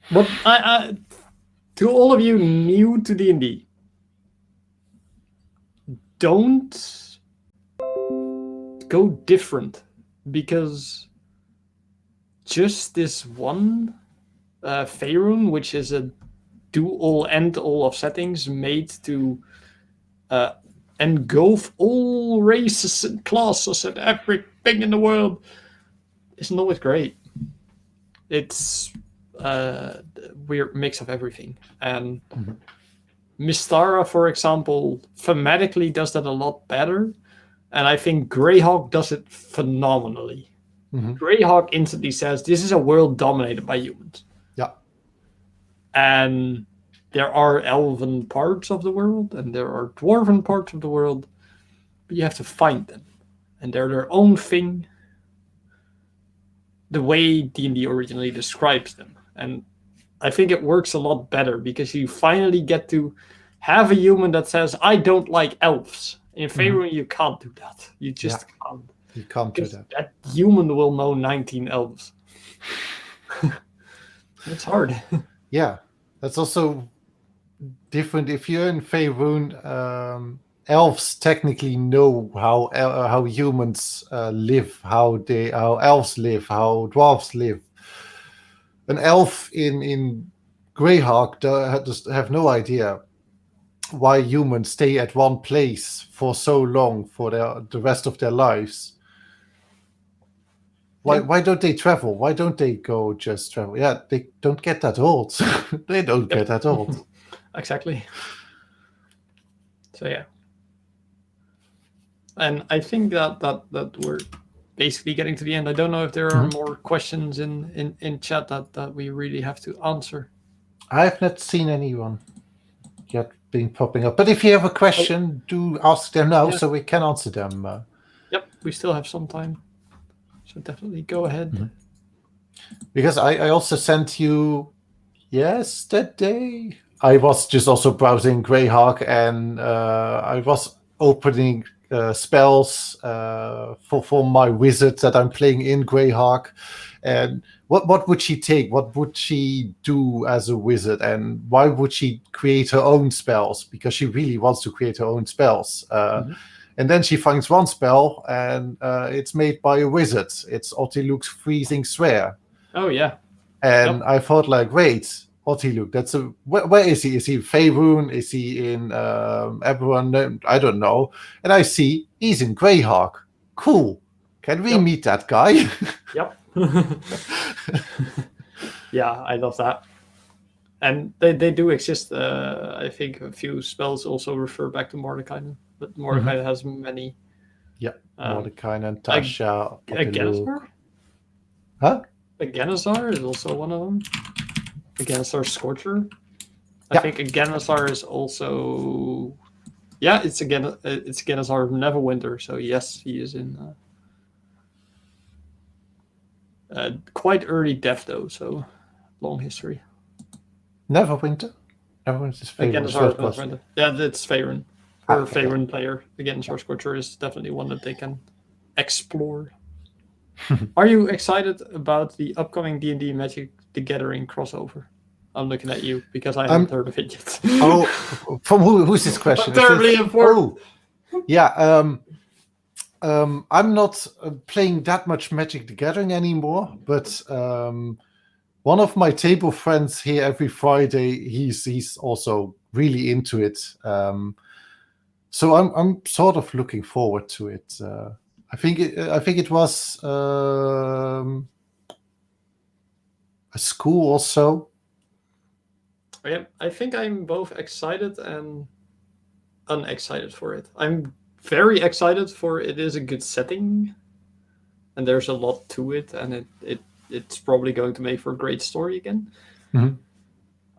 what I to all of you new to D&D, don't go different, because just this one Faerun, which is a do-all, end-all of settings made to engulf all races and classes and everything in the world, isn't always great. It's a weird mix of everything. And Mystara, for example, thematically does that a lot better. And I think Greyhawk does it phenomenally. Greyhawk instantly says, this is a world dominated by humans. Yeah. And there are elven parts of the world, and there are dwarven parts of the world, but you have to find them. And they're their own thing, the way D&D originally describes them. And I think it works a lot better, because you finally get to have a human that says, I don't like elves. In Faerun, you can't do that. You just can't. You can't do that. That human will know 19 elves. It's hard. Yeah, that's also different. If you're in Faerun, elves technically know how humans live, how elves live, how dwarves live. An elf in Greyhawk does have no idea why humans stay at one place for so long for the rest of their lives. Why don't they travel? Why don't they go just travel? Yeah, they don't get that old. They don't get that old. Exactly. So yeah. And I think that we're basically getting to the end. I don't know if there are more questions in chat that we really have to answer. I have not seen anyone yet being popping up. But if you have a question, do ask them now so we can answer them. Yep, we still have some time. So definitely go ahead. Because I also sent you yesterday. I was just also browsing Greyhawk, and I was opening spells for my wizard that I'm playing in Greyhawk. And what would she take? What would she do as a wizard? And why would she create her own spells? Because she really wants to create her own spells. And then she finds one spell, and it's made by a wizard. It's Otiluk's Freezing Swear. Oh, yeah. And I thought, like, wait, Otiluk, where is he? Is he in Faerun? Is he in Eberron? I don't know. And I see he's in Greyhawk. Cool. Can we meet that guy? Yep. Yeah, I love that. And they do exist. I think a few spells also refer back to Mordekainen, but Mordekainen has many. Yeah, Mordekainen, Tasha, Aganazar? Huh? Aganazar is also one of them. Aganazar Scorcher. I think Aganazar is also... Yeah, it's Aganazar of Neverwinter, so yes, he is in... quite early death, though, so long history. Neverwinter? Neverwinter is Faerun. Yeah, that's Faerun. For a Faerun player, Aganazar Scorcher is definitely one that they can explore. Are you excited about the upcoming D&D Magic the Gathering crossover? I'm looking at you because I haven't heard of it yet. From who's this question? Terribly important. Yeah, I'm not playing that much Magic the Gathering anymore, but one of my table friends here every Friday, he's also really into it. So I'm sort of looking forward to it. I think it was a school also. I think I'm both excited and unexcited for it. I'm very excited for it is a good setting, and there's a lot to it, and it's probably going to make for a great story again. Mhm.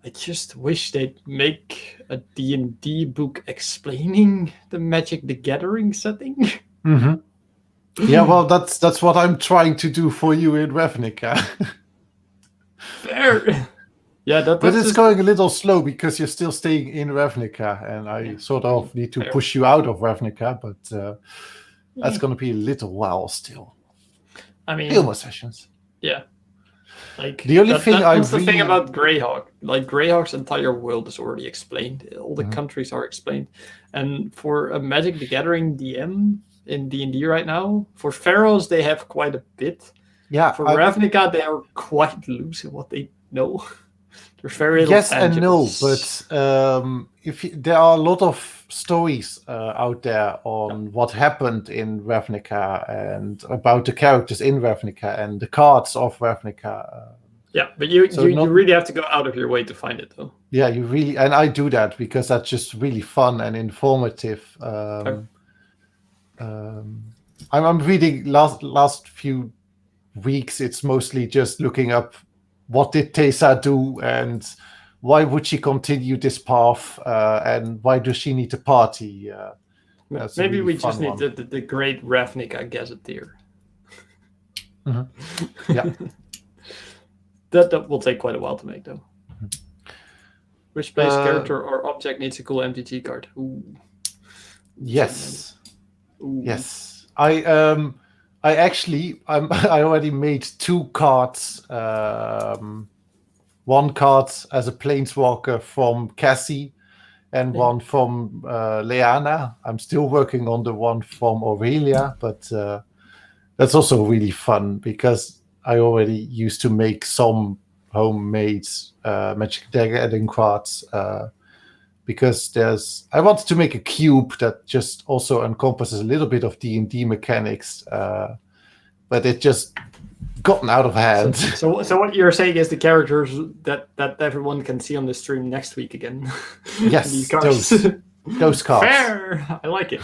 I just wish they'd make a D&D book explaining the Magic the Gathering setting. Mhm. Yeah, well, that's what I'm trying to do for you in Ravnica. Fair. Yeah, But that's it's just going a little slow because you're still staying in Ravnica, and I sort of need to fair. push you out of Ravnica, but that's Yeah. going to be a little while still. I mean, Few more sessions. yeah. Like The only thing that's I the thing really- about Greyhawk. Like Greyhawk's entire world is already explained. All the Mhm. countries are explained. And for a Magic the Gathering DM in D&D right now, for Pharaohs they have quite a bit. Yeah, For Ravnica they are quite loose in what they know. There's very little yes and no, tangibles. but there are a lot of stories out there on what happened in Ravnica and about the characters in Ravnica and the cards of Ravnica. Yeah, but you So you not- really have to go out of your way to find it though. Yeah, you really, and I do that because that's just really fun and informative. I'm reading last few weeks. It's mostly just looking up what did Teysa do and why would she continue this path and why does she need to party. That's a Maybe really we just fun need one. the great Ravnica Gazetteer. Yeah. That will take quite a while to make though. Which base character or object needs a cool MTG card? Ooh. Yes. Ooh. Yes. I actually I already made 2 cards. One card as a planeswalker from Cassie and Yeah. one from Leanna. I'm still working on the one from Aurelia, but that's also really fun because I already used to make some homemade Magic the Gathering cards because I wanted to make a cube that just also encompasses a little bit of D&D mechanics, but it just gotten out of hand. So what you're saying is the characters that everyone can see on the stream next week again. Yes, These cards. those cards. Fair. I like it.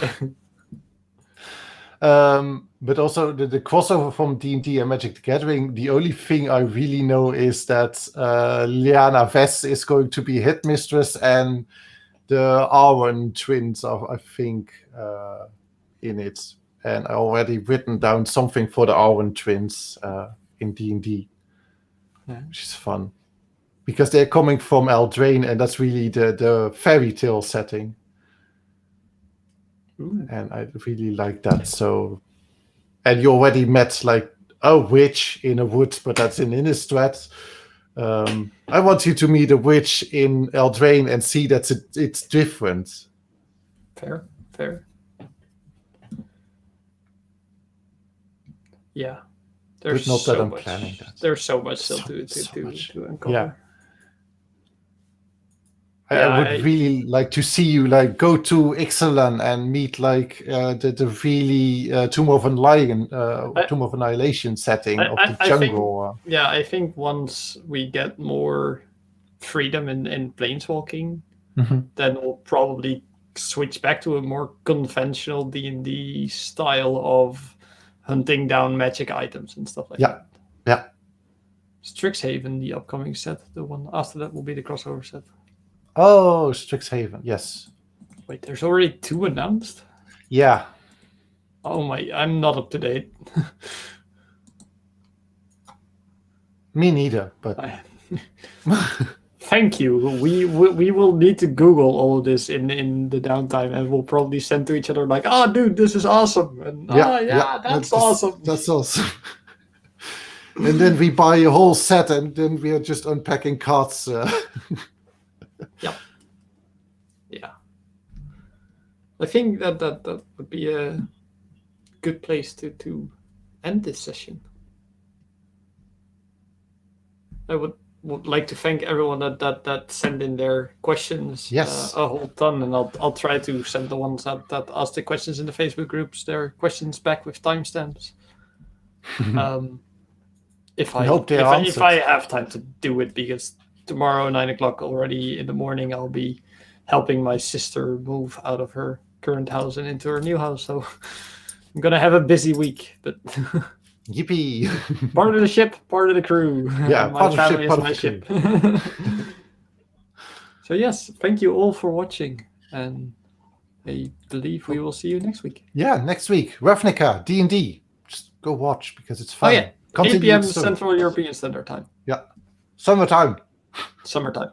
But also the crossover from D&D and Magic the Gathering, the only thing I really know is that Liana Vess is going to be Headmistress and the Arwen twins are, I think, in it. And I already written down something for the Arwen twins in D&D, which is fun. Because they're coming from Eldraine, and that's really the fairy tale setting. Ooh. And I really like that. So, and you already met like a witch in a wood, but that's in Innistrad. I want you to meet a witch in Eldraine and see that it's different. Fair. Yeah. There's But not that so I'm much. planning that. There's so much still So much. to uncover. Yeah. I Yeah, would really like to see you like go to Ixalan and meet like the really Tomb of Annihilation setting of the I jungle. Yeah, I think once we get more freedom in planeswalking, Mhm. then we'll probably switch back to a more conventional D&D style of hunting down magic items and stuff like Yeah. that. Yeah. Strixhaven, the upcoming set. The one after that will be the crossover set. Oh, Strixhaven, yes. Wait, there's already 2 announced? Yeah. Oh my, I'm not up to date. Me neither, but Thank you. We will need to Google all of this in the downtime, and we'll probably send to each other like, "Oh, dude, this is awesome!" And that's awesome. That's awesome. And then we buy a whole set, and then we are just unpacking cards. Yeah. I think that would be a good place to end this session. I would like to thank everyone that sent in their questions. Yes. A whole ton, and I'll try to send the ones that ask the questions in the Facebook groups their questions back with timestamps. If I hope they're if answered. I have time to do it, because tomorrow 9 o'clock already in the morning, I'll be helping my sister move out of her current house and into her new house. So I'm gonna have a busy week, but Yippee! part of the ship, part of the crew. Yeah, And my part of the ship, family is part of my the ship. So yes, thank you all for watching, and I believe we will see you next week. Yeah, next week, Ravnica D&D. Just go watch because it's fun. Oh yeah, 8 Continue p.m. the story. Central European Standard Time, Summertime. summertime.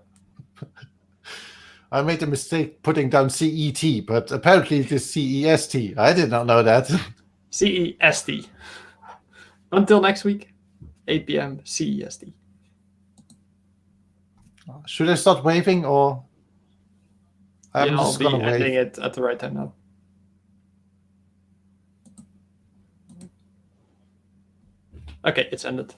I made a mistake putting down CET, but apparently it is CEST. I did not know that. CEST. Until next week, 8 p.m. CEST. Should I start waving or? I'm Yeah, I'll just be gonna ending wave. it at the right time now. Okay, it's ended.